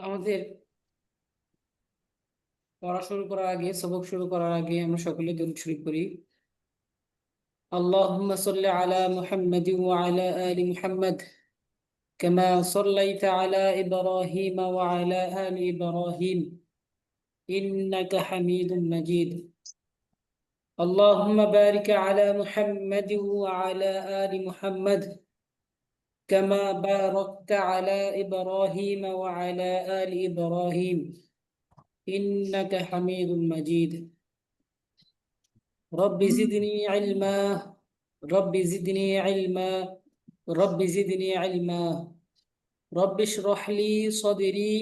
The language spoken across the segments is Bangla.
আমাদের পড়া শুরু করার আগে সবক শুরু করার আগে আমরা সকলে দরুদ শরীফ পড়ি। আল্লাহুম্মা সাল্লি আলা মুহাম্মাদিন ওয়া আলা আলি মুহাম্মাদ কামা সাল্লাইতা আলা ইব্রাহিম ওয়া আলা আলি ইব্রাহিম ইন্নাকা হামিদুম মাজিদ। اللهم بارك على محمد وعلى آل محمد كما باركت على إبراهيم وعلى آل إبراهيم إنك حميد مجيد. رب زدني علما رب زدني علما رب زدني علما رب اشرح لي صدري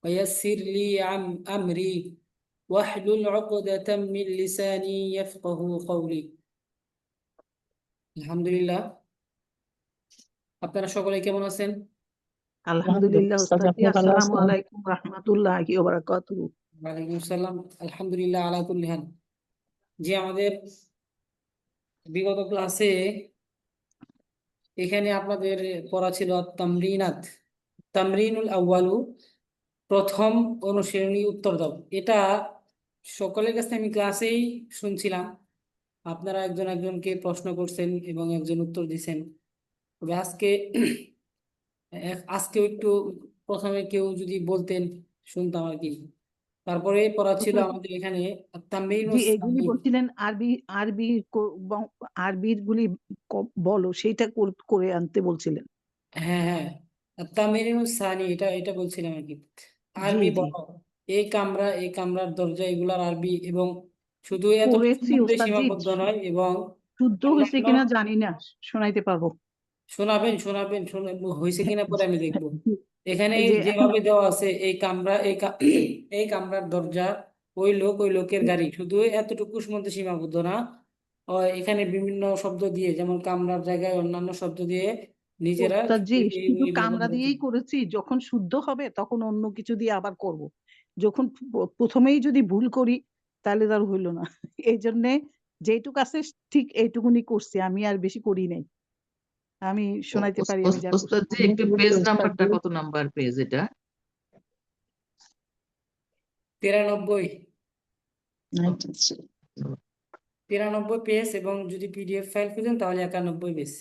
ويسر لي أمري واحلل عقدة من لساني يفقه قولي. আলহামদুলিল্লাহ, আপনারা সকলে কেমন আছেন? আলহামদুলিল্লাহ উস্তাদ জি, আসসালামু আলাইকুম রাহমাতুল্লাহি ওয়া বারাকাতুহু। ওয়ালাইকুম আসসালাম। আলহামদুলিল্লাহ আলা কুল্লি হাল। যে আমাদের বিগত ক্লাসে এখানে আপনাদের পড়া ছিল তামরিনাত, তামরিনুল আউয়ালু, প্রথম অনুশীলনী উত্তর দাও। এটা সকলের কাছে আমি ক্লাসেই শুনছিলাম, আপনারা একজন একজনকে প্রশ্ন করছেন এবং একজন উত্তর দিছেন। তবে আজকে একটু প্রথমে কেউ যদি বলতেন শুনতাম আর কি। তারপরে পড়া ছিল আমাদের এখানে জি, এগুলি বলছিলেন আরবির গুলি বলো, সেটা করে আনতে বলছিলেন। হ্যাঁ হ্যাঁ, তামিরিনুস সানি, এটা এটা বলছিলাম আর কি। আরবি জি। বলো, এই কামরার দরজা, এগুলার আরবি, এবং শুধু করেছি এতটুকুর মধ্যে উস্তাদ জি, সীমাবদ্ধ নয় এবং শুদ্ধ হয়েছে অন্যান্য। কিনা জানি না, শোনাইতে পারবো। শোনাবেন শোনাবেন হয়েছে কিনা পরে আমি দেখবো। এখানে এই যে এখন যেভাবে দেওয়া আছে, এই কামরার দরজা, ওই লোকের গাড়ি, শুধু এতটুকুর মধ্যে সীমাবদ্ধ না। এখানে বিভিন্ন শব্দ দিয়ে, যেমন কামরার জায়গায় অন্যান্য শব্দ দিয়ে নিজেরা উস্তাদ জি, শুধু এইভাবে কামরা বলতে। দিয়েই করেছি, যখন শুদ্ধ হবে তখন অন্য কিছু দিয়ে আবার করব। যখন প্রথমেই যদি ভুল করি তাহলে তার হইল না। এই জন্যে যেটুক আছে ঠিক এইটুকুনি করছি, আমি আর বেশি করি নাই। আমি শোনাইতে পারি আমি যা করছি। ওস্তাদ জি, একটু পেজ নাম্বারটা, কত নাম্বার পেজ এটা? 93 93 পেজ, এবং যদি পিডিএফ ফাইল খুঁজেন তাহলে 91 পেজ।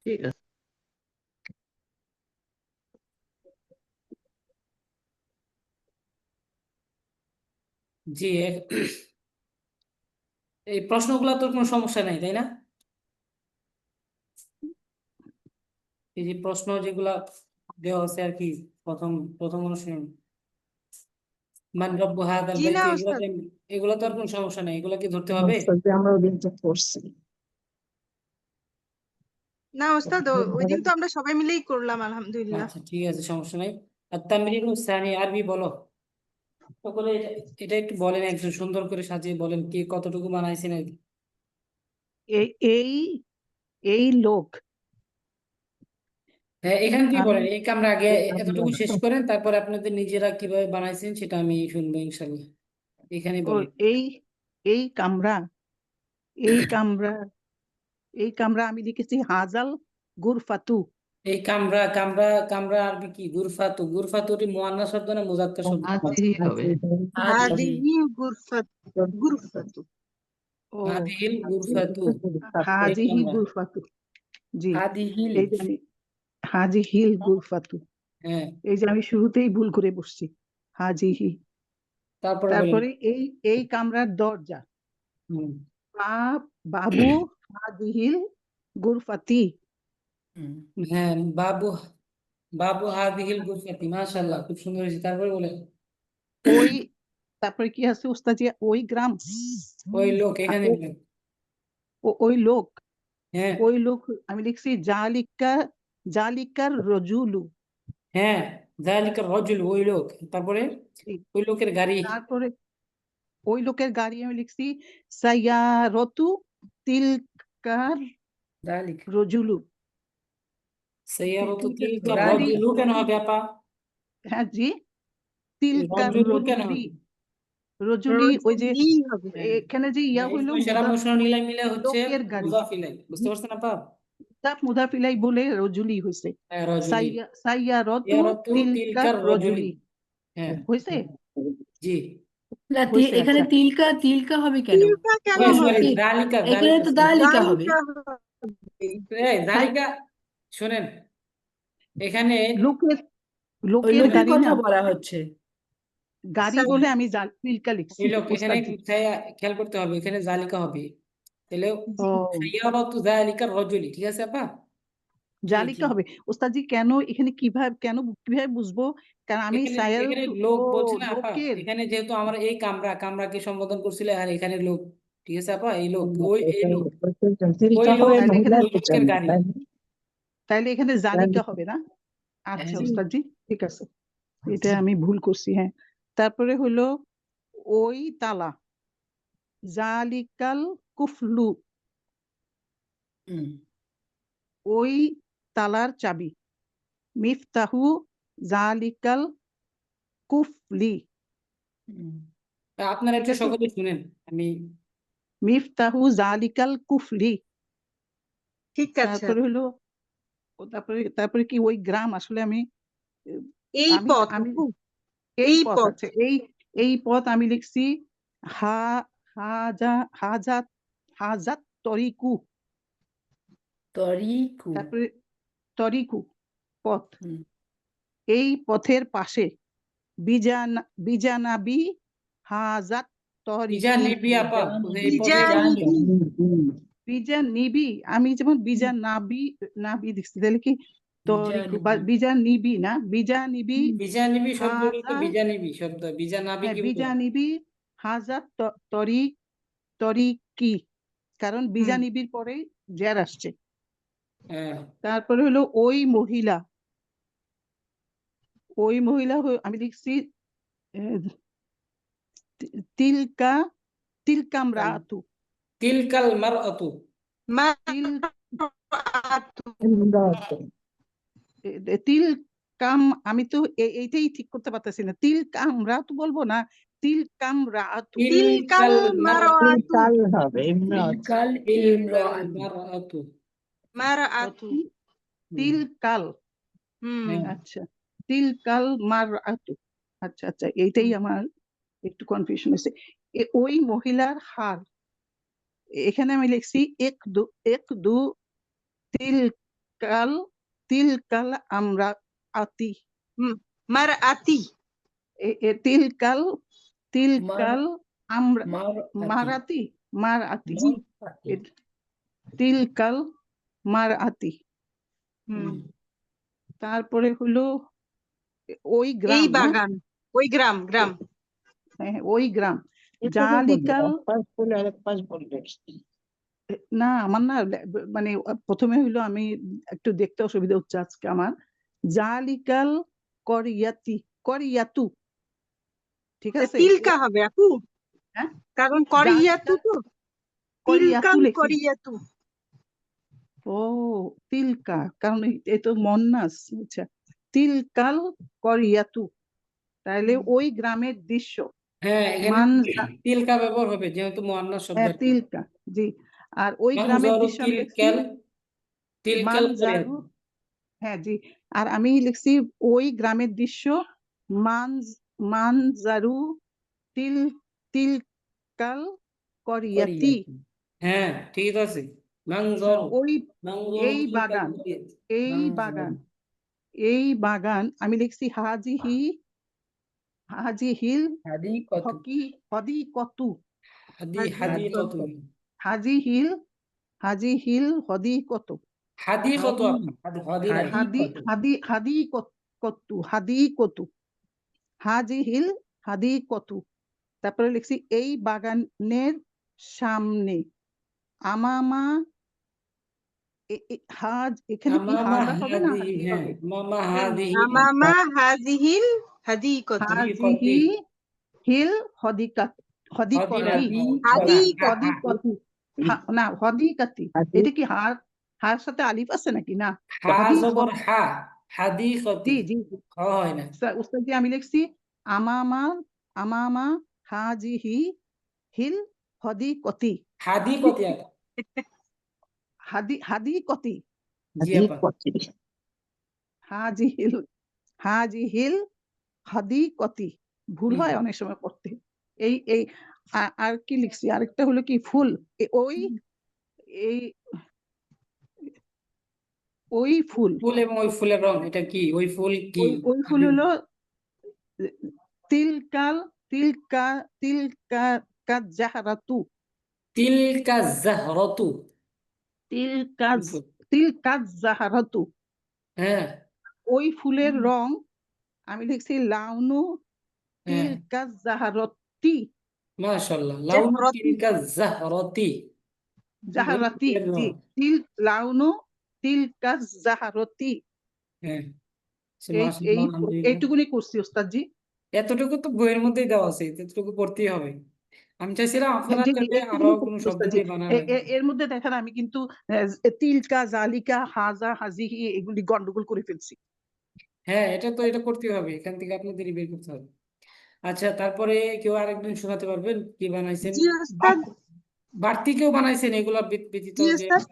ঠিক আছে। জি, এই প্রশ্নগুলো তোর কোনো সমস্যা নাই, তাই না? এই যে প্রশ্ন যেগুলা দেওয়া আছে আর কি, প্রথম প্রথম অনুশীলন, মান রব্বু হাদাল জি না বাইত, ওস্তাদ, এগুলা তো আর কোনো সমস্যা নাই, এগুলা কি ধরতে হবে? আমরা ওদিনটা করছি। না ওস্তাদ, ওই দিন তো আমরা সবাই মিলেই করলাম আলহামদুলিল্লাহ। আচ্ছা ঠিক আছে, সমস্যা নাই। আর তামরিনু সানি, আরবি বলো সকলে। এটা একটু বলেন, একজন সুন্দর করে সাজিয়ে বলেন কে কতটুকু বানাইছেন আর কি। এই এই এই লোক, হ্যাঁ, এখান থেকে আমি বলেন, এই কামরা আগে এতটুকু শেষ করেন, তারপর আপনাদের নিজেরা কিভাবে বানাইছেন সেটা আমি শুনবো ইনশাল্লাহ। এখানে ও বলেন। এই এই কামরা এই কামরা এই কামরা আমি লিখেছি হাজাল গুরফাতু। এই কামরা কামরা কামরা আরবি কি? গুরফাতু, গুরফাতুটি মুয়ান্নাস শব্দ না মুযাক্কার শব্দ? হাজিহি হবে। হাদিহি, হাদিহি গুরফাতু। ও হাদিহিল গুরফাতু, এই হাজিহি কামরা। গুরফাতু। জি, হাদিহিল, এই যে আমি হাজিহিল গুরফাতু, হ্যাঁ, এই যে আমি শুরুতেই ভুল করে বসছি। হাজিহি, তারপরে বলেন। তারপরে এই এই কামরার দরজা, হুম, বাবু হাজিহিল গুরফাতি। হ্যাঁ, বাবু বাবু হাদিহিল গুরফাতি, মাশাআল্লাহ, খুব সুন্দর হয়েছে। তারপরে বলেন। ওই, তারপরে কি আছে উস্তাজি, ওই গ্রাম, ওই লোক, এখানে বলেন। ওই লোক, হ্যাঁ ওই লোক আমি লিখছি জালিকার রজুলু। হ্যাঁ, যালিকা রাজুল, ওই লোক। তারপরে ওই লোকের গাড়ি। তারপরে ওই লোকের গাড়ি আমি লিখছি সাইয়ারতু তিলকার যালিক রজুলু। সাইয়ারাতু তিলকা গাড়ি, রাজুলু কেন হবে আপা? হ্যাঁ জি, তিলকার রাজুলু কেন রজুলি, হবে? রজুলি ওই যে রজুলি হবে। এখানে যে ইয়া হ্যাঁ, হইলো ইসমে ইশারা মুশারা নিলাই মিলে হচ্ছে লোকের গাড়ি। মুজাফ ইলাই, বুঝতে পারছেন আপা? মুদাফ ইলাই বলে রজুলি হয়েছে হ্যাঁ রজুলি সাইয়ারতু ইয়ারাতু তিলকার তিলকার রজুলি রজুলি হ্যাঁ হয়েছে জি না হয়েছে এখানে আচ্ছা তিলকা তিলকা হবে কেন তিলকা কেন সরি হবে? সরি জালিকা এখানে তো দালিকা হবে জালিকা হবে। জালিকা শোনেন এখানে লোকের ওই লোকের লোকের গাড়ি কথা না বলা হচ্ছে গাড়ি সাই- বলে আমি তিলকা লিখছি এই লোক এখানে ওস্তাদজি খেয়াল করতে হবে এখানে জালিকা হবে তাহলে ও সাইয়ারাতু জালিকার রজুলি ঠিক আছে আপা জি জি জালিকা হবে ওস্তাদজি কেন এখানে কিভাবে বুঝবো কারণ আমি এখানে সায়ার এখানে লোক ও বলছে না আপা লোকের এখানে যেহেতু আমরা এই কামরাকে সম্বোধন করছিল আর এখানে লোক ঠিক আছে আপা এই লোক এই লোক ওই লোক তাহলে এখানে ওই লোকের গাড়ি তাইলে এখানে জালিকা হবে না আচ্ছা হ্যাঁ জি ওস্তাদজি ঠিক আছে এটা আমি ভুল করছি হ্যাঁ তারপরে হলো ওই তালা জালিকাল কুফলু হুম। ওই তালার চাবি মিফতাহু জালিকাল কুফলি আপনারা ঠিক একটু আছে সকলে শুনেন আমি মিফতাহু জালিকাল কুফলি ঠিক আছে। তারপরে হলো তারপরে কি ওই গ্রাম আসলে আমি এই আমি পথ আমি আপু, এই এই পথ পথ। আছে এই পথ আমি লিখছি হা হাজাত হাজাত তরিকু তরিকু তারপরে তরিকু পথ হুম। এই পথের পাশে বিজানাবি হাজাত ইজা তরিকি নিবি আপা এই পথে বিজানিবি বিজানিবি আমি যেমন নাবি দেখছি তাহলে কি তরিকু বা বিজানিবি না বিজানিবি বিজানিবি শব্দটা তো হাজা বিজানিবি শব্দ বিজানাবি হ্যাঁ কি বলবো বিজানিবি হাজাত তরিকি কারণ বিজানিবির পরে জের আসছে হ্যাঁ তারপরে হলো ওই মহিলা আমি লিখছি আহ, তিলকাম রাতু তিলকাল মারআতু তিল মারআতু। তিলকাম আমি তো এইটাই ঠিক করতে পারতেছি না তিলকাম রাতু বলবো না তিলকাম রাতু তিলকাল মারআতু। তিলকাল ইমরাআতু মারআতু মারআতু। তিলকাল হ্যাঁ আচ্ছা তিলকাল মারআতু আচ্ছা আচ্ছা এইটাই আমার একটু কনফিউশন হয়েছে ওই মহিলার হার এখানে আমি লিখছি এক দু তিলকাল আমরা আতি মারআতি। তিলকাল আমরা মারআতি মারাতি মারআতি তিলকাল মারাতি তারপরে হলো ওই এই গ্রাম না? বাগান, ওই গ্রাম। হ্যাঁ ওই গ্রাম জালিকাল না আমার না মানে প্রথমে হইলো আমি একটু দেখতে অসুবিধা হচ্ছে আজকে আমার জালিকাল করিয়াতু ঠিক আছে তিলকা হবে আপু, হ্যাঁ কারণ করিয়াতু তো তিলকাল লিখছি করিয়াতু। ও তিলকা কারণ এই তো মন্নাস আচ্ছা তিলকাল করিয়াতু তাহলে ওই গ্রামের দৃশ্য হ্যাঁ এখানে মানজা তিলকা ব্যবহার হবে যেহেতু মুয়ান্নাস শব্দ হ্যাঁ তিলকা জি আর ওই গ্রামের মানজারু দৃশ্য আমি লিখছি তিলকাল মানজারু হ্যাঁ জি আর আমি লিখছি ওই গ্রামের দৃশ্য মানজারু তিলকাল করিয়াতি হ্যাঁ ঠিক আছে মানজারু ওই মানজারু এই তিলকাল বাগান এই বাগান আমি লিখছি হাজিহিল হদিকতু হাদিকতু হাজিহিল হদিকতু হাদিকতু হাদিকতু হাজিহিল হাদিকতু তারপরে লিখছি এই বাগানের সামনে আমামা এখানে কি হাজা হবে না আমামা হাজিহিল হাদিকতু। হাজিহি হিল হদিকতি না হদিকতি এটা কি হার সাথে আলিফ আছে নাকি না জি জি উস্তাদ আমি লিখছি আমামা হাজিহি হিল হদিকতি হাদিকতি জি আপা হাজিহিল হাজিহিল হাদিকতি ভুল হুম হয় অনেক সময় পড়তে। এই আর কি লিখছি, আরেকটা হলো কি ফুল, ওই এই ওই ফুল, ফুল এবং ওই ফুলের রং এটা কি ওই ফুল কি ওই ফুল হলো তিলকাল তিলকা তিলকা কাজাহারাতু তিলকা জাহরতু তিলকাজ ফুল। তিলকাজ জাহারাতু। হ্যাঁ ওই ফুলের রং আমি লিখছি লাউনু হ্যাঁ তিলকাজ জাহারতি মাশাআল্লাহ লাউনু জাহরতি। তিলকা জাহরতি ওই জাহারাতি, ফুলের জি, রং লাউনু তিলকাজ জাহারতি। হ্যাঁ এই এই মাশাআল্লাহ আলহামদুলিল্লাহ এইটুকুনি করছি ওস্তাদ জি। এতটুকু তো বইয়ের মধ্যেই দেওয়া আছে এতটুকু পড়তেই হবে আমি চাইছিলাম আপনারা জি, চাইলে আরো এইটুকুনি কোনো করছি শব্দ ওস্তাদ জি। দিয়ে বানান এর মধ্যে দেখেন আমি কিন্তু তিলকা জালিকা হাজা হাজিহি এগুলি গন্ডগোল করে ফেলছি। হ্যাঁ এটা করতেই হবে এখান থেকে আপনাদেরই বের করতে হবে আচ্ছা তারপরে কেউ আরেকদিন শোনাতে পারবেন কি বানাইছেন জি ওস্তাদ। বাড়তি কেউ বানাইছেন এগুলা ব্যতীত জি যে ওস্তাদ,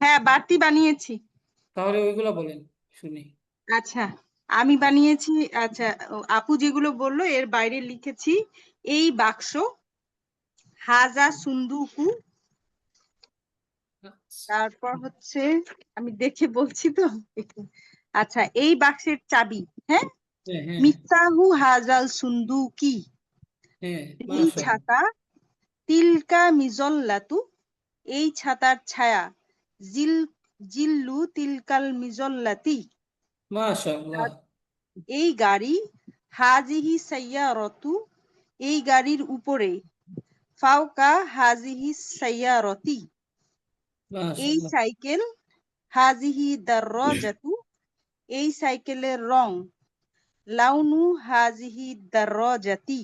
হ্যাঁ বাড়তি বানিয়েছি। তাহলে ওইগুলা বলেন শুনি আচ্ছা, আমি বানিয়েছি। আচ্ছা, আপু যেগুলো বললো এর বাইরে লিখেছি এই বাক্স, হাজা সুন্দুকু। তারপর হচ্ছে আমি দেখে বলছি তো একটু। আচ্ছা, এই বাক্সের চাবি, হ্যাঁ, হ্যাঁ হ্যাঁ মিফতাহু হাজাল সুন্দুকি। হ্যাঁ এই মাশাআল্লাহ ছাতা, তিলকা মিজল্লাতু, এই ছাতার ছায়া, জিল জিল্লু তিলকাল মিজল্লাতি। মাশাআল্লাহ এই গাড়ি, হাজিহি সাইয়ারতু, এই গাড়ির উপরে, ফাওকা হাজিহি সাইয়ারতি। এই মাশাআল্লাহ সাইকেল, হাজিহি দাররাজাতু, এই সাইকেলের রং, লাউনু হাজিহি দাররাজাতি।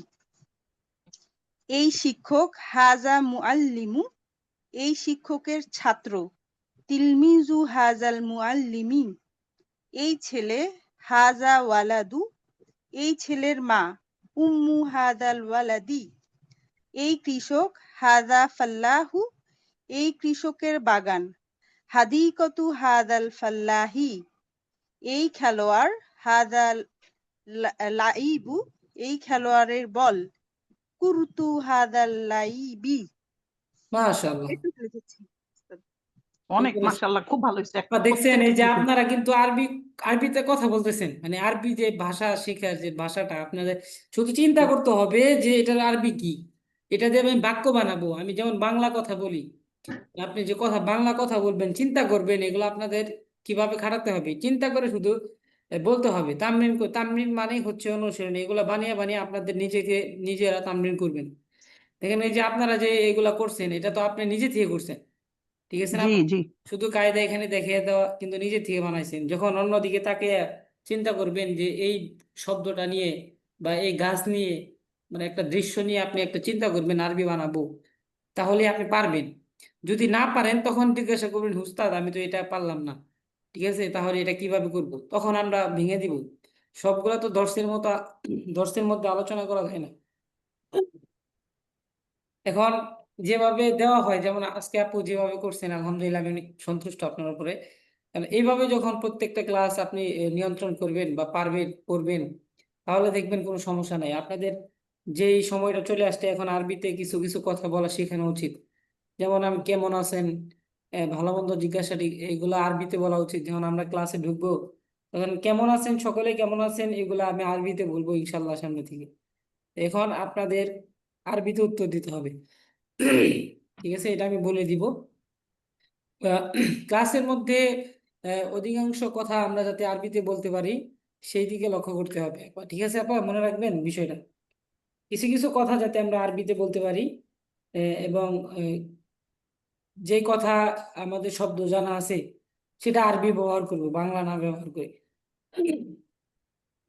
এই শিক্ষক, হাজা মুআল্লিমু, এই শিক্ষকের ছাত্র, তিলমিজু হাজাল মুআল্লিমি। এই ছেলে, হাজা ওয়ালাদু, এই ছেলের মা, উম্মু হাদাল ওয়ালাদি। এই কৃষক, হাদা ফাল্লাহু, এই কৃষকের বাগান, হাদিকতু হাদাল ফাল্লাহি। এই খেলোয়াড়, হাদাল লাইবু, এই খেলোয়াড়ের বল, কুরতু হাদাল লাইবি। মাশাআল্লাহ এটুকু লিখেছি। অনেক মাশাআল্লাহ, খুব ভালো হয়েছে, বা দেখছেন এই প্রত্যেকটা যে লিখেছি। আপনারা কিন্তু আরবিতে কথা বলতেছেন মানে আরবি যে ভাষা শেখার যে ভাষাটা আপনাদের শুধু চিন্তা করতে হবে যে এটার আরবি কি এটা দিয়ে আমি বাক্য বানাবো আমি যেমন বাংলা কথা বলি আপনি যে বাংলা কথা বলবেন চিন্তা করবেন এগুলো আপনাদের কিভাবে খাটাতে হবে চিন্তা করে শুধু বলতে হবে তামরিন মানেই হচ্ছে অনুশীলন এগুলো বানিয়ে বানিয়ে আপনাদের নিজেরা তামরিন করবেন দেখেন এই যে আপনারা যে এগুলা করছেন এটা তো আপনি নিজে থেকে করছেন ঠিক আছে না জি আপা? জি শুধু কায়দা এখানে দেখিয়ে দেওয়া কিন্তু নিজে থেকে বানাইছেন যখন অন্যদিকে তাকে চিন্তা করবেন যে এই শব্দটা নিয়ে বা এই গাছ নিয়ে মানে একটা দৃশ্য নিয়ে আপনি একটা চিন্তা করবেন আরবি বানাবো তাহলে আপনি পারবেন যদি না পারেন তখন জিজ্ঞাসা করবেন হুস্তাদ আমি তো এটা পারলাম না ঠিক আছে তাহলে এটা কিভাবে করব তখন আমরা ভেঙে দিব সবগুলা তো দর্শের মধ্যে আলোচনা করা যায় না এখন যেভাবে দেওয়া হয় যেমন আজকে আপু যেভাবে করছেন আলহামদুলিল্লাহ আমি অনেক সন্তুষ্ট আপনার উপরে কারণ এইভাবে যখন প্রত্যেকটা ক্লাস আপনি নিয়ন্ত্রণ করবেন বা পারবেন করবেন তাহলে দেখবেন কোনো সমস্যা নাই আপনাদের যেই সময়টা চলে আসছে এখন আরবিতে কিছু কিছু কথা বলা শেখানো উচিত যেমন আমি কেমন আছেন ভালো মন্দ জিজ্ঞাসাটি এইগুলো আরবিতে বলা উচিত যেমন আমরা ক্লাসে ঢুকবো তখন কেমন আছেন সকলে কেমন আছেন এগুলো আমি আরবিতে বলবো ইনশাল্লাহ সামনে থেকে এখন আপনাদের আরবিতে উত্তর দিতে হবে ঠিক আছে এটা আমি বলে দিব আহ, ক্লাসের মধ্যে অধিকাংশ কথা আমরা যাতে আরবিতে বলতে পারি সেই দিকে লক্ষ্য করতে হবে ঠিক আছে আপা মনে রাখবেন বিষয়টা কিছু কিছু কথা যাতে আমরা আরবিতে বলতে পারি এবং যে কথা আমাদের শব্দ জানা আছে সেটা আরবি ব্যবহার করব বাংলা না ব্যবহার করে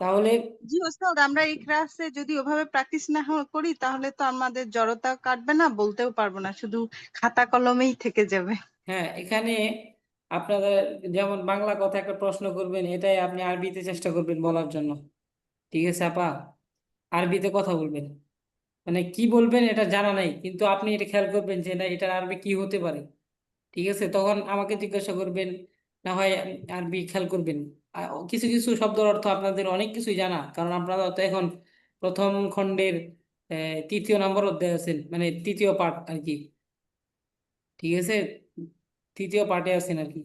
তাহলে জি ওস্তাদ, আমরা এই ক্লাসে যদি ওভাবে প্র্যাকটিস না করি তাহলে তো আমাদের জড়তা কাটবে না, বলতেও পারবো না, শুধু খাতা কলমেই থেকে যাবে। হ্যাঁ এখানে আপনারা যেমন বাংলা কথা একটা প্রশ্ন করবেন এটাই আপনি আরবিতে চেষ্টা করবেন বলার জন্য ঠিক আছে আপা আরবিতে কথা বলবেন মানে কি বলবেন এটা জানা নাই কিন্তু আপনি এটা খেয়াল করবেন যে না এটা আরবি কি হতে পারে ঠিক আছে তখন আমাকে জিজ্ঞাসা করবেন না হয় আরবি খেয়াল করবেন। কিছু কিছু শব্দের অর্থ আপনাদের অনেক কিছুই জানা, কারণ আপনারা তো এখন প্রথম খণ্ডের 3য় নম্বর অধ্যায় আছেন, মানে 3য় পার্ট আর কি। ঠিক আছে, 3য় পার্টে আছেন আর কি।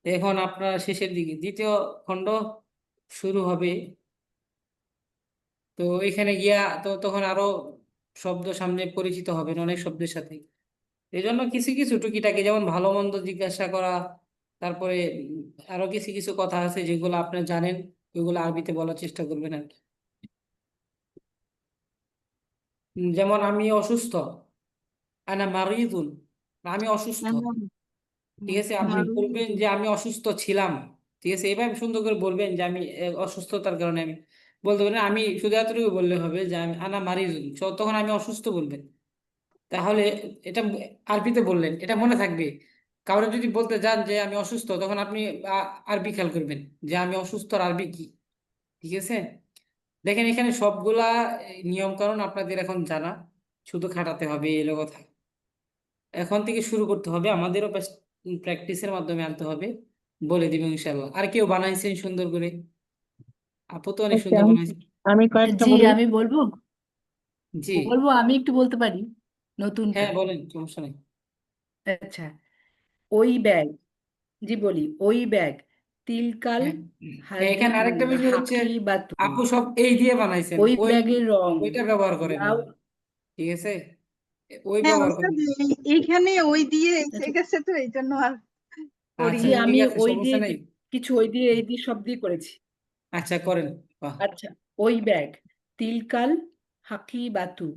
তো এখন আপনার শেষের দিকে 2য় খণ্ড শুরু হবে। তো এখানে গিয়া তো তখন আরো শব্দ সামনে পরিচিত হবেন অনেক শব্দের সাথে। এই জন্য কিছু কিছু টুকিটাকি, যেমন ভালো মন্দ জিজ্ঞাসা করা, তারপরে আরো কিছু কিছু কথা আছে যেগুলো আপনি জানেন, ওইগুলো আরবিতে বলার চেষ্টা করবেন আর কি। যেমন আমি অসুস্থ, আনা মারিদুন, আমি অসুস্থ। ঠিক আছে, আপনি বলবেন যে আমি অসুস্থ ছিলাম। ঠিক আছে, এভাবে সুন্দর করে বলবেন যে আমি অসুস্থতার কারণে আমি বলতে পারি না, আমি শুধু এতটুকু বললে হবে যে আমি আনা মারিদুন, তখন আমি অসুস্থ বলবেন। তাহলে এটা আরবিতে বললেন, এটা মনে থাকবে। কাউরে যদি বলতে যান যে আমি অসুস্থ, তখন আপনি আরবি খেয়াল করবেন যে আমি অসুস্থ আরবি কি। ঠিক আছে, দেখেন এখানে সবগুলা নিয়ম কানুন আপনাদের এখন জানা, শুধু খাটাতে হবে এলো কথা। এখন থেকে শুরু করতে হবে, আমাদেরও প্র্যাকটিসের মাধ্যমে আনতে হবে। বলে দিব ইনশাল্লাহ। আর কেউ বানাইছেন সুন্দর করে? আপু তো অনেক আচ্ছা, সুন্দর বানাইছে। আমি কয়েকটা জি বলি। আমি বলবো জি, আমি একটু বলতে পারি নতুনটা। হ্যাঁ বলেন, সমস্যা নেই। আচ্ছা, ওই ব্যাগ, জি বলি, ওই ব্যাগ তিলকাল হ্যাঁ, হাদি এখানে আরেকটা বিষয় হচ্ছে, হাকি বাতু, আপু সব এই দিয়ে বানাইছেন, ওই ওই ব্যাগের রং ওইটা ব্যবহার করেন না। লাউ। ঠিক আছে, ওই হ্যাঁ ব্যবহার ওস্তাদ, করেন না। এইখানে ওই দিয়ে এসে আচ্ছা, গেছে তো এই জন্য আর আচ্ছা জি করিনি। আমি ঠিক আছে, ওই সমস্যা দিয়ে নেই। কিছু ওই দিয়ে এই দিয়ে সব দিয়ে করেছি। আচ্ছা করেন। বাহ। আচ্ছা, ওই ব্যাগ তিলকাল হাকি বাতু,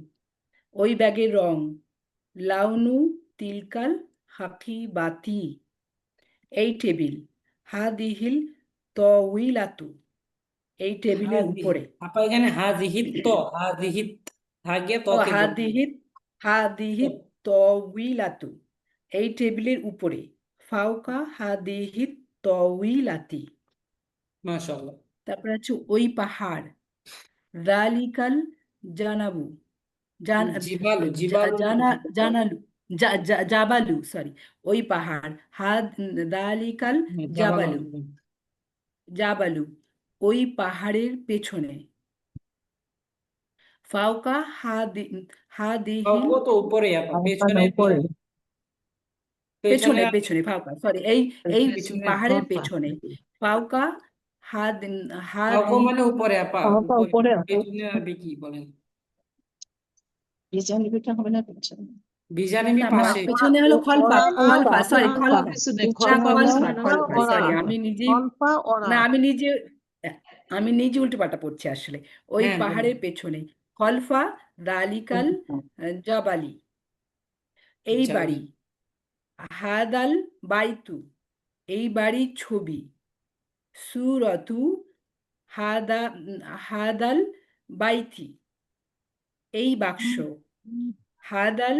ওই ব্যাগের রং লাউনু তিলকাল হাকি বাতি, এই টেবিল হাদিহিল তউইলাতু, এই টেবিলের হাজি, উপরে। আপা এখানে হাজিহিত, তো হাজিহিত, হা গিয়ে ও তকে বলবেন। হাদিহিত তউইলাতু, এই টেবিলের উপরে। ফাওকা হাদিহিত তউইলাতি, মাশাআল্লাহ। তারপর আছে ওই পাহাড়। রালিকাল জানাবু, জান জিবালু, জিবালু জানা জানালু, জাবালু, সরি, ওই পাহাড়। দালিকাল জাবালু। জাবালু, জাবালু, ওই পাহাড়ের পেছনে। ফাওকা হাদিহিল, ও তো উপরে আপা, আমার পেছনে তো, উপরে পেছনে পেছনে পেছনে ফাওকা, সরি, এই পেছনে পাহাড়ের খলফা। পেছনে। ফাওকা হাদ কাউকে হাদি, মানে উপরে আপা, আমার উপরে। উপরে আছে। পেছনে আরবি কি বলেন? ডিজাইন বিটা হবে না পেছনে। বিজানিবি না পাশে। পেছনে হলো খলফা, খলফা, সরি খলফা, পিছনে না খলফা খলফা, পিছনে না, খলফা, ওরা। সরি, আমি নিজেই, অল্পা ওরা। না আমি নিজে উল্টোপাল্টা পড়ছি আসলে। ওই হ্যাঁ বলেন। পাহাড়ের পেছনে খলফা দালিকাল জাবালি, এই জাবালু। বাড়ি। হাদাল বাইতু, এই বাড়ির ছবি। সুরতু হাদা হাদাল বাইতি, এই বাক্স। হাদাল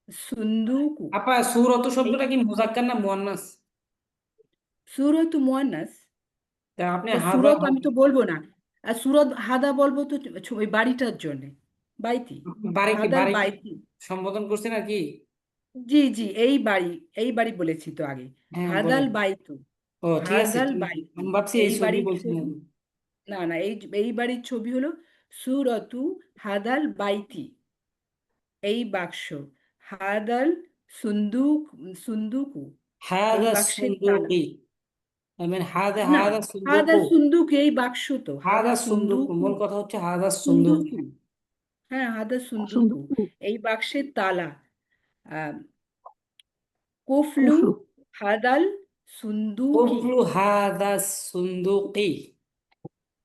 সুন্দুকু, আপা সুরত এই শব্দটা কি মুজাক্কার না মুয়ান্নাস? সুরতু মুয়ান্নাস। তা আপনি তো হাদা, সুরত আমি তো বলবো না, আর সুরত হাদা বলবো তো ওই বাড়িটার জন্য, বাইতি, বাড়ি কি, হাদাল বাড়ি কি বাইতি। সম্বোধন করছেন আর কি? জি জি, এই বাড়ি বলেছি তো আগে। হ্যাঁ হাদাল বলেন। বাইতু, ও ঠিক আছে, হাদাল ঠিক আছে। বাইতু, আমি ভাবছি এই এই ছবি বাড়ির বলছেন ছবি। নাকি। না না, এই বাড়ির ছবি হলো সুরতু হাদাল বাইতি, এই বাক্স। হাদাল সুন্দুক সুন্দুকু, এই হাদা বাক্সের তালা। সুন্দুকি, মানে হাদা না, হাদা হাদা সুন্দুকু। সুন্দুক এই বাক্স, তো হাদা হাদা সুন্দুকু, সুন্দুকু, মূল কথা হচ্ছে হাদা সুন্দুকি। সুন্দুকু, হ্যাঁ হাদা সুন্দুকু, সুন্দুকু, এই বাক্সের তালা। আহ, কুফলু কুফলু, হাদাল সুন্দুকি, কুফলু হাদা সুন্দুকি,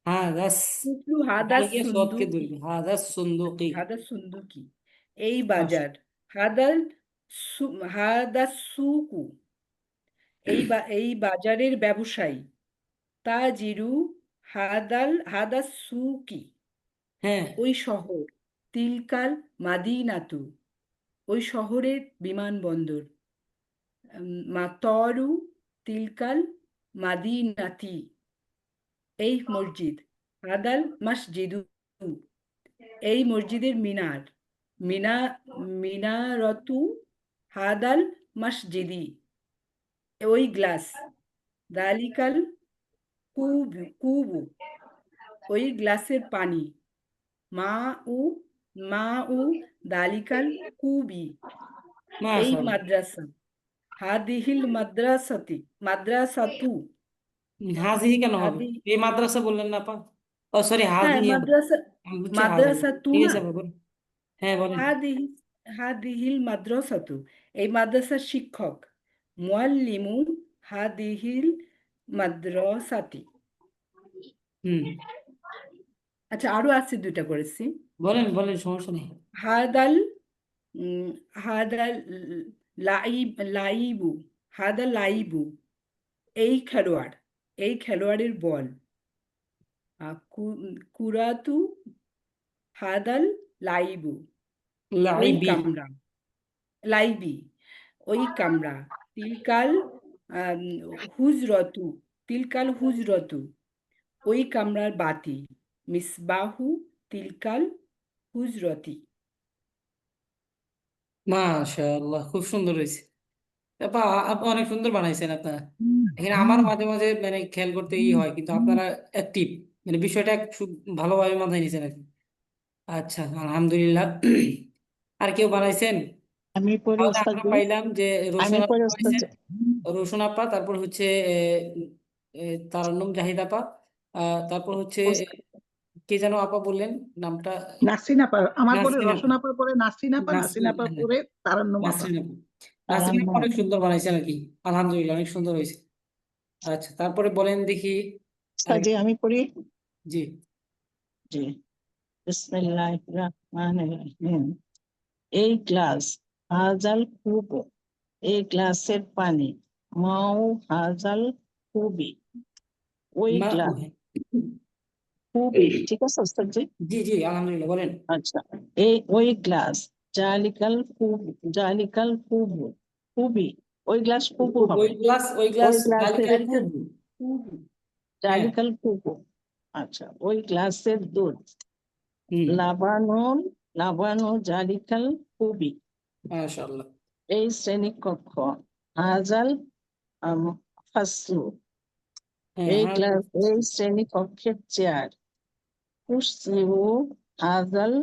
হাদা কুফলু হাদা দাঁড়িয়ে সদকে সুন্দুকি, ধরবি, হাদা সুন্দুকি। হাদা সুন্দুকি, এই মাশা- বাজার। হাদাল হাদা সুকু, এই বাজারের ব্যবসায়ী। তাজিরু হাদা সুকি, হ্যাঁ, ওই শহর। তিলকাল মাদিনাতু, ওই শহরের বিমানবন্দর। মাতরু তিলকাল মাদিনাতি, এই মসজিদ। হাদাল মসজিদু, এই মসজিদের মিনার। মিনা মিনারতু হাদাল মসজিদি, ওই গ্লাস। দালিকাল কুবু ওই গ্লাসের পানি। মা উ মা উ দালিকাল কুবি এই মাশাআল্লাহ। মাদ্রাসা। হাদিহিল মাদ্রাসাতু হাজিহি কেন হবে? হাদি এই মাদ্রাসা বললেন না আপা? ও সরি, হ্যাঁ হাদিহি হবে। মাদ্রাসা আমি বুঝছি হাজিহি। মাদ্রাসাতু ঠিক না, আছে আপা, বলুন। হ্যাঁ বলেন। হাদিহি হাদিহিল মাদ্রাসাতু এই মাদ্রাসার শিক্ষক। মুআল্লিমু হাদিহিল মাদ্রাসাতি। হুম, আচ্ছা আরো আছে, দুইটা করেছি। বলেন বলেন, সমস্যা নেই। হাদাল উম, হাদাল লাইবু হাদাল লাইবু এই খেলোয়াড়, এই খেলোয়াড়ের বল। কুরাতু হাদাল লাইবু ওই লাইবি। কামরা লাইবি ওই কামরা। তিলকাল আম, হুজরতু তিলকাল হুজরতু ওই কামরার বাতি। মিসবাহু তিলকাল হুজরতি। মাশাআল্লাহ, খুব সুন্দর হয়েছে আপা। আপনি অনেক সুন্দর বানাইছেন আপনারা। এখানে আমার মাঝে মাঝে মানে খেয়াল করতে হয়, কিন্তু আপনারা অ্যাক্টিভ, মানে বিষয়টা ভালোভাবে মাথায় নিয়েছেন আর কি। আচ্ছা, আলহামদুলিল্লাহ। আর কেউ বানাইছেন? আমি পড়ি তাহলে ওস্তাদ আমরা জি, পাইলাম যে আমি রোশন আপা পড়ি ওস্তাদ বানাইছেন, জি। রোশন আপা, তারপর হচ্ছে তারান্নুম জাহিদ আপা, তারপর হচ্ছে কে যেন আপা বললেন নামটা? নাসরিন আপা আমার পরে, নাসরিন আপা। রসন আপার পরে নাসরিন আপা, নাসরিন নাসরিন, আপার হ্যাঁ, পরে তারান্নুম আপা। নাসরিন আপা। নাসরিন আপা তারান্নুম অনেক আপা। সুন্দর বানাইছেন আর কি। আলহামদুলিল্লাহ, অনেক সুন্দর হয়েছে। আচ্ছা, তারপরে বলেন দেখি। ওস্তাদ জি আমি পড়ি। জি। জি, বিসমিল্লাহির রহমানির রহিম। এই গ্লাস হাজাল কুব, এই গ্লাসের পানি। মাও হাজাল কুবি, ওই মা ও, গ্লাস হ্যাঁ। কুবি, ঠিক আছে ওস্তাদ জি। জি জি, আলহামদুলিল্লাহ, বলেন। আচ্ছা, ওই গ্লাস জালিকাল কুবু, জালিকাল কুবু, কুবি, ওই গ্লাস কুবু ওই হবে। ওই গ্লাস ওই গ্লাসের জালিকাল জালিকাল কুবু। কুবু হ্যাঁ। জালিকাল কুবু। আচ্ছা, ওই গ্লাসের দুধ। হুম। লাবানুন, লাবানু জালিকাল কুবি, মাশাআল্লাহ। এই শ্রেণীকক্ষ। হাজাল ফাসলু, হ্যাঁ, এই হ্যাঁ। ক্লাস, এই শ্রেণীকক্ষের চেয়ার। কুরসিউ হাজাল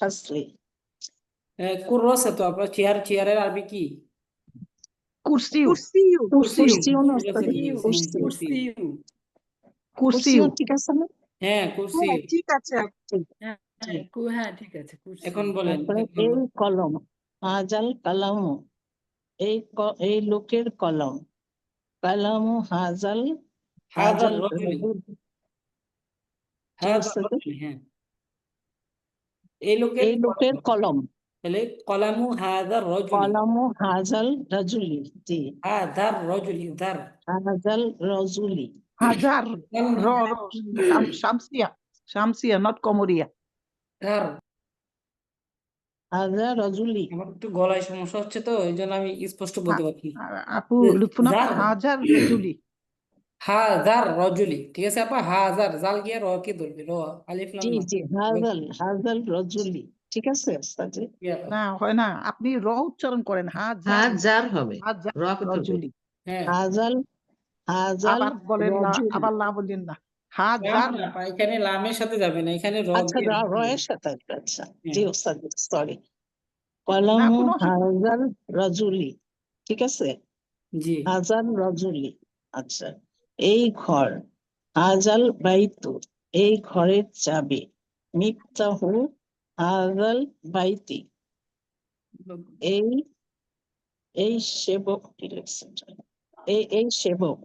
ফাসলি, কুরসা তো আপনার চেয়ারের আরবি কি? কুরসিউ, কুরসিউ কুরসিউ। কুরসিউ না ওস্তাদ, কুরসি ঠিক আছে, হ্যাঁ, কুরসিউ, কুরসি। কুরসিউ। কুরসিউ ঠিক আছে না? হ্যাঁ, হ্যাঁ কুরসি। ঠিক আছে ঠিক, হ্যাঁ ঠিক। হ্যাঁ ঠিক আছে, কুরসি। এখন বলেন, তারপরে এখন এই বলেন। কলম। হাজাল কালামু, এই লোকের কলম। কালামু হাজাল, হাদার হাজাল রজুলি। রজুল, জি হাদার ওস্তাদ, রজুলি, হ্যাঁ। এই লোকের এই লোকের কলম। কলম। তাহলে কলামু হাদার রজুলি। কলামু হাজাল রাজুলি, জি, হাদার রজুলি, দার। হাজাল রজুলি। হাজার, কলমু র র শামসিয়া, শামসিয়া নট কমরিয়া। দার। হাজার রজুলি, আমার একটু গলায় সমস্যা হচ্ছে, তো এই জন্য আমি স্পষ্ট বলতে পারছি না। আপু লুৎফুন আপা জার। হাজার রজুলি। হাজার রজুলি, ঠিক আছে আপা। হাজার জাল গিয়া র কি ধরবে? র, আলিফ লাম জি না। জি, হাজাল, হাজাল রজুলি, ঠিক আছে ওস্তাদ জি। না হয় না, আপনি র উচ্চারণ করেন হাজার, হাজার হবে, হাজার র করতে হবে। রজুলি। হ্যাঁ। হাজাল, হাজাল আবার বলেন না, রজুলি। আবার লা বললেন না। লাম হাজার, না আপা, এখানে লামের সাথে যাবে না, এখানে র আচ্ছা, দিয়ে দিতে হবে। রয়ের সাথে আসবে, আচ্ছা। হ্যাঁ। জি ওস্তাদ, সরি। না কলামু কোনো অসুবিধা নেই। হাজাল রজুলি, ঠিক আছে। জি। হাজার রজুলি, আচ্ছা। এই ঘর। হাজাল বাইতু, এই ঘরের চাবি। মিফতাহু হাজাল বাইতি, এই, এই সেবক, কি লিখছে এটা? এই সেবক।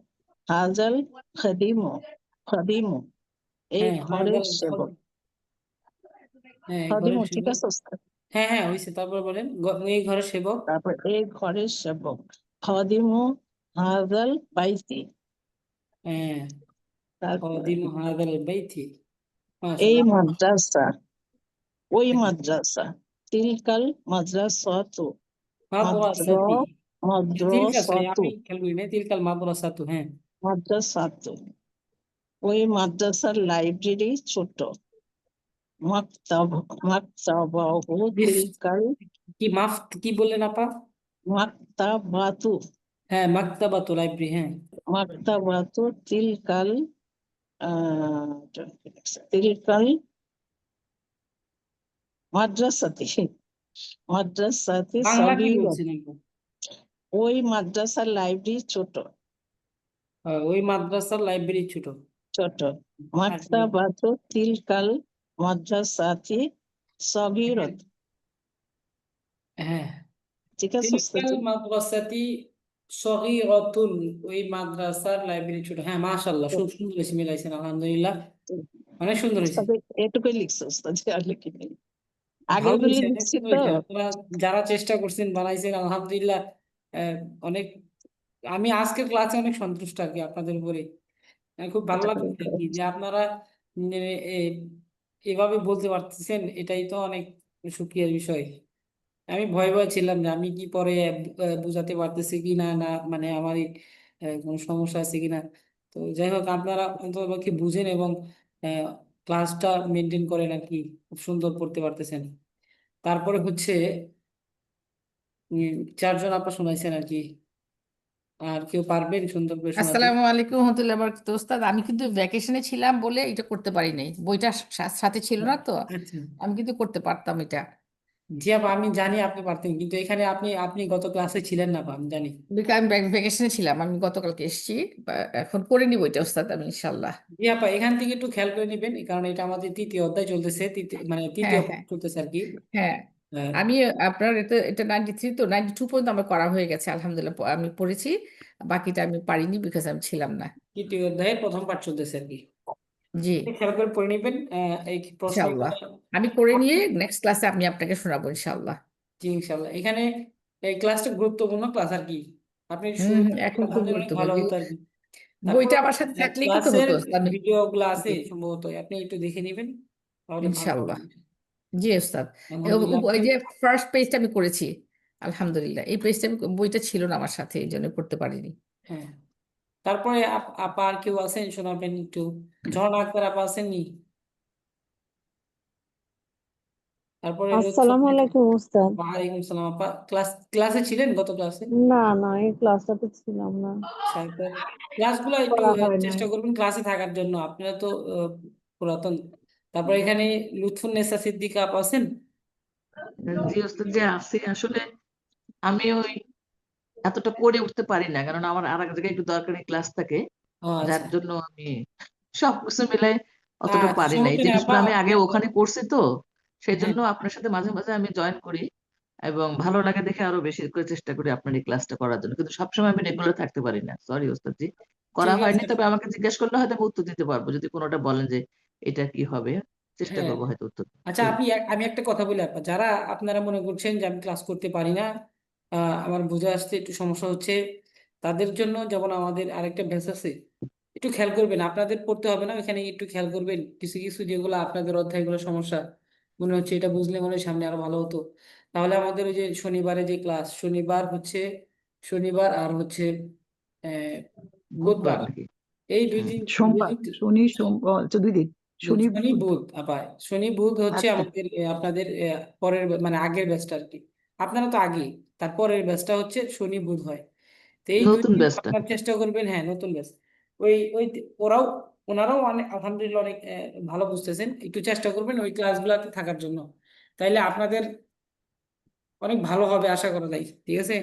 হাজাল খাদিমু, খাদিমু, এই হ্যাঁ, ঘরের হাজার। সেবক। হ্যাঁ, এই খাদিমু ঘরের ঠিক সেবক। আছে ওস্তাদ? হ্যাঁ হ্যাঁ, হয়েছে, তারপর বলেন। এই ঘরের সেবক। তারপর এই ঘরের সেবক। খাদিমু হাজাল বাইতি, হ্যাঁ, তারপরে খাদিমু হাদাল বাইতি। এই মাশাআল্লাহ। মাদ্রাসা, ওই মাদ্রাসা। তিলকাল মাদ্রাসাতু, মাদ্রাসাতি। তিলকা, সরি মাদ্রাসাতু, আমি খেয়াল করি নাই। তিলকাল মাদ্রাসাতু, হ্যাঁ। মাদ্রাসাতু, ওই মাদ্রাসার লাইব্রেরি ছোট। মাকতাব, মাকতাবাহু বেশ। তিলকাল, কি কি বললেন আপা? মাকতাবাতু, হ্যাঁ, মাকতাবাতু, লাইব্রেরি, হ্যাঁ। মাক্তাবাতু তিলকাল তিলকাল মাদ্রাসাতি মাদ্রাসাতি বাংলা কি সগীরা। বলছেন একটু? ওই মাদ্রাসার লাইব্রেরি ছোট ওই মাদ্রাসার লাইব্রেরি ছোট। ছোট। আচ্ছা, মাক্তাবাতু তিলকাল মাদ্রাসাতি সগীরত। হ্যাঁ, ঠিক আছে তিলকাল ওস্তাদ? মাদ্রাসাতি সগীরাতুন, ওই মাদ্রাসার লাইব্রেরি ছোট। হ্যাঁ, মাশাআল্লাহ, খুব সুন্দর বেশি মিলাইছেন, আলহামদুলিল্লাহ, অনেক সুন্দর হয়েছে। ওস্তাদ এটুকুই লিখছে ওস্তাদ, আর লিখিনি। ভালো আগের গুলি হয়েছে, অনেক লিখছি সুন্দর তো। হয়েছে। আপনারা যারা চেষ্টা করছেন, বানাইছেন, আলহামদুলিল্লাহ, অনেক, আমি আজকের ক্লাসে অনেক সন্তুষ্ট আর কি আপনাদের উপরে। খুব ভালো লাগছে আর কি যে আপনারা উম, এ, এভাবে বলতে পারতেছেন, এটাই তো অনেক সুখের বিষয়। আমি ভয় ভয় ছিলাম যে আমি কি পরে বুঝাতে পারতেছি কি না, না মানে আমার কোনো সমস্যা আছে কিনা। তো যাই হোক, আপনারা অন্ততপক্ষে বুঝেন এবং ক্লাসটা মেনটেন করেন আর কি, খুব সুন্দর পড়তে পারতেছেন। তারপরে হচ্ছে চারজন আপা শোনাইছেন আর কি, আর কেউ পারবেন সুন্দর করে শোনাতে? আসসালামু আলাইকুম রহমতুল্লাহ বারাকাতুহু। ওস্তাদ, আমি কিন্তু ভ্যাকেশনে ছিলাম বলে এটা করতে পারি নাই, বইটা সাথে ছিল না তো। আচ্ছা, আমি কিন্তু করতে পারতাম এটা, জি আপা, আমি জানি আপনি পারতেন, কিন্তু এখানে আপনি আপনি গত ক্লাসে ছিলেন না আপা, আমি জানি। বিকজ আমি ভ্যাকেশনে ছিলাম, আমি গতকালকে এসেছি। এখন করে নিব এটা ওস্তাদ আমি ইনশাল্লাহ। জি আপা, এখান থেকে একটু খেয়াল করে নেবেন, কারণ এটা আমাদের তৃতীয় অধ্যায় চলতেছে, তৃতীয় মানে তৃতীয় হ্যাঁ, পাঠ হ্যাঁ, চলতেছে আর কি। হ্যাঁ। আহ, আমি আপনার এটা এটা 93, তো 92 পর্যন্ত আমার করা হয়ে গেছে আলহামদুলিল্লাহ, আমি পড়েছি। বাকিটা আমি পারিনি বিকজ আমি ছিলাম না। তৃতীয় অধ্যায়ের প্রথম পাঠ চলতেছে আর কি। জি, আপনি খেয়াল করে পড়ে নেবেন এই ইনশাল্লাহ প্রশ্নগুলো। আমি করে নিয়ে নেক্সট ক্লাসে আমি আপনাকে শোনাবো ইনশাল্লাহ। জি ইনশাল্লাহ, এখানে এই ক্লাসটা গুরুত্বপূর্ণ ক্লাস আর কি, আপনি হুম, শুরু হুম, এখন খুব তাহলে অনেক গুরুত্বপূর্ণ ভালো হতো আর কি। তারপর বইটা আমার সাথে থাকলেই কিন্তু ক্লাসের হতো আমি। ভিডিও গুলো আছে জি, সম্ভবত, আপনি একটু দেখে নেবেন, তাহলে ভালো হবে। ইনশাল্লাহ। জি ওস্তাদ, আলহামদুলিল্লাহ, ওই আপনি যে ফার্স্ট পেজটা আমি করেছি আলহামদুলিল্লাহ। এই পেজটা বইটা ছিল না আমার সাথে, এই জন্য করতে পারিনি। হ্যাঁ। তারপরে আপা আর কেউ আছেন শোনাবেন একটু? ঝর্ণা আক্তার আপা আসেননি? তারপরে আসসালামু আলাইকুম উস্তাদ। ওয়ালাইকুম সালাম আপা, ক্লাসে ছিলেন গত ক্লাসে? না না, এই ক্লাসটাতে ছিলাম না, আচ্ছা, তো ক্লাসগুলো একটু করা হয় নাই। চেষ্টা করবেন ক্লাসে থাকার জন্য, আপনারা তো পুরাতন। তারপরে এখানে লুৎফুন্নেসা সিদ্দিকা আপা আছেন? জি ওস্তাদ, যে আছে আসলে আমি ওই এতটা পড়ে উঠতে পারি না, কারণ আমার আর এক জায়গায় একটু দরকারি ক্লাস থাকে, ও যার আচ্ছা। জন্য আমি সবকিছু মিলাই অতটা আচ্ছা, পারি না। এই সমস্যা নেই আপা, জিনিসগুলো আমি আপনি আগে ওখানে করছি তো, সেই হ্যাঁ, জন্য আপনার সাথে মাঝে মাঝে আমি জয়েন করি এবং ভালো লাগে দেখে আরো বেশি করে চেষ্টা করি আপনার এই ক্লাসটা করার জন্য, কিন্তু সবসময় আমি রেগুলার থাকতে পারি না, সরি ওস্তাদ জি। করা ঠিক হয়নি, আছে। তবে আমাকে জিজ্ঞেস করলে হয়তো আমি উত্তর দিতে পারবো, যদি কোনোটা বলেন যে এটা কি হবে, চেষ্টা হ্যাঁ, করবো হয়তো উত্তর দিতে। আচ্ছা, জি। আমি একটা কথা বলি আপা, যারা আপনারা মনে করছেন যে আমি ক্লাস করতে পারি না, আমার বুঝে আসতে একটু সমস্যা হচ্ছে, তাদের জন্য যেমন আমাদের আরেকটা ব্যাচ আছে, একটু খেয়াল করবেন, আপনাদের পড়তে হবে না এখানে, একটু খেয়াল করবেন কিছু কিছু যেগুলো আপনাদের অধ্যায়গুলো সমস্যা মনে হচ্ছে, এটা বুঝলে মনে হয় সামনে আরো ভালো হতো। তাহলে আমাদের ওই যে শনিবারে যে ক্লাস, শনিবার আর হচ্ছে আহ বুধবার বুধবার, নাকি? এই দুই হ্যাঁ। দিন দুই সোমবার, দিন শনি সোমবার, আচ্ছা 2 দিন, শনি শনি বুধ। বুধ আপায়, শনি বুধ হচ্ছে আচ্ছা, আমাদের আপনাদের পরের মানে আগের ব্যাচটা আর কি, আপনারা তো আগে, তারপরের ব্যাচটা হচ্ছে শনি বুধ হয়। তো এই দুই নতুন দিন ব্যাচটা। আপনার চেষ্টা করবেন, হ্যাঁ নতুন ব্যাচ, ওনারাও অনেক আলহামদুলিল্লাহ অনেক ভালো বুঝতেছেন, একটু চেষ্টা করবেন ওই ক্লাসগুলোতে থাকার জন্য, তাইলে আপনাদের অনেক ভালো হবে আশা করা যায়, ঠিক আছে?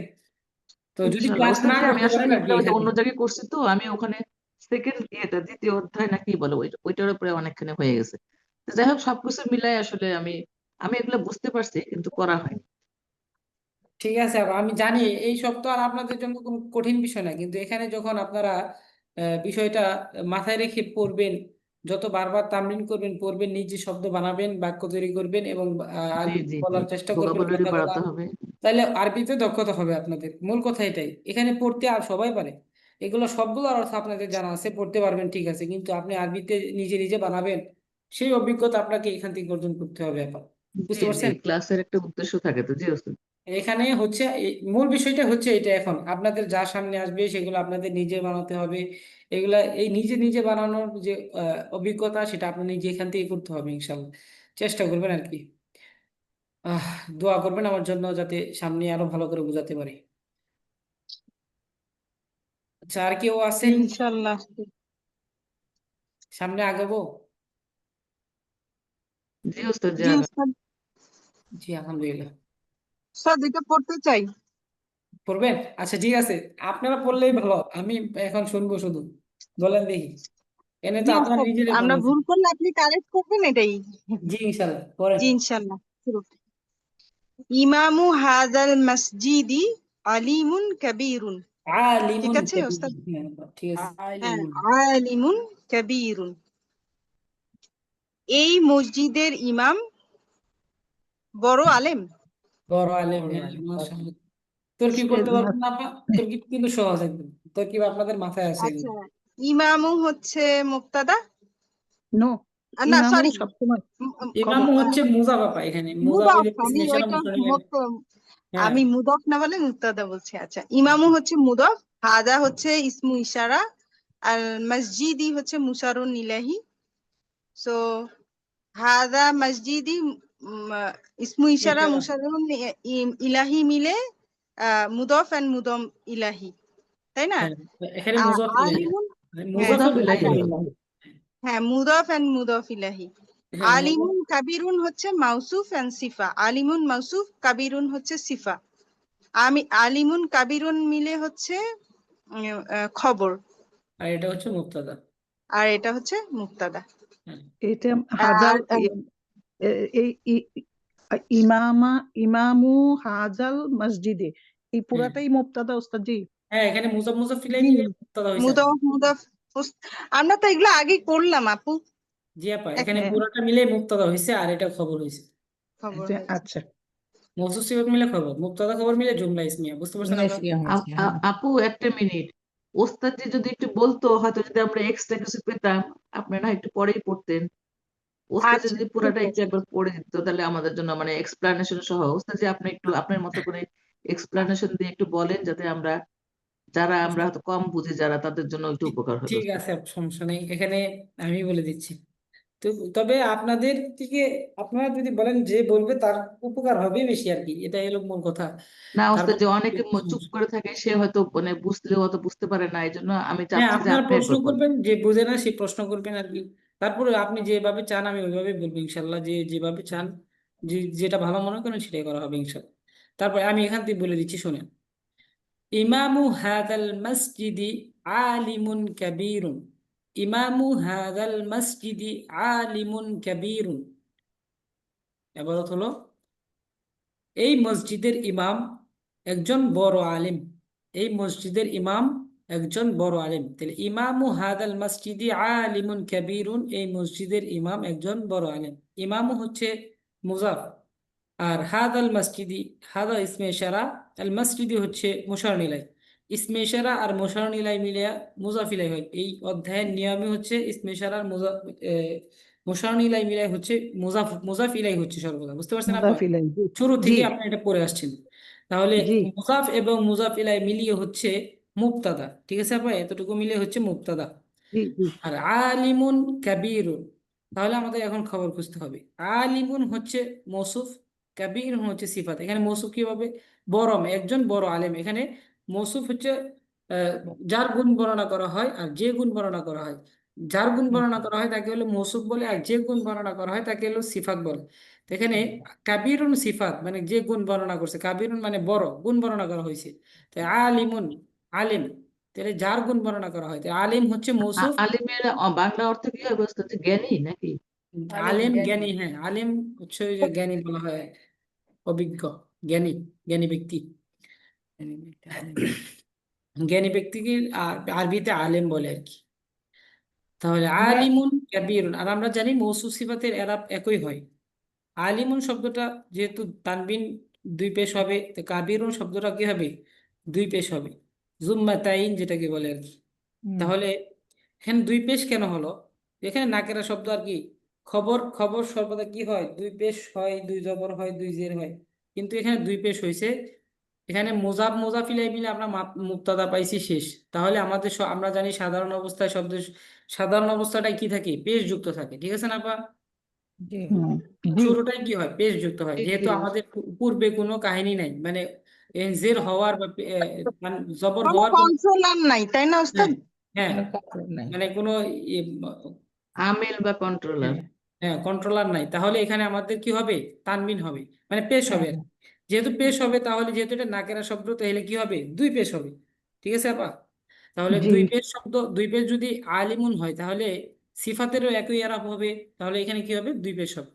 তো যদি ইনশাল্লাহ ক্লাস ওস্তাদ না জি, আমি করতে আসলে পারেন আর কি এগুলো ওই যে এখানে, অন্য জায়গায় করছি তো, আমি ওখানে সেকেন্ড দ্বিতীয় অধ্যায় নাকি বলে ওইটার উপরে অনেকখানি হয়ে গেছে। তো যাই হোক, সবকিছু মিলাই আসলে আমি আমি এগুলো বুঝতে পারছি, কিন্তু করা হয়নি। ঠিক আছে আপা, আমি জানি এই সব তো আর আপনাদের জন্য কোনো কঠিন বিষয় না, কিন্তু এখানে যখন আপনারা বিষয়টা মাথায় রেখে পড়বেন, যত বারবার তামরিন করবেন, পড়বেন, নিজে শব্দ বানাবেন, বাক্য তৈরি করবেন এবং জি আরবিতে জি জি, বলার চেষ্টা করবেন ভোকাবুলারি কথাগুলো, বাড়াতে হবে। তাহলে আরবিতে দক্ষতা হবে আপনাদের, মূল কথা এটাই। এখানে পড়তে আর সবাই পারে, এগুলো সবগুলোর অর্থ আপনাদের জানা আছে, পড়তে পারবেন ঠিক আছে, কিন্তু আপনি আরবিতে নিজে নিজে বানাবেন, সেই অভিজ্ঞতা আপনাকে এখান থেকে অর্জন করতে হবে আপা, জি বুঝতে জি, পারছেন? ক্লাসের একটা উদ্দেশ্য থাকে তো, জি ওস্তাদ। এখানে হচ্ছে মূল বিষয়টা হচ্ছে এটা, এখন আপনাদের যা সামনে আসবে সেগুলো আপনাদের নিজে বানাতে হবে, এগুলা এই নিজে নিজে বানানোর যে অভিজ্ঞতা, সেটা আপনি নিজে এখান থেকে করতে হবে ইনশাল্লাহ, চেষ্টা করবেন আর কি। আহ দোয়া করবেন আমার জন্য যাতে সামনে আরো ভালো করে বোঝাতে পারি। আচ্ছা, আর কেউ আছেন ইনশাল্লাহ। সামনে আগাবো? জি ওস্তাদ, জি জি আগান। উস্তাদ, জি আলহামদুলিল্লাহ। উস্তাদ এটা পড়তে চাই। পড়বেন? আচ্ছা ঠিক আছে, আপনারা পড়লেই ভালো, আমি এখন শুনবো শুধু। বলেন দেখি, এনে তো জি আপনারা উস্তাদ, নিজেরাই আমরা বলেছেন। ভুল করলে আপনি কারেক্ট করবেন, এটাই। জি ইনশাল্লাহ পড়েন। জি ইনশাল্লাহ। শুরু। ইমামু হাযাল মাসজিদি আলিমুন কাবীরুন। ঠিক আলিমুন আছে কাবীর, উস্তাদ? হ্যাঁ, ঠিক আছে। হ্যাঁ, আলিমুন, আলিমুন কাবীরুন। এই মসজিদের ইমাম বড় আলেম। বড় আলেম, হ্যাঁ মাশাআল্লাহ। তরকিব করতে পারবেন না আপা? তরকিব কিন্তু সহজ একদম, তরকিব আপনাদের মাথায় আছে আচ্ছা, এগুলো। ইমামু হচ্ছে মুক্তাদা, No, না ইমামু সরি, সবসময় ইমাম খবর। হচ্ছে মুজাফ আপা, এখানে মুজাফ মুদফ। হইলে আমি ইসমে ইশারা ওইটা মুশার নিলেন। হ্যাঁ আমি মুদফ না বলে মুক্তাদা বলছি। আচ্ছা, ইমামু হচ্ছে মুদফ, হাদা হচ্ছে ইসমু ইশারা, আর মসজিদি হচ্ছে মুশারুন ইলাহি। সো হাদা মসজিদি ইসমু ইশারা ইশারা, মুশারুন ইলাহি মিলে মুদফ এন্ড মুদম ইলাহি, তাই না? হ্যাঁ এখানে মুজাফ ইলাইহি, আলিমুন, হ্যাঁ মুজাফ মুদাফ এবং ইলাইহি। মুজাফ। হ্যাঁ, মুদফ এন্ড মুদফ ইলাহি। হ্যাঁ মুজাফ, আলিমুন কাবিরুন হচ্ছে মাউসুফ এন্ড সিফা। আলিমুন মাউসুফ, কাবিরুন হচ্ছে সিফা। আমি আলিমুন কাবিরুন মিলে হচ্ছে খবর, আর এটা হচ্ছে মুবতাদা। আর এটা হচ্ছে মুক্তাদা। হ্যাঁ এটা হাজাল আর এই ইমামু হাজাল মসজিদে, এই হ্যাঁ পুরাটাই মুবতাদা ওস্তাদ জি। হ্যাঁ, এখানে মুজাফ মুজাফ ইলাইহি জি, মিলে মুবতাদা হয়েছে। মুদফ মুদফ আমরা তো এগুলো আগেই করলাম আপু। জি আপা, এখানে হ্যাঁ, পুরোটা মিলে মুবতাদা হয়েছে আর এটা খবর হয়েছে। খবর আচ্ছা হয়েছে। আচ্ছা। মওসুফ সিফাত মিলে খবর, মুবতাদা খবর মিলে জুমলা ইসমিয়া। বুঝতে পারছেন আপা? আপু একটা মিনিট, ওস্তাদ জি যদি একটু বলতো, হয়তো যদি আমরা এক্সট্রা কিছু পেতাম, আপনারা একটু পরেই পড়তেন। ওস্তাদ আচ্ছা যদি ঠিক পুরাটা একটু আছে। একবার পড়ে দিত, তাহলে আমাদের জন্য মানে এক্সপ্লানেশন সহ। ওস্তাদ জি আপনি একটু আপনার মতো করে এক্সপ্লানেশন দিয়ে একটু বলেন, যাতে আমরা, যারা আমরা হয়তো কম বুঝি, যারা, তাদের জন্য একটু উপকার হবে ঠিক ওস্তাদ। আছে আপা, সমস্যা নেই, এখানে আমি বলে দিচ্ছি। তো তবে আপনাদের থেকে আপনারা যদি বলেন, যে বলবে তার উপকার হবে বেশি আর কি, এটাই হলো মূল কথা। না ওস্তাদ, তারপর যে অনেকে চুপ করে থাকে, সে হয়তো মানে বুঝলেও হয়তো বুঝতে পারে না, এই জন্য আমি হ্যাঁ, চাচ্ছি যে আপনারা আপনি প্রশ্ন একবার বলেন। করবেন, যে বোঝে না সে প্রশ্ন করবেন আর কি। তারপরে আপনি যেভাবে চান আমি ওইভাবে বলবো ইনশাল্লাহ, যে যেভাবে চান, যেটা ভালো মনে করেন সেটাই করা হবে ইনশাল্লাহ। তারপরে আমি এখান থেকে বলে দিচ্ছি, শোনেন। ইমামু হাদাল মসজিদি আলিমুন কাবীরুন। ইমামু হাদাল মসজিদি আলিমুন কাবীরুন। এবারত হলো, এই মসজিদের ইমাম একজন বড় আলিম। এই মসজিদের ইমাম একজন বড় আলিম। তাহলে ইমামু হাদাল মসজিদি আলিমুন কাবীরুন, এই মসজিদের ইমাম একজন বড় আলিম। ইমামু হচ্ছে মুজাফ, আর হাদাল মসজিদি, হাদা ইসমে ইশারা, আল মসজিদি হচ্ছে মুশার ইলাই। ইসমে ইশারা আর মুশার ইলাই মিলিয়া মুজাফ ইলাই হয়। এই অধ্যায়ের নিয়মই হচ্ছে ইসমে ইশারা আর মুশার ইলাই মিলাই হচ্ছে মুজাফ, মুজাফ ইলাই হচ্ছে সর্বদা। বুঝতে পারছেন আপা? মুদাফিলাই জি। শুরু জি থেকে আপনি এটা পড়ে আসছেন। তাহলে জি মুজাফ এবং মুজাফ ইলাই মিলিয়ে হচ্ছে মুবতাদা। ঠিক আছে আপা, এতটুকু মিলিয়ে হচ্ছে মুবতাদা। জি জি আর আলিমুন কাবীরুন, তাহলে আমাদের এখন খবর খুঁজতে হবে। আলিমুন হচ্ছে মৌসুফ, কাবীরুন হচ্ছে সিফাত। এখানে মৌসুফ কি হবে? বড়, একজন বড় আলেম। এখানে মৌসুফ হচ্ছে আহ, যার গুণ বর্ণনা করা হয়, আর যে গুণ বর্ণনা করা হয়, যার গুণ বর্ণনা করা হয় তাকে হলো মৌসুফ বলে, আর যে গুণ বর্ণনা করা হয় তাকে হলো সিফাত বলে। তো এখানে কাবীরুন সিফাত মানে যে গুণ বর্ণনা করছে, কাবীরুন মানে বড়, গুণ বর্ণনা করা হয়েছে। তাই আলিমুন, আলিম, তাহলে যার গুণ বর্ণনা করা হয়, তাই আলিম হচ্ছে মৌসুফ। আলিমের বাংলা অর্থ কি হবে ওস্তাদ জি? জ্ঞানী নাকি? আলেম জ্ঞানী, হ্যাঁ আলেম হচ্ছে ওই যে জ্ঞানী বলা হয়, অভিজ্ঞ, জ্ঞানী, জ্ঞানী ব্যক্তি। জ্ঞানী ব্যক্তিকে আরবিতে আলেম বলে আর কি। তাহলে আমরা আলিমুন কাবীরুন, আর আমরা জানি মৌসুফ সিফাতের এরাব একই হয়। আলিমুন শব্দটা যেহেতু তানবিন দুই পেশ হবে, তো কাবীরুন শব্দটা কি হবে? দুই পেশ হবে, জুম্মাতাইন যেটাকে বলে আর কি। তাহলে এখানে দুই পেশ কেন হলো? এখানে নাকেরা শব্দ আর কি, খবর, খবর সর্বদা কি হয়? দুই পেশ হয়, দুই জবর হয়, দুই জের হয়। কিন্তু এখানে দুই পেশ হয়েছে। এখানে মুজাফ মুজাফ ইলাইহি মিলে আমরা মুবতাদা পাইছি শেষ। তাহলে আমাদের আমরা জানি সাধারণ অবস্থায় শব্দ, সাধারণ অবস্থাটাই কি থাকে? পেশ যুক্ত থাকে। ঠিক আছে না আপা? জি শুরুটাই কি হয়? পেশ যুক্ত হয়, জি যেহেতু জি আমাদের পূর্বে কোনো কাহিনী নাই, মানে জের হওয়ার বা জবর কোনো হওয়ার কোনো কন্ট্রোলার নাই তাই না উস্তাদ? হ্যাঁ কোনো control নাই। মানে কোনো ইয়ে, আমিল বা কন্ট্রোলার। হ্যাঁ কন্ট্রোলার নাই, তাহলে এখানে আমাদের কি হবে, তানবিন হবে, মানে পেশ হবে আর হ্যাঁ, কি। যেহেতু পেশ হবে তাহলে যেহেতু এটা নাকেরা শব্দ তাহলে কি হবে, দুই পেশ হবে। ঠিক আছে আপা? তাহলে জি দুই পেশ শব্দ, দুই পেশ যদি আলিমুন হয় তাহলে সিফাতেরও একই আরাব হবে, তাহলে এখানে কি হবে, দুই পেশ হবে।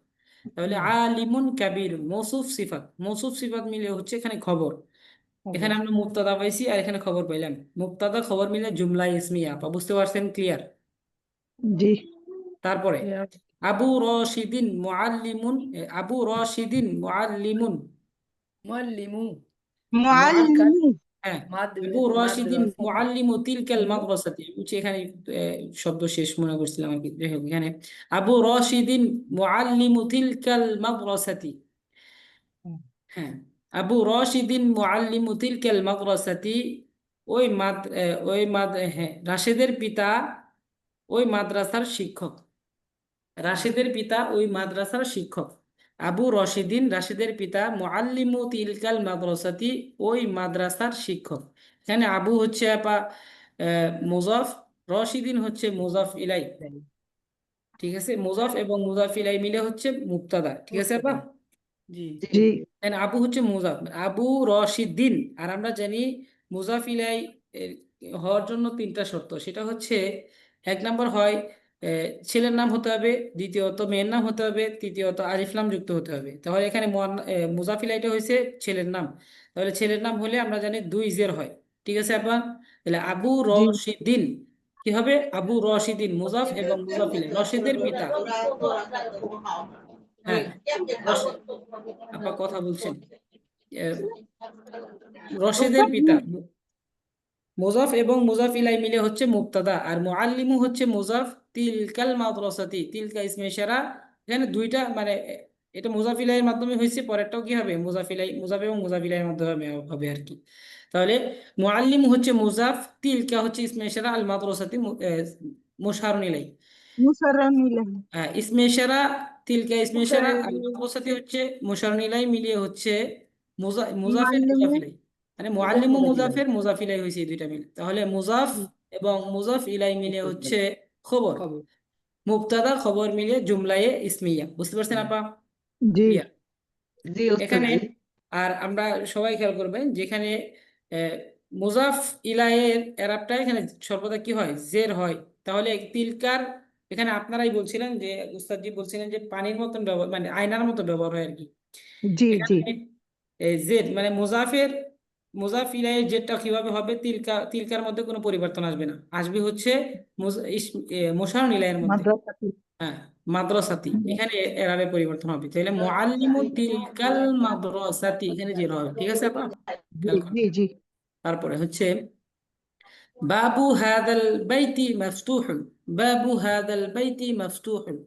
তাহলে আলিমুন কাবির মৌসুফ সিফাত, মৌসুফ সিফাত মিলে হচ্ছে এখানে খবর। এখানে খবর। আমরা মুবতাদা পাইছি আর এখানে খবর পাইলাম, মুবতাদা খবর মিলে জুমলা ইসমিয়া আপা, বুঝতে পারছেন? ক্লিয়ার? জি তারপরে Clear? আবু রশিদিন মুআল্লিমুন, আবু রশিদিন মুআল্লিমুন, মুআল্লিমু, মুআল্লিম, মুআল্লিমু হ্যাঁ আবু রশিদিন মুআল্লিমু তিলকাল মাদ্রাসাতি, বুঝছি এখানে শব্দ শেষ মনে করছিলাম আর কি, যাই হোক এখানে আবু রশিদিন মুআল্লিমু তিলকাল মাদ্রাসাতি, হ্যাঁ আবু রশিদিন মুআল্লিমু তিলকাল মাদ্রাসাতি, হ্যাঁ রাশেদের পিতা ওই মাদ্রাসার শিক্ষক, রাশেদের পিতা ওই মাদ্রাসার শিক্ষক। আবু রশিদিন রাশেদের পিতা, মুআল্লিমু তিলকাল মাদ্রাসাতি ওই মাদ্রাসার শিক্ষক। এখানে আবু হচ্ছে আপা মুজাফ, রশিদিন হচ্ছে মুজাফ ইলাই। ঠিক আছে, মুজাফ এবং মুজাফ ইলাই মিলে হচ্ছে মুবতাদা। ঠিক আছে আপা? জি। জি আবু হচ্ছে মুজাফ, আবু রশিদিন। আর আমরা জানি মুজাফ ইলাই এর হওয়ার জন্য তিনটা শর্ত, সেটা হচ্ছে এক নাম্বার হয় ছেলের নাম হতে হবে, দ্বিতীয়ত মেয়ের নাম হতে হবে, তৃতীয়ত আলিফ লাম যুক্ত হতে হবে। তাহলে এখানে মুজাফ ইলাইটা হয়েছে ছেলের নাম, তাহলে ছেলের নাম হলে আমরা জানি দুই জের হয়। ঠিক আছে আপা? তাহলে আবু জি রশিদিন কি হবে, আবু রশিদিন মুজাফ এবং মুজাফ ইলাই, রশিদের পিতা। হ্যাঁ আপা কথা বলছেন, আহ, রশিদের পিতা, মুজাফ এবং মুজাফ ইলাই মিলে হচ্ছে মুবতাদা, আর মুআল্লিমু হচ্ছে মুজাফ, তিলকাল মাদ্রাসাতি, তিলকা ইসমে ইশারা। এখানে দুইটা মানে এটা মুজাফ ইলাইয়ের মাধ্যমে হয়েছে, পরেরটাও কি হবে, মুজাফ ইলাই, মুজাফ এবং মুজাফ ইলাইয়ের মাধ্যমে হবে আর কি। তাহলে মুআল্লিমু হচ্ছে মুজাফ, তিলকা হচ্ছে ইসমে ইশারা, আল মাদ্রাসাতি মুশারুন ইলাই। মুসাররুন ইলাহি। হ্যাঁ ইসমে ইশারা, তিলকা ইসমে ইশারা আর মাদ্রাসাতি হচ্ছে মুশারুন ইলাই মিলিয়ে হচ্ছে মুজাফের মুআল্লিমু মুজাফ ইলাই, মানে মুআল্লিমু মুজাফের মুজাফ ইলাই হয়েছে এই দুইটা মিলে। তাহলে মুজাফ এবং মুজাফ ইলাই মিলে হচ্ছে খবর, মুবতাদা খবর মিলে জুমলায়ে ইসমিয়া। বুঝতে পারছেন আপা? জি ক্লিয়ার? জি ওস্তাদ এখানে জি। আর আমরা সবাই খেয়াল করবেন যেখানে মুজাফ ইলাইয়ের এরাবটা এখানে সর্বদা কি হয়, জের হয়। তাহলে তিলকার এখানে আপনারাই বলছিলেন যে উস্তাদজি বলছিলেন যে পানির মতন ব্যবহার, মানে আয়নার মতো ব্যবহার হয় আর কি। জি জি এখানে জেড মানে মুজাফ ইলাইয়ের জেডটা কিভাবে হবে, তিলকার মধ্যে কোনো পরিবর্তন আসবে না, আসবে হচ্ছে মুশারুন ইলাইয়ের মধ্যে। মাদ্রাসাতি হ্যাঁ মাদ্রাসাতি, এখানে এরাবে পরিবর্তন হবে, তাহলে মুআল্লিমু তিলকাল মাদ্রাসাতি এখানে জের হবে। ঠিক আছে আপা? জি খেয়াল করো। জি জি তারপরে হচ্ছে বাবু হাদাল বাইতি মাফতুহুন, বাবু হাদাল বাইতি মাফতুহুন,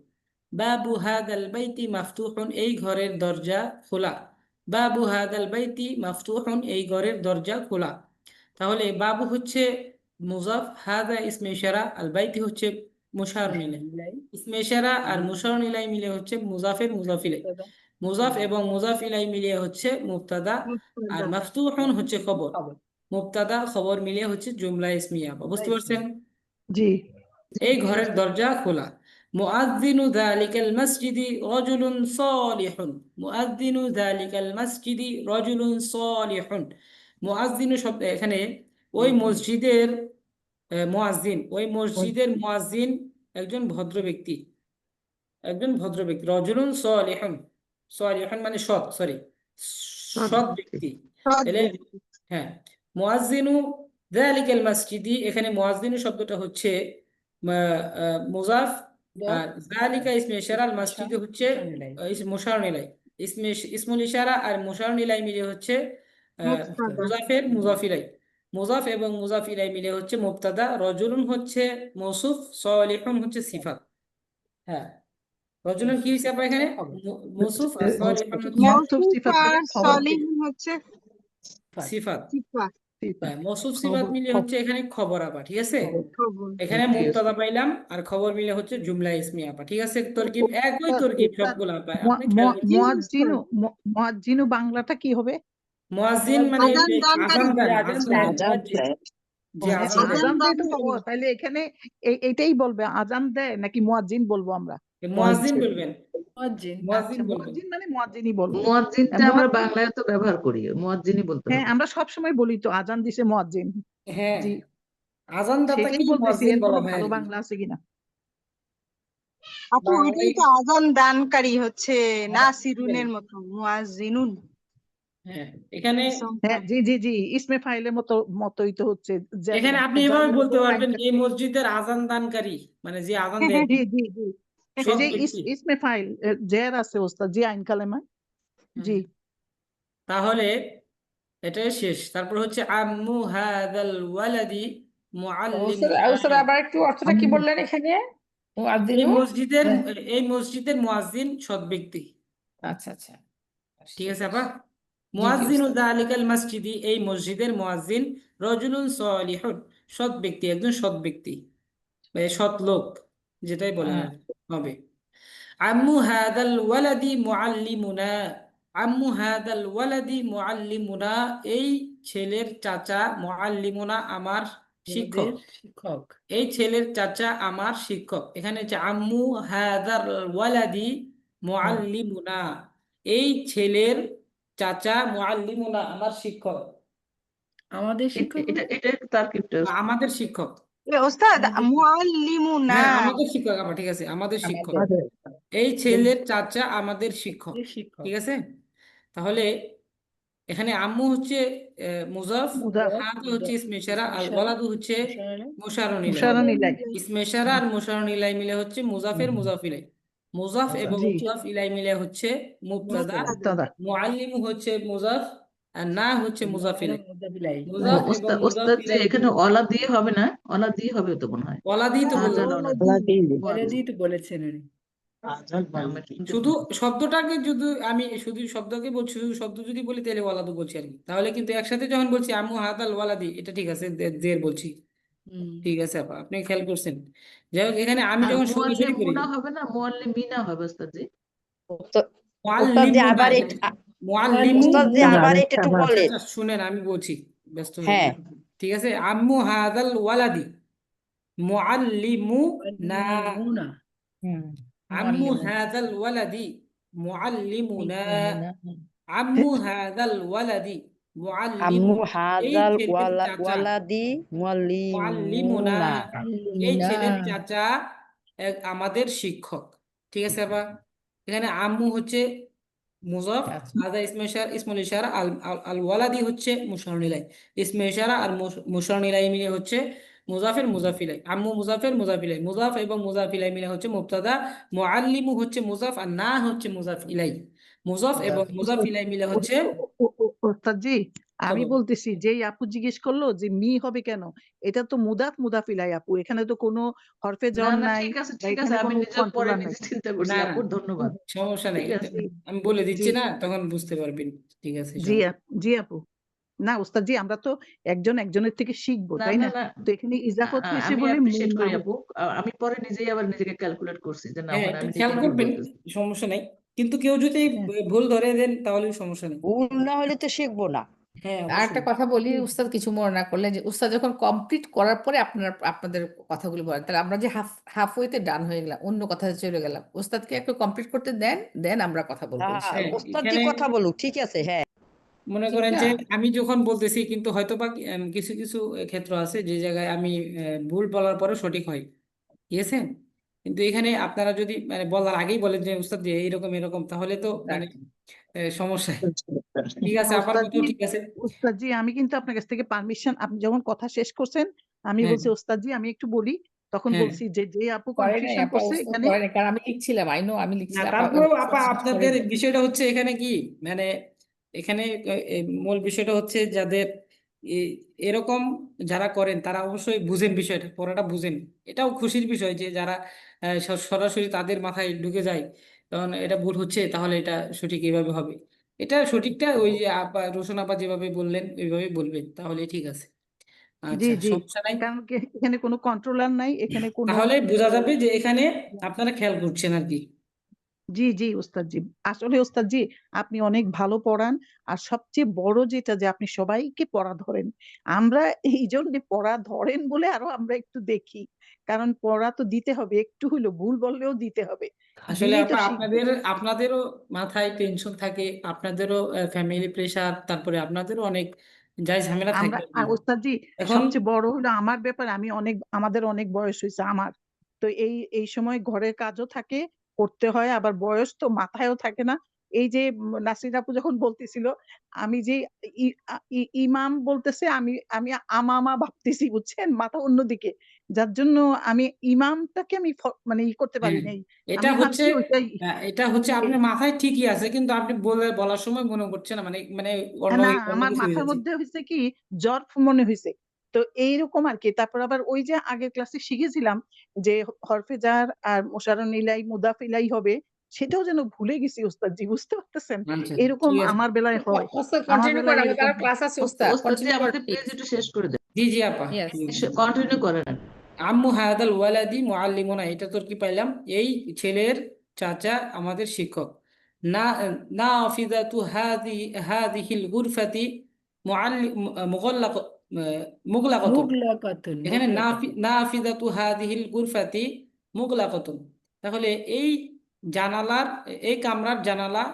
বাবু হাদাল বাইতি মাফতুহুন এই ঘরের দরজা খোলা, বাবু হাদাল বাইতি মাফতুহুন এই ঘরের দরজা খোলা। তাহলে বাবু হচ্ছে মুজাফ, হাদা ইসমে ইশারা, আল বাইতি হচ্ছে মুশারুন ইলাই, ইসমে ইশারা আর মুশারুন ইলাই মিলে হচ্ছে মুজাফের মুজাফ ইলাই, মুজাফ এবং মুজাফ ইলাই মিলিয়ে হচ্ছে মুবতাদা, আর মুবতাদা। মাফতুহুন হচ্ছে খবর, মুবতাদা খবর মিলিয়ে হচ্ছে জুমলা ইসমিয়া। বুঝতে পারছেন? জি এই ঘরের দরজা খোলা। মুআযযিনু যালিকাল মসজিদি রাজুলুন সালিহুন, মুআযযিনু যালিকাল মসজিদি রাজুলুন সালিহুন। মুআযযিনু শব্দ এখানে ওই মসজিদের মুআযযিন, ওই মসজিদের মুআযযিন একজন ভদ্র ব্যক্তি, একজন ভদ্র ব্যক্তি, রজুলুন সালিহুন, সালিহুন মানে সৎ, সরি সৎ ব্যক্তি। সৎ তাহলে ব্যক্তি। হ্যাঁ মুয়াজ্জিনু যালিকাল মসজিদি, এখানে মুয়াজ্জিনু শব্দটা হচ্ছে মুজাফ, আর যালিকা ইসমে ইশারা, আল মসজিদি হচ্ছে মুশারুন ইলাই, ইসমুল ইশারা আর মুশারুন ইলাই মিলে হচ্ছে মুবতাদা। মুজাফের মুজাফ ইলাই, মুজাফ এবং মুজাফ ইলাই মিলে হচ্ছে মুবতাদা, রজুলুন হচ্ছে মৌসুফ, সালিহুন হচ্ছে সিফাত। হ্যাঁ রজুলুন কি হয়েছে আপনার এখানে, মৌসুফ, আর সালিহুন হচ্ছে মৌসুফ মওসুফ সিফাত আর বলে খবর সালিহুন হচ্ছে সিফাত। সিফাত, হ্যাঁ মৌসুফ সিফাত খবর মিলে হচ্ছে এখানে খবর আপা। ঠিক আছে, খবর। এখানে জি মুবতাদা ওস্তাদ। পাইলাম আর খবর মিলে হচ্ছে জুমলা ইসমি আপা। ঠিক আছে, তরকিব একই তরকিব উস্তাদ সবগুলা আপা, আপনি খেয়াল করুন। জি মুয়াজ্জিনু উস্তাদ। মুয়াজ্জিনু বাংলাটা কি হবে? মুয়াজ্জিন মানে এই আজান যে দানকারী। আজান দেন, আজান আজান দেন। দেন, আজান দেয়। যে হ্যাঁ, আজান দেন। আজান আজান দেয় তো দানকারী। তাহলে এখানে এইটাই বলবে আজান দেয় নাকি মুয়াজ্জিন বলবো আমরা? মুয়াজ্জিন বলবেন, মুয়াজ্জিন। মুয়াজ্জিন আচ্ছা, বলবেন। মুয়াজ্জিন মানে মুয়াজ্জিনই বলবো। মুয়াজ্জিনটা আমরা মুয়াজ্জিন, বাংলায় তো ব্যবহার করি, মুয়াজ্জিনই বলতে হ্যাঁ হবে। আমরা সবসময় বলি তো আজান দিছে মুয়াজ্জিন। হ্যাঁ, জি, সেটাই আজানদাতাকেই বলতেছি, মুয়াজ্জিন এর বলা কোনো হয় ভালো আর কি। বাংলা আছে কিনা? আপু বাংলায় ওইটাই তো আজান দানকারী হচ্ছে এটাই। নাসিরুনের মতো মুয়াজ্জিনুন। হ্যাঁ, এখানে হ্যাঁ, জি জি জি, ইসমে ফাইলের মতোই তো হচ্ছে। এখানে আপনি এভাবে যাদের বলতে উপর পারবেন ফাইলটা, এই মসজিদের আজান দানকারী, মানে যে আজান দেন জি জি জি, এই সব যে ব্যক্তি। ইসমে ফাইল জের আছে ওস্তাদ, জি আইন কালেমা। জি, হ্যাঁ, তাহলে এটাই শেষ। তারপর হচ্ছে আম্মু হাদাল ওয়ালাদি মুআল্লিমুনা। ওস্তাদ আবার একটু অর্থটা কি বললেন এখানে? এই মুয়াজ্জিনু? মসজিদের এই মসজিদের মুয়াজ্জিন সৎ ব্যক্তি। আচ্ছা আচ্ছা, ঠিক আছে আপা? জি জি মুয়াজ্জিনু ওস্তাদ। যালিকাল মসজিদি, এই মসজিদের মুয়াজ্জিন রাজুলুন সালিহুন, সৎ ব্যক্তি, একজন সৎ ব্যক্তি, সৎ লোক, যেটাই বলেন আর কি, হবে। আম্মু হাদাল ওয়ালাদি মুআল্লিমুনা, আম্মু হাদাল ওয়ালাদি মুআল্লিমুনা, এই ছেলের চাচা, মুআল্লিমুনা আমার শিক্ষক, আমাদের শিক্ষক। এই ছেলের চাচা আমার শিক্ষক। এখানে হচ্ছে আম্মু হাদাল ওয়ালাদি মুআল্লিমুনা, এই ছেলের চাচা মুআল্লিমুনা আমার শিক্ষক, আমাদের শিক্ষক এটা মানে? এটা তার কিপটা। বা আমাদের শিক্ষক। ওস্তাদ আমাদের মুআল্লিমুনা। হ্যাঁ, আমাদের শিক্ষক আমার, ঠিক আছে, আমাদের শিক্ষক। আমাদের এই ছেলের চাচা আমাদের শিক্ষক। শিক্ষক। ঠিক আছে, তাহলে এখানে আম্মু হচ্ছে মুজাফ, মুজাফ, হাদা হচ্ছে ইসমে ইশারা, আর ইশারা, ওয়ালাদু হচ্ছে ইশারা, মুশারুন ইলাইহি। মুশারুন ইলাই। ইসমে ইশারা আর মুশারুন ইলাইহি মিলে হচ্ছে মুজাফের মুজাফ ইলাইহি। মুজাফ এবং জি, মুজাফ ইলাইহি মিলে হচ্ছে মুবতাদা। মুবতাদা। মুআল্লিমু হচ্ছে মুজাফ, আর না হচ্ছে মুজাফ ইলাইহি। মুদাবিলাই। মুজাফ এবং মুজাফ ওস্তাদ যে ইলাইহি এখানে অলা দিয়ে হবে না, অলা দিয়ে হবে তো মনে হয়। ওয়ালাদি তো বললাম। অলরেডি তো বলেছেন উনি। শুধু শব্দটাকে যদি আমি শুধু শব্দকে বলছি, শুধু শব্দ যদি বলি তাহলে ওয়ালাদু বলছি আর কি। তাহলে কিন্তু একসাথে যখন বলছি আম্মু হাদাল ওয়ালাদি, এটা ঠিক আছে, জের বলছি। ঠিক আছে আপা, আপনি খেয়াল করছেন। যাই হোক, এখানে আমি আর যখন সরাসরি করি মুআল্লিমুনা হবে না, মুআল্লিমিনা হবে ওস্তাদ জি। ওস্তাদ জি মুআল্লিমুনা, আবার ওস্তাদ জি মুআল্লিমুনা। আবার এটা একটু আচ্ছা বলেন। আচ্ছা, শুনেন আমি বলছি, ব্যস্ত হয়ে হ্যাঁ, ঠিক আছে। আম্মু হাদাল ওয়ালাদি মুআল্লিমুনা, মুআল্লিমুনা। আম্মু মুআল্লিমুনা। হাদাল ওয়ালাদি মুআল্লিমুনা, মুআল্লিমুনা। আম্মু হাদাল ওয়ালাদি মুআল্লিমু, আম্মু এই হাজাল ছেলের চাচা, ওয়ালাদি মুআল্লিমুনা, মুআল্লিমুনা। এই মুআল্লিমুনা। ছেলের চাচা আমাদের শিক্ষক। ঠিক আছে আবার, এখানে আম্মু হচ্ছে মুজাফ, আচ্ছা। হাদা ইসমুল ইশারা, আল আল আল ওয়ালাদি হচ্ছে মুশারুন ইলাইহি। ইসমে ইশারা আর মুশারুন ইলাইহি মিলে হচ্ছে মুজাফের মুজাফ ইলাইহি। আম্মু মুজাফের মুজাফ ইলাইহি, মুজাফ এবং মুজাফ ইলাইহি মিলে হচ্ছে মুবতাদা। মুআল্লিমু হচ্ছে মুজাফ, আর না হচ্ছে মুজাফ ইলাইহি। মুজাফ এবং মুজাফ ইলাইহি মিলে হচ্ছে। ওস্তাদ জি, আমি খবর। বলতেছি যেই আপু জিজ্ঞেস করলো যে মি হবে কেন, এটা তো মুদাফ ইলাই আপু, এখানে তো কোনো হরফে না জন না, নাই ঠিক আছে বা ঠিক আছে, এখানে আমি কোনো নিজের পরে কন্ট্রোলার নাই। নিজে চিন্তা করছি না না, আপুর, ধন্যবাদ। সমস্যা নেই, ঠিক এটা আছে। আমি বলে জি দিচ্ছি না, তখন বুঝতে পারবেন। ঠিক আছে, জি সমস্যা জি আপু, না ওস্তাদ জি আমরা তো একজন একজনের থেকে শিখবো, না তাই না না? না, তো এখানে ইজাফত হয়েছে আমি বলে অ্যাপ্রিসিয়েট করি মাহু। আপু। আমি পরে নিজেই আবার নিজেকে ক্যালকুলেট করছি যে না, হ্যাঁ, মানে একটু আমি খেয়াল নিজেকে ভুল করবেন, বলতেছি। সমস্যা নাই। কিন্তু কেউ যদি হ্যাঁ, ভুল ধরে দেন তাহলে সমস্যা নেই। ভুল না হলে তো শিখবো না। হ্যাঁ, আর একটা অবশ্যই। কথা বলি, জি উস্তাদ কিছু মনে না করলে, যে উস্তাদ যখন কমপ্লিট করার পরে আপনাদের কথাগুলো বলেন, তাহলে আমরা যে হাফ ওয়েতে ডান হয়ে গেলাম, অন্য কথা চলে গেলাম, উস্তাদকে একটু কমপ্লিট করতে দেন, দেন আমরা কথা বলবো হ্যাঁ, ইনশাআল্লাহ। ওস্তাদ জি এখানে কথা বলুক, ঠিক আছে, হ্যাঁ। মনে ঠিক করেন না? যে আমি যখন বলতেছি, কিন্তু হয়তো বা কিছু কিছু ক্ষেত্র আছে যে জায়গায় আমি ভুল বলার পরে সঠিক হয়। ঠিক আছে, কিন্তু এখানে আপনারা যদি মানে বলার আগেই বলেন যে উস্তাদ যে এরকম এরকম, তাহলে তো মানে সমস্যা। ঠিক না আছে, আপনার কথাও ঠিক আছে। ওস্তাদ জি আমি কিন্তু আপনার কাছ থেকে পারমিশন, আপনি যখন কথা শেষ করছেন আমি হ্যাঁ বলছি ওস্তাদ জি আমি একটু বলি, তখন হ্যাঁ, বলছি যে যে আপু করে নাই কনফিউশন আপা, করছে উস্তাদ এখানে। করে নাই, কারণ আমি লিখছিলাম, আমি না লিখছিলাম তারপরেও আপা, উস্তাদ শেষ করে আপনাদের দেন। বিষয়টা হচ্ছে এখানে কি, মানে এখানে মূল বিষয়টা হচ্ছে যাদের এরকম যারা করেন তারা অবশ্যই বুঝেন বিষয়টা, পড়াটা বুঝেন। এটাও খুশির বিষয় যে যারা সরাসরি তাদের মাথায় ঢুকে যায়, তখন এটা ভুল হচ্ছে, তাহলে এটা সঠিক এইভাবে হবে। এটা সঠিকটা ওই যে আপা রোশন আপা যেভাবে বললেন ওইভাবে বলবেন, তাহলে ঠিক আছে। জি আচ্ছা, জি, সমস্যা নাই। কারণ কি এখানে কোনো কন্ট্রোলার নাই, এখানে কোনো তাহলে বোঝা যাবে যে এখানে আপনারা খেয়াল করছেন আর কি। জি জি ওস্তাদজি, আসলে ওস্তাদজি আপনি অনেক ভালো পড়ান। আর সবচেয়ে বড় যেটা যে আপনি সবাইকে পড়া ধরেন। আমরা এই জন্য পড়া ধরেন বলে আরো আমরা একটু দেখি, কারণ পড়া তো দিতে হবে, একটু হলো ভুল বললেও দিতে হবে, আসলে দিলেই তো আপা শিখবো। আপনাদেরও মাথায় টেনশন থাকে, আপনাদেরও ফ্যামিলি প্রেশার, তারপরে আপনাদেরও অনেক যাই ঝামেলা থাকে আমরা আর কি। ওস্তাদজি এখন সবচেয়ে বড় হলো আমার ব্যাপার, আমি অনেক, আমাদের অনেক বয়স হয়েছে আমার, তো এই সময় ঘরের কাজও থাকে, করতে হয়, আবার বয়স তো মাথায়ও থাকে না। এই যে নাসরিন আপু যখন বলতেছিল, আমি যে ইমাম বলতেছে, আমি আমি আমামা ভাবতেছি, বুঝছেন, মাথা অন্যদিকে, যার জন্য আমি ইমামটাকে আমি মানে করতে পারি হ্যাঁ, নাই। এটা আমি হচ্ছে ভাবছি ওইটাই। এটা হচ্ছে আপনার মাথায় ঠিকই আছে, কিন্তু আপনি বলার সময় মনে করছে না, মানে মানে অন্য না, অন্য আমার কিছু হয়ে মাথার যাচ্ছে। মধ্যে হয়েছে কি, জর্ফ মনে হয়েছে, তো এইরকম আর কি। তারপর আবার ওই যে আগের ক্লাসে শিখেছিলাম যে হরফে জার আর মোশাররফ ইলাই মুদাফ ইলাই হবে, সেটাও যেন ভুলে গেছি ওস্তাদজি, বুঝতে পারতেছেন? আচ্ছা, এরকম ঠিক আছে। আমার বেলায় হয়, ওস্তাদ আমার কন্টিনিউ বেলায় করেন, আমাদের এরকম আরো হয়। ক্লাস আছে উস্তাদ, ওস্তাদ জি কন্টিনিউ আমাদের করেন প্লিজ প্লিজ। একটু শেষ করে দেন, জি জি আপা, ইয়েস। ঠিক আছে। কন্টিনিউ করেন। আম্মু হাদাল ওয়ালাদি মুআল্লিমুনা, এটা তোর কি পাইলাম, এই ছেলের চাচা আমাদের শিক্ষক। না নাফিদাতু হাদিহিল গুরফাতি মুগাল্লাক মুগলাকাতুন। মুগলাকাতুন, এখানে মুগলাকাতুন। নাফিদাতু হাদিহিল গুরফাতি মুগলাকাতুন, তাহলে এই জানালার, এই কামরার জানালা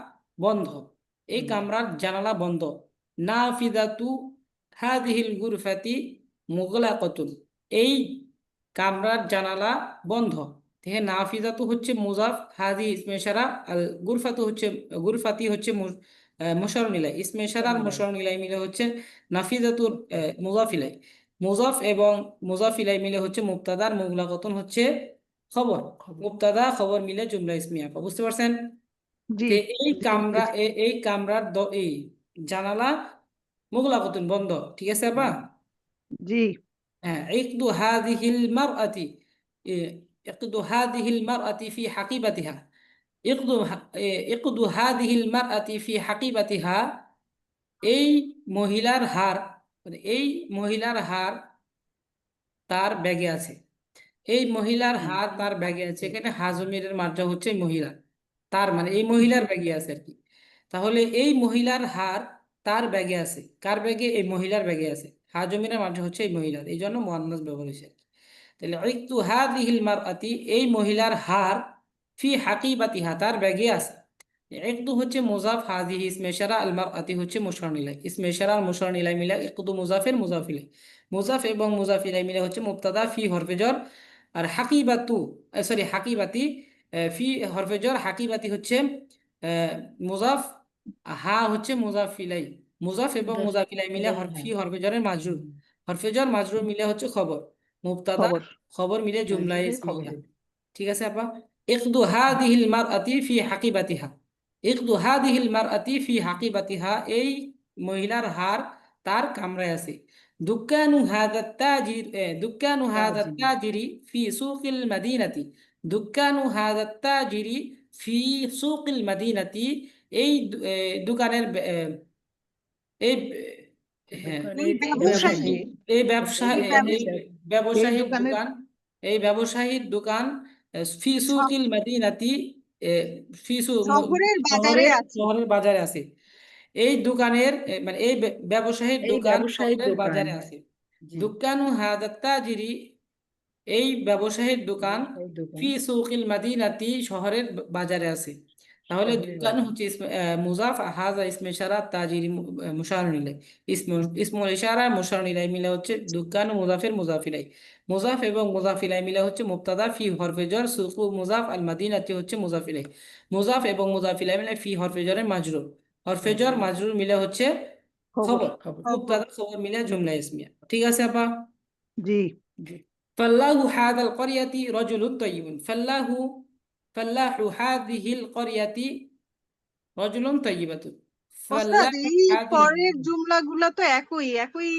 বন্ধ, এই কামরার জানালা বন্ধ। নাফিদাতু হাদিহিল গুরফাতি মুগলাকাতুন, এই কামরার জানালা বন্ধ। দেখে নাফিজাতু হচ্ছে মুজাফ, হাদি ইসমে ইশারা, আর গুরফাতি হচ্ছে মুশাররুন ইলাইহি। ইসমে ইশারা আর মুশাররুন ইলাইহি মিলে হচ্ছে নাফিজাতুর মুজাফ ইলাইহি। মুজাফ এবং মুজাফ ইলাইহি মিলে হচ্ছে মুবতাদা, আর মুগলাকাতুন হচ্ছে খবর। মুবতাদা খবর মিলে জুমলা ইসমিয়া। বুঝতে পারছেন? জি তে এই জি কামরা বুঝতেছি। এই কামরার এই জানালা মুগলাকাতুন বন্ধ, ঠিক আছে আপা? জি عقد هذه المرأة عقد هذه المرأة في حقيبتها عقد هذه المرأة في حقيبتها এই মহিলার হার, মানে এই মহিলার হার তার ব্যাগে আছে। এই মহিলার হার তার ব্যাগে আছে, এখানে হাজমিরের মার্জা হচ্ছে মহিলা, তার মানে এই মহিলার ব্যাগে আছে আর কি। তাহলে এই মহিলার হার তার ব্যাগে আছে, কার ব্যাগে? এই মহিলার ব্যাগে আছে। হাজমিরের মার্জা হচ্ছে এই মহিলার, এই জন্য মুয়ান্নাস ব্যবহার হয়েছে আর কি। তাহলে ইকতু হাদিহিল মারআতি, এই মহিলার হার ফি হাকিবাতিহা, তার ব্যাগে আছে। ইকতু হচ্ছে মুজাফ, হাদিহি ইসমে ইশারা, আল মারআতি হচ্ছে মুশাররুন ইলাইহি। ইসমে ইশারা আর মুশাররুন ইলাইহি মিলে ইকতু মুজাফের মুজাফ ইলাইহি। মুজাফ এবং মুজাফ ইলাইহি মিলে হচ্ছে মুবতাদা, ফি হরফে জর। আর হাকিবাতু, সরি হাকিবাতি, ফি হরফে জর, হাকিবাতি হচ্ছে মুজাফ, হা হচ্ছে মুজাফ ইলাইহি। মুজাফ এবং মুজাফ ইলাইহি মিলে ফি হরফে জরের মাজরুর। হরফে জর মাজরুর মিলে হচ্ছে খবর। মুবতাদা খবর। খবর মিলে জুমলায় খবর। ইসমিয়া। ঠিক আছে আপা? ইকদু হাদিহিল মারআতি ফি হাকিবাতিহা, ইকদু হাদিহিল মারআতি ফি হাকিবাতিহা, এই মহিলার হার তার কামরায় আছে। দুকানু হাদাত তাজির দুকানু হাদাত তাজিরি ফি সুকিল মাদিনাতি, দুকানু হাদাত তাজিরি ফি সুকিল মাদিনাতি, এই দোকানের এই হ্যাঁ, এই ব্যবসায়ী, এই ব্যবসা এই এই ব্যবসায়ী এই ব্যবসায়ীর দোকানের দোকান, এই ব্যবসায়ীর দোকান ফি সব সুকিল মাদিনাতি, ফি শহরের বাজারে শহরের আছে। শহরের বাজারে আছে। এই দোকানের মানে এই ব্যবসায়ীর এই দোকান ব্যবসায়ীর শহরের দোকান। বাজারে আছে। দুকানু হাদাত তাজিরি, এই ব্যবসায়ীর দোকান ব্যবসায়ীর দোকান ফি সুকিল মাদিনাতি, শহরের বাজারে আছে। তাহলে শহরের দোকান বাজার। হচ্ছে মুজাফ, হাজা ইসমে ইশারা, তাজিরি মুশাররুন ইলাইহি। ইসমুল ইশারা মুশাররুন ইলাইহি মিলে হচ্ছে দোকান, মুজাফের মুজাফ ইলাইহি। মুজাফ এবং মুজাফ ইলাইহি মিলে হচ্ছে মুবতাদা, ফি হরফে জর, সুকু মুজাফ, আল মাদিনাতি হচ্ছে মুজাফ ইলাইহি। মুজাফ এবং মুজাফ ইলাইহি মিলে ফি হরফে জরের মাজরুর। হরফে জর মাজরুর মিলে হচ্ছে খবর। খবর। খবর। খবর। মুবতাদা খবর মিলে জুমলা ইসমিয়া। ঠিক আছে আপা? জি فلاح هذا القرية رجل طيب. فلاح هذه القرية رجل طيبة. ওস্তাদ, فلاح এই هذه পরের জুমলাগুলো তো একই একই,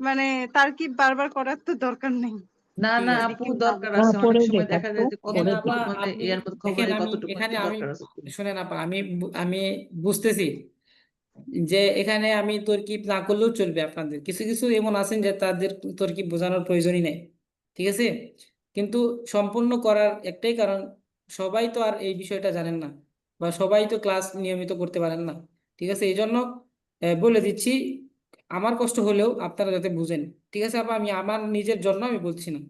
মানে তারকিব বারবার করার তো দরকার নেই। না ঠিক না আছে। আপু, এদিকে দরকার না, আছে, অনেক পরে সময় দেখান দেখা তো, যায় যে এখানে পরে আপা কতটুকুর মধ্যে আপনি এর মধ্যে দেখেন, খবরের আমি কতটুকুর এখানে মধ্যে আমি দরকার আছে। শুনেন আপা, আমি বুঝতেছি যে এখানে আমি তরকিব না করলেও চলবে। আপনাদের কিছু কিছু এমন আছেন যে তাদের তরকিব বোঝানোর প্রয়োজনই নেই, ঠিক আছে? কিন্তু সম্পূর্ণ করার একটাই কারণ, সবাই তো আর এই বিষয়টা জানেন না, বা সবাই তো ক্লাস নিয়মিত করতে পারেন না। ঠিক আছে, এই জন্য বলে দিচ্ছি, আমার কষ্ট হলেও আপনারা যাতে বুঝেন। ঠিক আছে আপা, আমি আমার নিজের জন্য আমি বলছি না,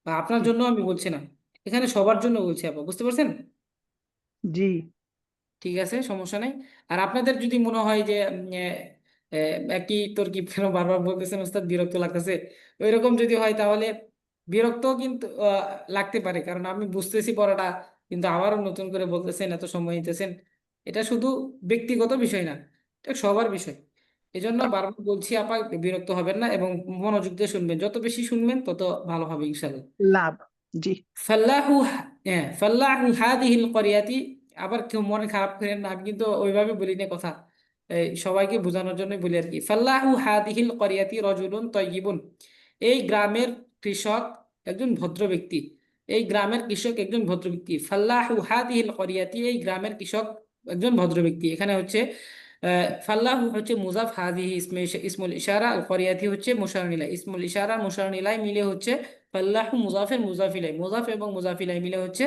বা আপনার জন্য আমি বলছি না, এখানে সবার জন্য বলছি আপা, বুঝতে পারছেন? জি। ঠিক আছে, সমস্যা নেই। আর আপনাদের যদি মনে হয় যে একই তরকিব কেন বারবার বলতেছেন ওস্তাদ, বিরক্ত লাগতেছে, ওইরকম যদি হয় তাহলে বিরক্ত কিন্তু লাগতে পারে, কারণ আমি বুঝতেছি পড়াটা, কিন্তু আবারও নতুন করে বলতেছেন, এত সময় নিতেছেন। এটা শুধু ব্যক্তিগত বিষয় না, এটা সবার বিষয়। এই জন্য বারবার বলছি আপা, বিরক্ত হবেন না এবং মনোযোগ দিয়ে শুনবেন, যত বেশি শুনবেন তত ভালো হবে ইনশাল্লাহ। লাভ। জি। ফাল্লাহু, হ্যাঁ, ফাল্লাহু হাদিহিল করিয়াতি, আবার কেউ মনে খারাপ করেন না, আমি কিন্তু ওইভাবে বলি না কথা, এই সবাইকে বোঝানোর জন্য বলি আর কি। ফাল্লাহু হাদিহিল করিয়াতি রজুলুন তয়্যিবুন, এই গ্রামের কৃষক একজন ভদ্র ব্যক্তি। এই গ্রামের কৃষক একজন ভদ্র ব্যক্তি। ফাল্লাহু হাদিহিল করিয়াতি, এই গ্রামের কৃষক একজন ভদ্র ব্যক্তি। এখানে হচ্ছে ফাল্লাহু হচ্ছে মুজাফ, হাদিহি ইসমুল ইশারা, আল করিয়াতি হচ্ছে মুশার ইলাই। ইসমুল ইশারা মুশার ইলাই মিলে হচ্ছে ফাল্লাহু, মুজাফের মুজাফিলাই, মুজাফ এবং মুজাফিলাই মিলে হচ্ছে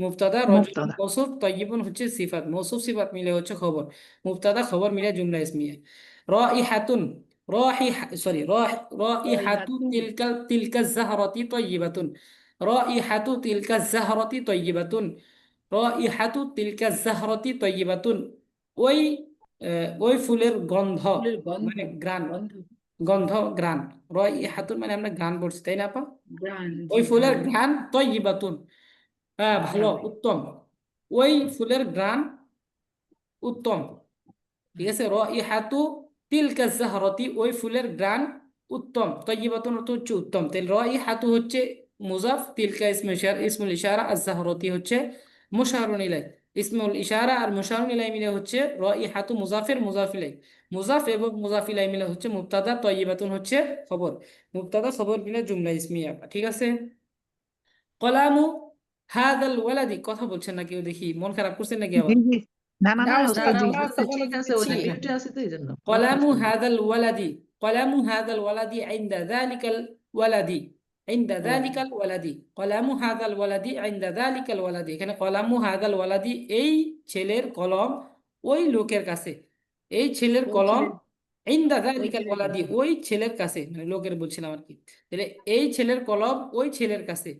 মুবতাদা, রজুলুন মুবতাদা। মৌসুফ, তয়্যিবুন হচ্ছে সিফাত, মৌসুফ সিফাত মিলে হচ্ছে খবর, মুবতাদা খবর মিলে জুমলা ইসমিয়া। রাইহাতুন, রাইহাতু তিলকা জাহরাতি তয়্যিবাতুন, রাইহাতু তিলকা জাহরাতি তয়্যিবাতুন, রাইহাতু তিলকা জাহরাতি তয়্যিবাতুন, ওই ওই ফুলের গন্ধ, ফুলের গন্ধ, মানে গ্রান, গন্ধ, গন্ধ, গ্রান। রাইহাতুন মানে আমরা গ্রান বলছি, তাই না আপা? ঘ্রাণ, ওই জি ফুলের ঘ্রাণ, ঘ্রাণ তয়্যিবাতুন, ভালো, ঘ্রাণ, উত্তম। ওই ফুলের ঘ্রাণ উত্তম। ঠিক আছে, রাইহাতু তিলকা জাহরাতি, ওই ফুলের ঘ্রাণ উত্তম, তয়্যিবাতুন অর্থ হচ্ছে উত্তম। তাহলে রাইহাতু হচ্ছে মুজাফ, তিলকা ইসমুল ইশারা, আর জাহরাতি হচ্ছে মুশারুন ইলাই। ইসমুল ইশারা আর মুশারুন ইলাই মিলে হচ্ছে রাইহাতু, মুজাফের মুজাফ ইলাই, মুজাফ এবং মুজাফ ইলাই মিলে হচ্ছে মুবতাদা, তয়্যিবাতুন হচ্ছে খবর, মুবতাদা খবর মিলে জুমলা ইসমিয়া। ঠিক আছে, কলামু হাদাল ওয়ালাদি, কথা বলছেন না কেউ, দেখি মন খারাপ করছেন নাকি জি আবার? জি। না না না না না ওস্তাদ, ওস্তাদ, না জি। আমরা ওস্তাদ তো তো ঠিক মনোযোগ আছে, ওই দিচ্ছি। যে মিউটে আছে তো এই জন্য কোনো কলামু সমস্যা নেই। হাদাল ওয়ালাদি, কলামু হাদাল ওয়ালাদি ইনদা যালিকাল ওয়ালাদি, ইনদা ওয়ালাদি, যালিকাল ওয়ালাদি, কলামু হাদাল ওয়ালাদি ইনদা যালিকাল ওয়ালাদি। এখানে কলামু হাদাল ওয়ালাদি, এই ছেলের কলম ওই লোকের কাছে, এই ছেলের ওই কলম ছেলের, ইনদা ওই যালিকাল ছেলের ওয়ালাদি, কাছে, ওই ছেলের কাছে, মানে লোকের বলছিলাম আর কি। তাহলে এই ছেলের কলম ওই ছেলের কাছে।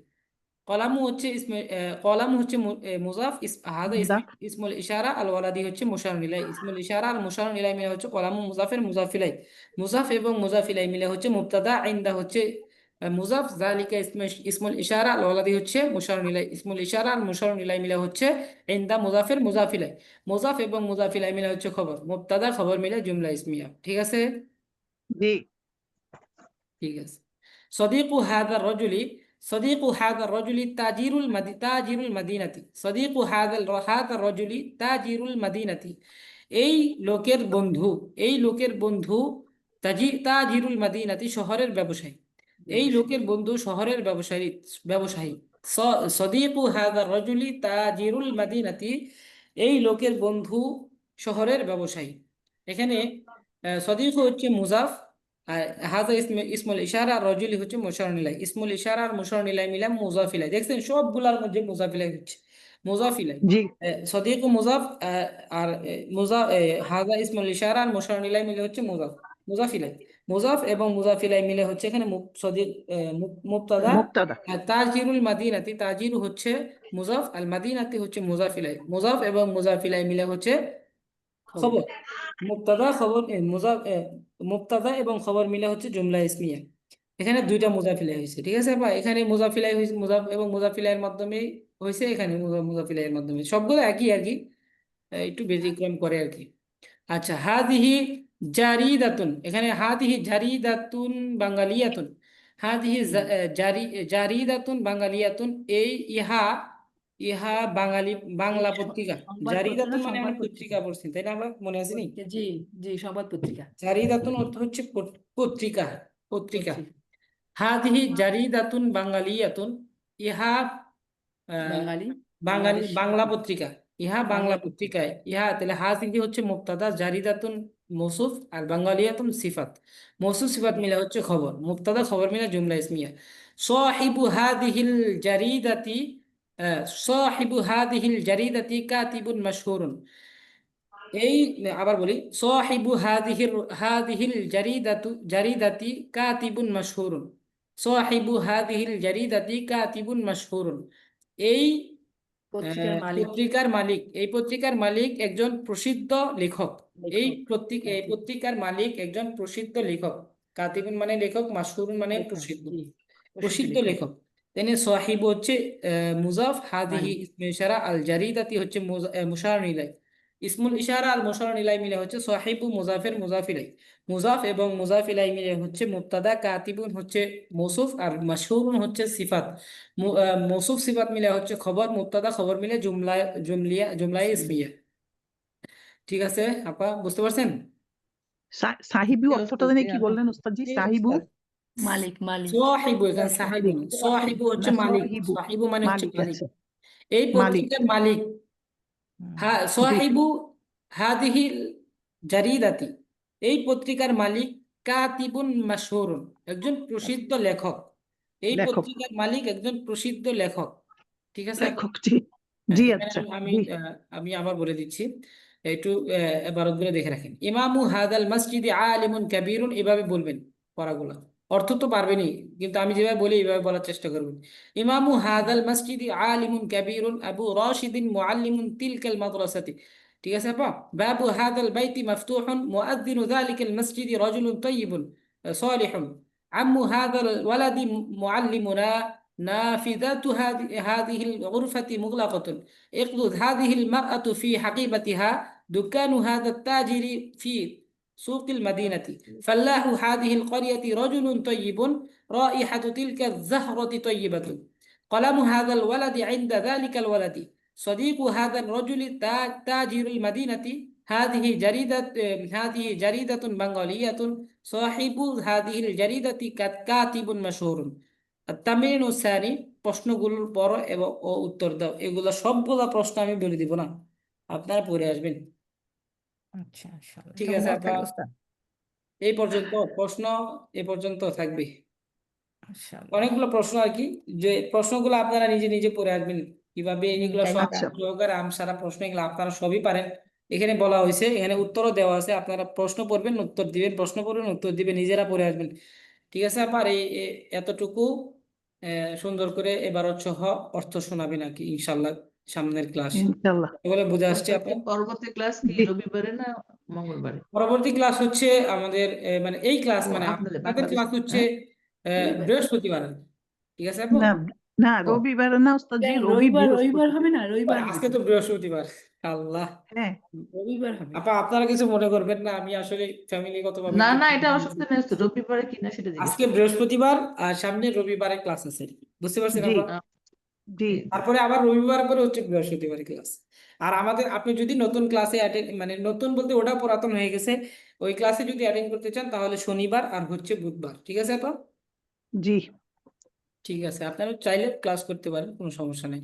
কলামু হচ্ছে কলামু হচ্ছে মুজাফ, হাদা দা। ইসমুল ইশারা, আল ওয়ালাদি হচ্ছে মুশারুন ইলাই। ইসমুল ইশারা আর মুশারুন ইলাই মিলে হচ্ছে কলামু মুজাফের মুজাফিলাই, মুজাফ এবং মুজাফিলাই মিলে হচ্ছে মুবতাদা, ইনদা হচ্ছে মুজাফ, জালিকা ইসমুল ইশারা, আল ওয়ালাদি হচ্ছে মুশারুন ইলাই। ইসমুল ইশারা আর মুশারুন ইলাই মিলে হচ্ছে ইনদা, মুজাফের মুজাফিলাই, মুজাফ এবং মুজাফিলাই মিলে হচ্ছে খবর, মুবতাদা খবর মিলে জুমলা ইসমিয়া। ঠিক আছে, জি। ঠিক আছে। সদিকু হাদার রজুলি, সদিকু হাদার রজুলি তাজিরুল মাদিনাতি, সদিকু হাদার রজুলি তাজিরুল মাদিনাতি, এই লোকের বন্ধু, এই লোকের বন্ধু, তাজিরুল মাদিনাতি, শহরের ব্যবসায়ী। এই লোকের বন্ধু শহরের ব্যবসায়ী, ব্যবসায়ী। সদিকু হাদার রজুলি তাজিরুল মাদিনাতি, এই লোকের বন্ধু শহরের ব্যবসায়ী। এখানে সদিক হচ্ছে মুজাফ, আর হাজা ইসমুল ইশারা, আর রজুলি হচ্ছে মুশারুন ইলাই। ইসমুল ইশারা আর মুশারুন ইলাই মিলে মুজাফ ইলাই। দেখছেন সবগুলার মধ্যে মুজাফ ইলাই হচ্ছে, মুজাফ ইলাই। জি। সদিক মুজাফ, আর মুজাফ, হাজা ইসমুল ইশারা আর মুশারুন ইলাই মিলে হচ্ছে মুজাফ, মুজাফ ইলাই। মুজাফ এবং মুজাফ ইলাই মিলে হচ্ছে এখানে সদিক, মুবতাদা। মুবতাদা। আর তাজিরুল মাদিনাতি, তাজিরু হচ্ছে মুজাফ, আল মাদিনাতি হচ্ছে মুজাফ ইলাই। মুজাফ এবং মুজাফ ইলাই মিলে হচ্ছে খবর, খবর, মুবতাদা খবর, মুবতাদা এবং খবর মিলে হচ্ছে জুমলা ইসমিয়া। এখানে দুইটা মুজাফিলাই হয়েছে। ঠিক আছে বা এখানে মুজাফিলাই হয়েছে, মুজাফ এবং মুজাফিলাইয়ের মাধ্যমে হয়েছে, এখানে মুজাফিলাইয়ের মাধ্যমে, সবগুলো একই আর কি, একটু ব্যতিক্রম করে আর কি। আচ্ছা, হাদিহি জারিদাতুন, এখানে হাদিহি জারিদাতুন বাঙালিয়াতুন, হাদিহি জারিদাতুন বাঙালিয়াতুন, এই ইহা, ইহা বাঙালি, বাংলা পত্রিকা। সংবাদপত্র না, জারিদাতুন মানে আমরা সংবাদ পত্রিকা পত্রিকা, পড়ছি, তাই না, আমরা মনে আছে নি? জি জি, সংবাদ পত্রিকা, জারিদাতুন অর্থ হচ্ছে পত্রিকা, পত্রিকা। পত্রিকা, হাদিহি জারিদাতুন বাঙালিয়াতুন, ইহা বাঙালি, বাঙালি বাংলাদেশ বাংলা পত্রিকা, পত্রিকা, ইহা বাংলা বাংলা পত্রিকা, পত্রিকায়। ইহা তাহলে হাজিহি হচ্ছে মুবতাদা, জারিদাতুন মৌসুফ, আর বাঙালিয়াতুন সিফাত, মৌসুফ সিফাত মিলে হচ্ছে খবর, মুবতাদা খবর মিলে জুমলা ইসমিয়া। সাহিবু হাদিহিল জারিদাতি সাহিবু হাদিহিল জারিদাতি কাতিবুন মাশহুরুন। এই আবার বলি, সাহিবু হাদিহিল জারিদাতি কাতিবুন মাশহুরুন। সাহিবু হাদিহিল জারিদাতি কাতিবুন মাশহুরুন। এই পত্রিকার মালিক একজন প্রসিদ্ধ লেখক। এই পত্রিকার মালিক একজন প্রসিদ্ধ লেখক। কাতিবুন মানে লেখক, মাশহুরুন মানে প্রসিদ্ধ লেখক। তিনি সাহিবু হচ্ছে মুজাফ, হাদিহি ইসমে ইশারা, আল জারিদাতি হচ্ছে মুশার ইলাই। ইসমুল ইশারা আর মুশার ইলাই মিলে হচ্ছে সাহিবু, মুজাফের মুজাফ ইলাই। মুজাফ এবং মুজাফ ইলাই মিলে হচ্ছে মুবতাদা, কাতিবুন হচ্ছে মৌসুফ, আর মাশহুরুন হচ্ছে সিফাত। মৌসুফ সিফাত মিলে হচ্ছে খবর, মুবতাদা খবর মিলে জুমলায়ে ইসমিয়া। ঠিক আছে আপা, বুঝতে পারছেন? সাহিবি Okay, অর্থটা okay, জানি okay, কি বললেন উস্তাদজি? জি, সাহিবু উস্তাদ। সাহিবু, এখানে সাহিবু না, সাহিবু হচ্ছে না, মালিক। সাহিবু সাহিবু মানে হচ্ছে মালিক। মালিক। আচ্ছা, এই মালিক। পত্রিকার মালিক জি, সাহিবু হাদিহিল জারিদাতি, এই পত্রিকার মালিক কাতিবুন মাশহুরুন, একজন প্রসিদ্ধ লেখক। এই লেখক, পত্রিকার মালিক একজন প্রসিদ্ধ লেখক। ঠিক আছে আপা? লেখক। জি, হ্যাঁ, জি, এখানে আচ্ছা, আমি জি। আমি আবার বলে দিচ্ছি, একটু এবারতগুলো দেখে রাখেন। ইমামু হাদাল মসজিদে আলিমুন কাবীরুন, এভাবে বলবেন পড়াগুলো। অর্থ তো পারবেনই, কিন্তু আমি যেভাবে বলি এইভাবে বলার চেষ্টা করবেন। ইমামু হাদাল মসজিদে আলিমুন কাবীরুন আবু রাশিদিন মুআল্লিমুন তিলকাল মাদ্রাসাতি। ঠিক আছে আপা? বাবু হাদাল বাইতি মাফতুহুন মুআদ্দিনু যালিকাল মসজিদি রাজুলুন তাইয়িবুন সালিহুন। আম্মু হাদাল ওয়ালাদি মুআল্লিমুনা نافذات هذه الغرفة مغلقة. اقلد هذه المرأة في حقيبتها. دكان هذا التاجر في سوق المدينة. فلاح هذه القرية رجل طيب. رائحة تلك الزهرة طيبة. قلم هذا الولد عند ذلك الولد. صديق هذا الرجل تاجر المدينة. هذه جريدة بنغالية. صاحب هذه الجريدة كاتب مشهور. তামিন ও সানি, প্রশ্নগুলোর পর এবং ও উত্তর দাও। এগুলো সবগুলা প্রশ্ন আমি বলে দিব না, আপনারা পড়ে আসবেন। আচ্ছা, ইনশাআল্লাহ। ঠিক এটা আছে মনে আপা? থাকবে উস্তাদ। এই পর্যন্ত প্রশ্ন, এ পর্যন্ত থাকবে। ইনশাআল্লাহ। অনেকগুলো প্রশ্ন আর কি, যে প্রশ্নগুলো আপনারা নিজে নিজে পড়ে আসবেন কিভাবে। এগুলো সব টাইমটা আচ্ছা, সহকারে সারা প্রশ্ন এগুলো আপনারা সবই পারেন। এখানে বলা হয়েছে, এখানে উত্তরও দেওয়া আছে, আপনারা প্রশ্ন পড়বেন, উত্তর দিবেন, প্রশ্ন পড়বেন, উত্তর দিবেন, নিজেরা পড়ে আসবেন। ঠিক আছে আপা? আর এতটুকু সুন্দর করে এবার সহ অর্থ শোনাবেন আর কি ইনশাল্লাহ সামনের ক্লাস। ইনশাল্লাহ। এগুলো বুঝে আসছে ওস্তাদ আপা? কি পরবর্তী ক্লাস কি জি, রবিবারে না মঙ্গলবারে? পরবর্তী ক্লাস হচ্ছে আমাদের মানে এই ক্লাস ও মানে আপনাদের আপনাদের বাংলাদেশ, ক্লাস হচ্ছে হ্যাঁ? বৃহস্পতিবার। ঠিক আছে আপু? না, না, ও, রবিবার না উস্তাদজি, রবিবার বৃহস্পতি। হবে না, রবিবার আজকে তো বৃহস্পতিবার। আল্লাহ হ্যাঁ, রবিবার হবে। আপা, আপনারা কিছু মনে করবেন না, আমি আসলে ফ্যামিলিগত ভাবে না একটু না, এটা অসুস্থ নেই, রবিবারে কিনা সেটা জিজ্ঞেস আজকে করছি। বৃহস্পতিবার আর সামনে রবিবারে ক্লাস আছে, বুঝতে পারছেন জি, আপা? আহ, জি, জি, জি। তারপরে আবার রবিবার পরে হচ্ছে বৃহস্পতিবারে ক্লাস। আর আমাদের, আপনি যদি নতুন ক্লাসে মানে নতুন বলতে ওটা পুরাতন হয়ে গেছে, ওই ক্লাসে যদি অ্যাটেন্ড করতে চান তাহলে শনিবার আর হচ্ছে বুধবার। ঠিক আছে আপা? জি। ঠিক আছে, আপনারা চাইলে ক্লাস করতে পারেন, কোনো সমস্যা নেই।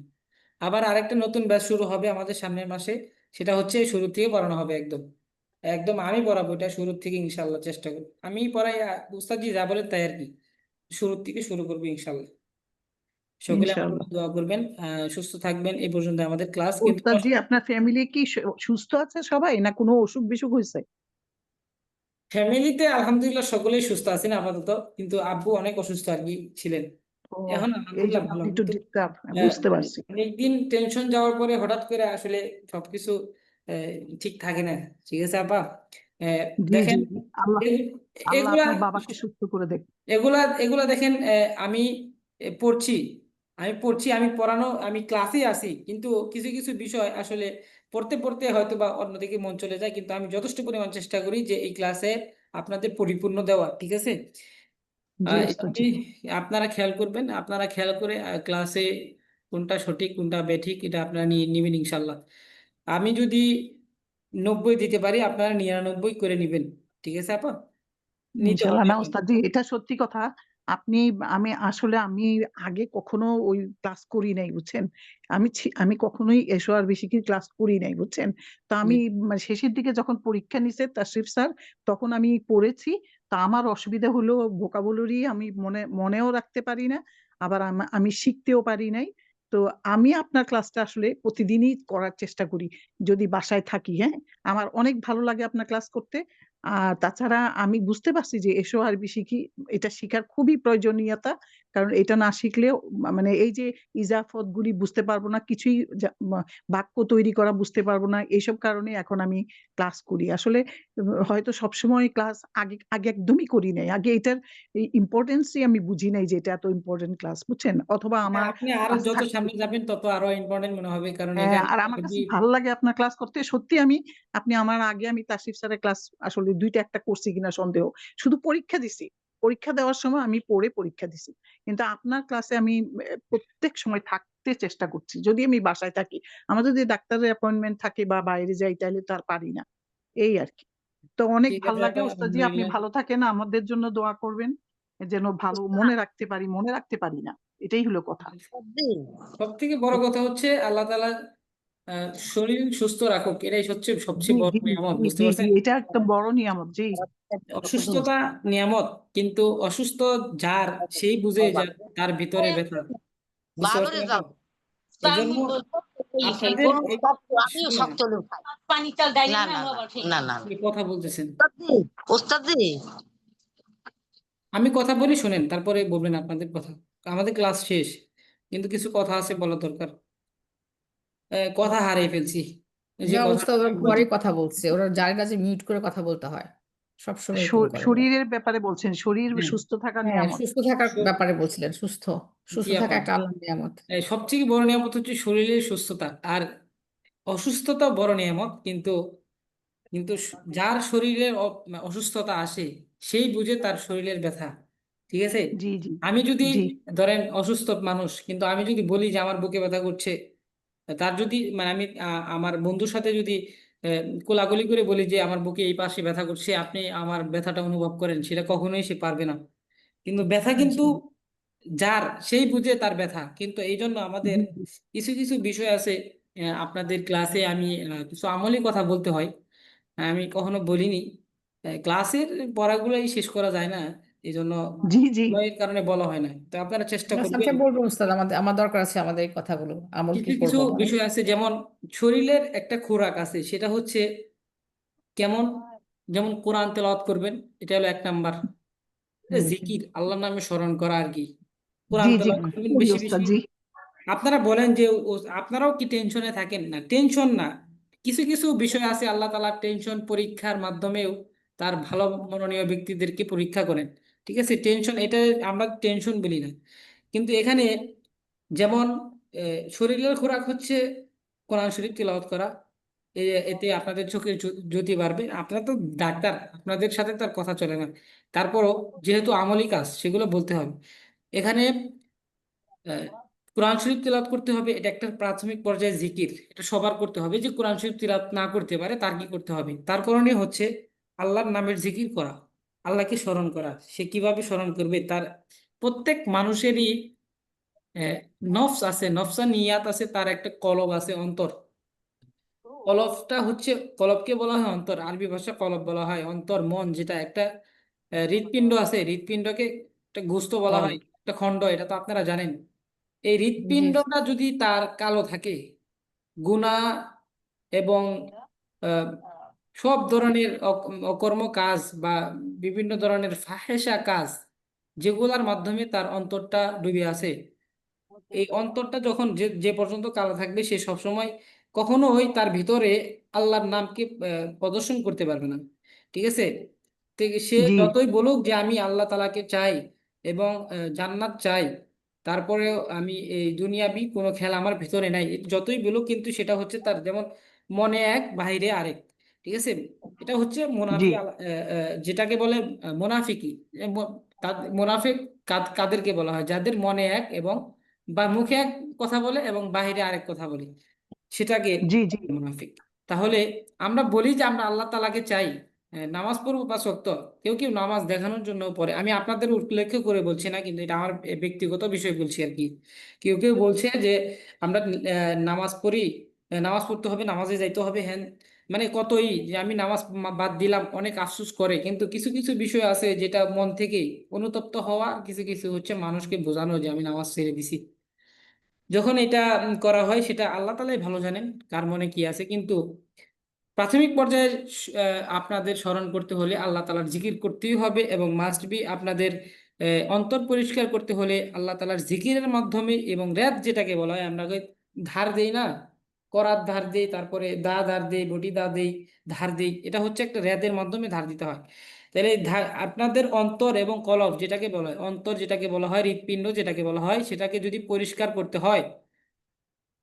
আবার আরেকটা নতুন ব্যাচ শুরু হবে আমাদের সামনের মাসে, সেটা হচ্ছে শুরু থেকে পড়ানো হবে একদম। একদম আমি পড়াবো, এটা শুরু থেকে ইনশাল্লাহ চেষ্টা করব। আমি পড়াই, উস্তাদ জি যা বলেন তাই আর কি। শুরু থেকে শুরু করবো ইনশাল্লাহ। সকলে আমার জন্য ইনশাআল্লাহ। দোয়া করবেন। সুস্থ থাকবেন। এই পর্যন্ত আমাদের ক্লাস, কিন্তু উস্তাদজি, আপনার ফ্যামিলি কি সুস্থ আছে সবাই, না কোনো অসুখ বিসুখ হয়েছে? ফ্যামিলিতে আলহামদুলিল্লাহ সকলেই সুস্থ আছেন আপাতত, কিন্তু আব্বু অনেক অসুস্থ আর কি ছিলেন। ও, এখন এই আলহামদুলিল্লাহ জন্য ভালো, আপনি একটু কিন্তু ডিস্টার্ব, বুঝতে পারছি। অনেকদিন টেনশন যাওয়ার পরে হঠাৎ করে আসলে সবকিছু ঠিক থাকে না। ঠিক আছে আপা? আহ, জি, জি, দেখেন, জি। আল্লাহ, এগু- আল্লাহ এগুলা আপনার বাবাকে সুস্থ করে দেখ। এগুলা এগুলা দেখেন, আমি পড়ছি, আমি পড়ানো, আমি ক্লাসে আছি, কিন্তু কিছু কিছু বিষয় আসলে পড়তে পড়তে হয়তো বা অন্যদিকে মন চলে যায়, কিন্তু আমি যথেষ্ট পরিমাণ চেষ্টা করি যে এই ক্লাসে আপনাদের পরিপূর্ণ দেওয়া। ঠিক আছে? জি এভাবে উস্তাদজি। আপনারা খেয়াল করবেন, আপনারা খেয়াল করে ক্লাসে কোনটা সঠিক কোনটা বেঠিক এটা আপনারা নিয়ে নেবেন ইনশাল্লাহ। আমি যদি 90 দিতে পারি, আপনারা 99 করে নেবেন। ঠিক আছে আপা? নিতে ইনশাল্লাহ। হবে। না উস্তাদজি, এটা সত্যি কথা। আপনি, আমি আগে কখনো ওই ক্লাস করি নাই, বুঝছেন? আমি কখনোই এসো আর বেশি কি ক্লাস করি নাই, বুঝছেন? তো আমি মানে শেষের দিকে যখন পরীক্ষা নিছে তাশরিফ স্যার, তখন আমি পড়েছি। তা আমার অসুবিধা হলো, ভোকাবুলারি আমি মনেও রাখতে পারি না, আবার আমি শিখতেও পারি নাই। তো আমি আপনার ক্লাসটা আসলে প্রতিদিনই করার চেষ্টা করি যদি বাসায় থাকি। হ্যাঁ, আমার অনেক ভালো লাগে আপনার ক্লাস করতে। আর তাছাড়া আমি বুঝতে পারছি যে এসো আরবি শিখি, এটা শিখার খুবই প্রয়োজনীয়তা। কারণ এটা না শিখলেও মানে এই যে ইজাফত গুলি বুঝতে পারবো না, কিছুই বাক্য তৈরি করা বুঝতে পারবো না, এইসব কারণে এখন আমি ক্লাস করি আসলে। হয়তো সবসময় ক্লাস আগে আগে একদমই করি নাই, আগে এটার ইম্পর্টেন্সই আমি বুঝি নাই যে এটা এত ইম্পর্টেন্ট ক্লাস, বুঝছেন? অথবা এটা আমার আপনি আরো ক্লাস যত থাকতো। সামনে যাবেন তত আরো ইম্পর্টেন্ট মনে হবে, কারণ হ্যাঁ, এখানে আর আমার যদি কাছে ভালো লাগে আপনার ক্লাস করতে সত্যি। আপনি আমার আগে আমি তাসিফ স্যারের ক্লাস আসলে দুইটা একটা করছি কিনা সন্দেহ, শুধু পরীক্ষা দিছি। পরীক্ষা দেওয়ার সময় আমি পড়ে পরীক্ষা দিছি, কিন্তু আপনার ক্লাসে আমি প্রত্যেক সময় থাকতে চেষ্টা করছি যদি আমি বাসায় থাকি। আমার যদি ডাক্তারের অ্যাপয়েন্টমেন্ট থাকে বা বাইরে যাই তাহলে তো আর পারি না, এই আর কি। তো অনেক ঠিক ভালো আছে লাগে আপা, ওস্তাদ জি, আপনি আলহামদুলিল্লাহ। ভালো থাকেন, আমাদের জন্য দোয়া করবেন যেন ভালো মনে রাখতে পারি। মনে রাখতে পারি না, এটাই হলো কথা। সব থেকে বড় কথা হচ্ছে আল্লাহ তাআলা শরীর সুস্থ রাখুক, এটাই হচ্ছে জি সবচেয়ে বড় জি নিয়ামত, জি বুঝতে জি জি, পারছেন? এটা একটা বড় নিয়ামত। জি অসুস্থতা নিয়ামত, কিন্তু অসুস্থ যার, সেই বুঝে যে তার ভিতরে ব্যথা, বুঝতে পারছেন আপা? এই জন্য আপনাদের শুনুন না, আপনি কথা বলতেছেন, আমি কথা বলি শোনেন, তারপরে বলবেন আপনাদের কথা। আমাদের ক্লাস শেষ, কিন্তু কিছু কথা আছে বলা দরকার। কথা হারিয়ে ফেলছি, এই যে না কথা। উস্তাদ, ওরা ঘরে কথা বলছে, ওরা জানে না যে মিউট করে কথা বলতে হয়, সবসময় এরকম করে ওরা। শরীরের ব্যাপারে বলছেন, শরীর হ্যাঁ, সুস্থ থাকা হ্যাঁ, নিয়ামত। সুস্থ থাকার ব্যাপারে বলছিলেন, সুস্থ জি সুস্থ থাকা আপা, একটা আল্লাহর নিয়ামত। সবথেকে বড় নিয়ামত হচ্ছে শরীরের সুস্থতা। আর অসুস্থতা বড় নিয়ামত, কিন্তু কিন্তু যার শরীরে অসুস্থতা আসে, সেই বুঝে তার শরীরের ব্যথা, ঠিক আছে? জি জি আমি যদি জি ধরেন অসুস্থ মানুষ, কিন্তু আমি যদি বলি যে আমার বুকে ব্যথা করছে, তার যদি মানে আমি আমার বন্ধুর সাথে যদি কোলাকুলি করে বলি যে আমার বুকে এই পাশে ব্যথা করছে, আপনি আমার ব্যথাটা অনুভব করেন, সেটা কখনোই সে পারবে না। কিন্তু ব্যথা কিন্তু জি যার, সেই বুঝে তার ব্যথা। কিন্তু এই জন্য আমাদের জি জি। কিছু কিছু বিষয় আছে, আপনাদের ক্লাসে আমি কিছু আমলি কথা বলতে হয়, আমি কখনো বলিনি। ক্লাসের পড়াগুলোই শেষ করা যায় না, এই জন্য জি জি সময়ের কারণে বলা হয় না, তো আপনারা চেষ্টা না, করবেন। আচ্ছা বলবো উস্তাদ, আমাদের আমার দরকার আছে, আমাদের এই কথাগুলো আমল কি কিছু কিছু করবো বলেন। বিষয় আছে, যেমন শরীরের একটা খোরাক আছে, সেটা হচ্ছে কেমন, যেমন কোরআন তেলাওয়াত করবেন, এটা হলো 1 নাম্বার। এটা হুম, জিকির, আল্লাহর নামে স্মরণ করা আর কি। কোরআন জি জি তেলাওয়াত করবেন করি বেশি ওস্তাদ বেশি। জি। আপনারা বলেন যে আপনারাও কি টেনশনে থাকেন? না, টেনশন না, কিছু কিছু বিষয় আছে আল্লাহ তাআলা টেনশন পরীক্ষার মাধ্যমেও তার ভালো মনোনীয় ব্যক্তিদেরকে পরীক্ষা করেন, ঠিক আছে? টেনশন, এটা আমরা টেনশন বলি না, কিন্তু এখানে যেমন শরীরের খোরাক হচ্ছে কোরআন শরীফ তিলাওয়াত করা। এতে আপনাদের চোখের জ্যোতি বাড়বে। আপনারা তো ডাক্তার, আপনাদের সাথে তার কথা চলে না, তারপরও যেহেতু আমলি কাজ, সেগুলো বলতে হবে। এখানে আহ, কোরআন শরীফ তিলাওয়াত করতে হবে, এটা একটা প্রাথমিক পর্যায়ে জিকির, এটা সবার করতে হবে। যে কোরআন শরীফ তিলাওয়াত না করতে পারে, তার কি করতে হবে? তার করণীয় হচ্ছে আল্লাহর নামের জিকির করা, আল্লাহকে স্মরণ করা। সে কিভাবে স্মরণ করবে? তার প্রত্যেক মানুষেরই আহ, নফস আছে, নফসানিয়াত আছে, তার একটা কলব আছে, অন্তর। কলবটা হচ্ছে, কলবকে বলা হয় অন্তর, আরবি ভাষা কলব বলা হয় অন্তর, মন, যেটা একটা হৃৎপিণ্ড আছে, হৃৎপিণ্ডকে একটা গোস্ত বলা হয়, একটা খণ্ড, এটা তো আপনারা জানেন। এই জি হৃৎপিণ্ডটা যদি তার কালো থাকে, গুনাহ এবং আহ, সব ধরনের অকর্ম কাজ বা বিভিন্ন ধরনের ফাহেসা কাজ, যেগুলার মাধ্যমে তার অন্তরটা ডুবে আছে, এই অন্তরটা যখন যে যে পর্যন্ত কালো থাকবে, সে সবসময় কখনোই তার ভিতরে আল্লাহর নামকে প্রদর্শন করতে পারবে না, ঠিক আছে? তো সে জি যতই বলুক যে আমি আল্লাহ তাআলাকে চাই এবং জান্নাত চাই, তারপরেও আমি এই দুনিয়াবি কোনো খেলা আমার ভিতরে নাই, যতই বলুক, কিন্তু সেটা হচ্ছে তার যেমন মনে এক বাহিরে আরেক, ঠিক আছে? এটা হচ্ছে জি যেটাকে বলে মোনাফিকি। মোনাফিক কাদেরকে বলা হয়? যাদের মনে এক এবং বা মুখে এক কথা বলে এবং বাহিরে আরেক কথা বলে, সেটাকে জি জি মুনাফিক। তাহলে আমরা বলি যে আমরা আল্লাহ তাআলাকে চাই, নামাজ পড়বো 5 ওয়াক্ত, কেউ কেউ নামাজ দেখানোর জন্য পড়ে, আমি আপনাদের উল্লেখ করে বলছি না, কিন্তু এটা আমার ব্যক্তিগত বিষয় বলছি আর কি। কেউ কেউ বলছে যে আমরা নামাজ পড়ি, নামাজ পড়তে হবে, নামাজে যাইতে হবে, হ্যাঁ, মানে কতই যে আমি নামাজ বাদ দিলাম, অনেক আফসোস করে। কিন্তু কিছু কিছু বিষয় আছে যেটা মন থেকেই অনুতপ্ত হওয়া, কিছু কিছু হচ্ছে মানুষকে বোঝানো যে আমি নামাজ ছেড়ে দিছি। যখন এটা করা হয় সেটা আল্লাহ তাআলাই ভালো জানেন কার মনে কি আছে, কিন্তু প্রাথমিক পর্যায়ে আপনাদের স্মরণ করতে হলে আল্লাহ তাআলার জিকির করতেই হবে, এবং মাস্ট বি আপনাদের অন্তর পরিষ্কার করতে হলে আল্লাহ তাআলার জিকিরের মাধ্যমে, এবং রেদ যেটাকে বলা হয়, আমরা ধার দেই না, করাত ধার দেই, তারপরে দা ধার দেই, বটি দা দেই, ধার দেই, এটা হচ্ছে একটা রেদের মাধ্যমে ধার দিতে হয়। তাহলে আপনাদের অন্তর এবং কলব যেটাকে বলা হয়, অন্তর যেটাকে বলা হয়, হৃৎপিণ্ড যেটাকে বলা হয়, সেটাকে যদি পরিষ্কার করতে হয়,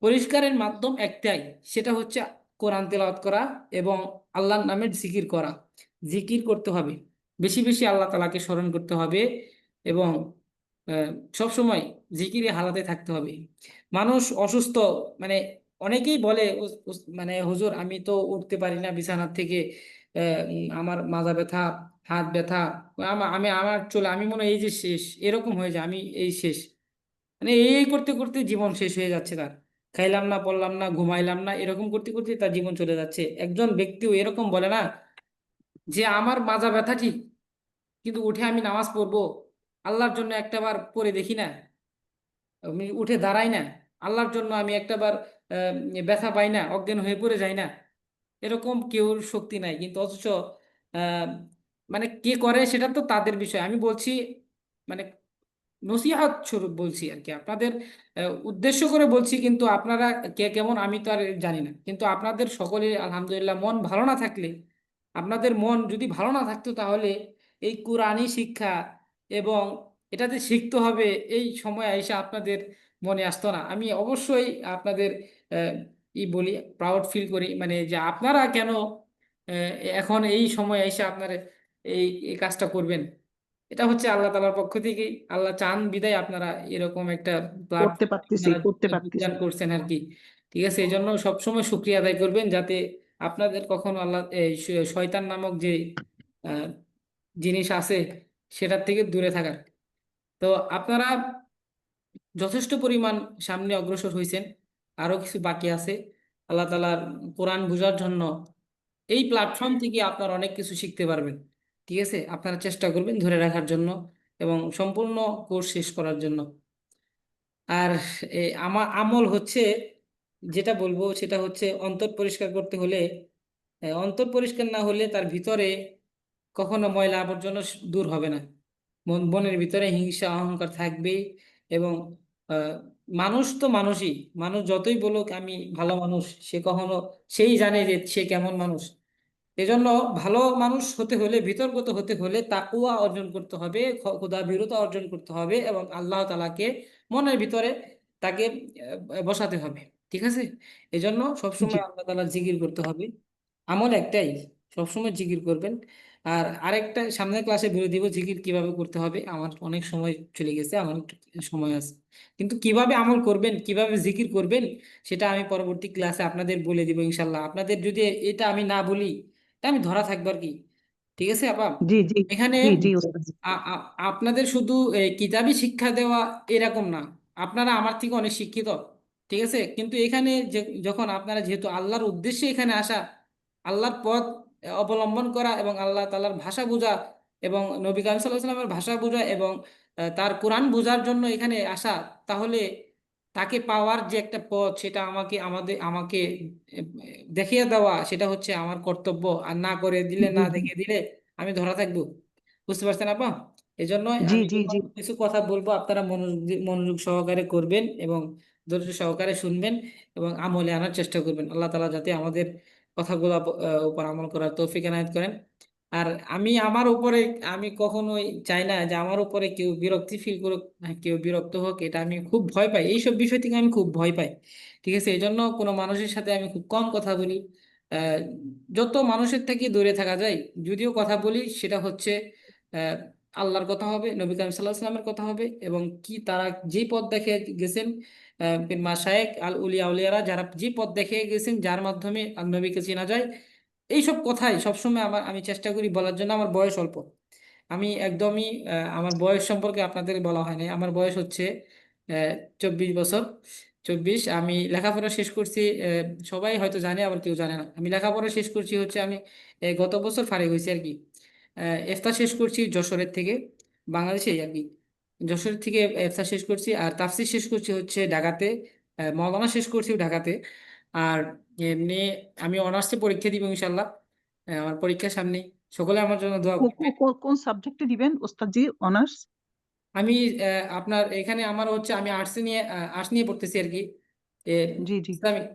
পরিষ্কারের মাধ্যম একটাই, সেটা হচ্ছে কোরআন তেলাওয়াত করা এবং আল্লাহর নামের জিকির করা। জিকির করতে হবে, বেশি বেশি আল্লাহ তাআলাকে স্মরণ করতে হবে, এবং সব সময় জিকিরে হালাতে থাকতে হবে। মানুষ অসুস্থ, মানে অনেকেই বলে মানে হুজুর আমি তো উঠতে পারি না বিছানা থেকে, আমার মাজা ব্যথা, হাত ব্যথা, আমার চলে, আমি মনে হয় এই যে শেষ, এরকম হয়ে যায়, আমি এই শেষ, মানে এই করতে করতে জীবন শেষ হয়ে যাচ্ছে তার। খাইলাম না, পড়লাম না, ঘুমাইলাম না, এরকম করতে করতে তার জীবন চলে যাচ্ছে। একজন ব্যক্তিও এরকম বলে না যে আমার মাজা ব্যথা ঠিক, কিন্তু উঠে আমি নামাজ পড়বো, আল্লাহর জন্য একটাবার পড়ে দেখি না, আমি উঠে দাঁড়াই না, আল্লাহর জন্য আমি একটাবার ব্যথা পাই না, অজ্ঞান হয়ে পড়ে যাই না, এরকম কেউর শক্তি নাই। কিন্তু অথচ আহ, মানে কে করে সেটা তো তাদের বিষয়। আমি বলছি মানে নসিহত স্বরূপ বলছি আর কি, আপনাদের উদ্দেশ্য করে বলছি, কিন্তু আপনারা কে কেমন আমি তো আর জানি না। কিন্তু আপনাদের সকলে আলহামদুলিল্লাহ মন ভালো না থাকলে, আপনাদের মন যদি ভালো না থাকতো, তাহলে এই কোরআনী শিক্ষা এবং এটাতে শিখতে হবে এই সময় এসে আপনাদের মনে আসতো না। আমি অবশ্যই আপনাদের আহ, বলি, প্রাউড ফিল করি, মানে যে আপনারা কেন আহ, এখন এই সময় এসে আপনারা এই কাজটা করবেন। এটা হচ্ছে আল্লাহ তাআলার পক্ষ থেকে, আল্লাহ চান বিদায় আপনারা এরকম একটা করতে প্ল্যাটফর্ম পারতেছি করতে পারতেছি বিজ্ঞান করছেন আর কি। ঠিক আছে, এই জন্য সবসময় শুকরিয়া আদায় করবেন, যাতে আপনাদের কখনো আল্লাহ এই শয়তান নামক যে আহ, জিনিস আছে সেটার থেকে দূরে থাকার। তো আপনারা যথেষ্ট পরিমাণ সামনে অগ্রসর হয়েছেন, আরো কিছু বাকি আছে। আল্লাহ তাআলার কোরআন বোঝার জন্য এই প্ল্যাটফর্ম থেকে আপনারা অনেক কিছু শিখতে পারবেন। ঠিক আছে, আপনারা চেষ্টা করবেন ধরে রাখার জন্য এবং সম্পূর্ণ কোর্স শেষ করার জন্য। আর আমার আমল হচ্ছে, যেটা বলবো সেটা হচ্ছে অন্তর পরিষ্কার করতে হলে, অন্তর পরিষ্কার না হলে তার ভিতরে কখনো ময়লা আবর্জনা দূর হবে না। মনের ভিতরে হিংসা অহংকার থাকবেই। এবং আহ, মানুষ তো মানুষই, মানুষ যতই বলুক আমি ভালো মানুষ, সে কখনো, সেই জানে যে সে কেমন মানুষ। এজন্য ভালো মানুষ হতে হলে, বিতর্কত হতে হলে তাকওয়া অর্জন করতে হবে, খোদা ভীরুতা অর্জন করতে হবে, এবং আল্লাহ তাআলাকে মনের ভিতরে তাকে বসাতে হবে। ঠিক আছে, এজন্য জি সবসময় আল্লাহ তাআলার জিকির করতে হবে। আমল একটাই, সবসময় জিকির করবেন। আর আরেকটা সামনের ক্লাসে বলে দিব জিকির কিভাবে করতে হবে। আমার অনেক সময় চলে গেছে, আমার একটু সময় আছে, কিন্তু কিভাবে আমল করবেন, কিভাবে জিকির করবেন, সেটা আমি পরবর্তী ক্লাসে আপনাদের বলে দিব ইনশাল্লাহ। আপনাদের যদি এটা আমি না বলি, তা আমি ধরা থাকবো আর কি। ঠিক আছে আপা, জি জি এখানে জি জি ওস্তাদ আপনাদের শুধু কিতাবি শিক্ষা দেওয়া এরকম না, আপনারা আমার থেকে অনেক শিক্ষিত। ঠিক আছে, কিন্তু এখানে যখন আপনারা যেহেতু আল্লাহর উদ্দেশ্যে এখানে আসা, আল্লাহর পথ অবলম্বন করা এবং আল্লাহ তাআলার ভাষা বোঝা এবং নবী কারীম সাল্লাল্লাহু আলাইহি ওয়াসাল্লামের ভাষা বোঝা এবং তার কোরআন বোঝার জন্য এখানে আসা, তাহলে তাকে পাওয়ার যে একটা পথ, সেটা আমাকে আহ, দেখিয়ে দেওয়া, সেটা হচ্ছে আমার কর্তব্য। আর না করে দিলে, জি না জি দেখিয়ে দিলে আমি ধরা থাকবো। বুঝতে পারছেন আপা? এই জন্যই জি আমি জি জি কিছু কথা বলবো, আপনারা মনোযোগ সহকারে করবেন এবং ধৈর্য সহকারে শুনবেন এবং আমলে আনার চেষ্টা করবেন। আল্লাহ তাআলা যাতে আমাদের কথাগুলো উপর আমল করার তৌফিক এনায়েত করেন। আর আমি আমার উপরে, আমি কখনোই চাই না যে আমার উপরে কেউ বিরক্তি ফিল করুক, কেউ বিরক্ত হোক, এটা আমি খুব ভয় পাই, এইসব বিষয় থেকে আমি খুব ভয় পাই। ঠিক আছে, এই জন্য কোনো মানুষের সাথে আমি খুব কম কথা বলি। আহ, যত মানুষের থেকে দূরে থাকা যায়, যদিও কথা বলি সেটা হচ্ছে আহ, আল্লাহর কথা হবে, নবী করিম সাল্লাল্লাহু আলাইহি ওয়াসাল্লামের কথা হবে, এবং কি তারা যে পথ দেখে গেছেন, মাশায়েখ আল উলিয়া উলিয়ারা যারা যে পথ দেখে গেছেন, যার মাধ্যমে নবীকে চেনা যায়, এইসব কথাই সবসময় আমি চেষ্টা করি বলার জন্য। আমার বয়স অল্প, আমি একদমই আমার বয়স সম্পর্কে আপনাদের বলা হয় নাই, আমার বয়স হচ্ছে 24 বছর। 24, আমি লেখাপড়া শেষ করছি, সবাই হয়তো জানে আবার কেউ জানে না। আমি লেখাপড়া শেষ করছি হচ্ছে, আমি গত বছর ফারিগ হয়েছি আর কি। ইফতা শেষ করছি যশোরের থেকে, বাংলাদেশেই আর কি, যশোর থেকে ইফতা শেষ করছি। আর তাফসীর শেষ করছি হচ্ছে ঢাকাতে, মওলানা শেষ করছি ঢাকাতে। আর এমনি আমি অনার্সে পরীক্ষা দিব ইনশাল্লাহ। আমার পরীক্ষার সামনে, সকলে আমার জন্য দোয়া করবে। কোন সাবজেক্টে দিবেন ওস্তাদজি অনার্স? আমি আপনার এখানে আমার হচ্ছে আমি আর্টস নিয়ে পড়তেছি আর কি, জি জি। ইসলামিক।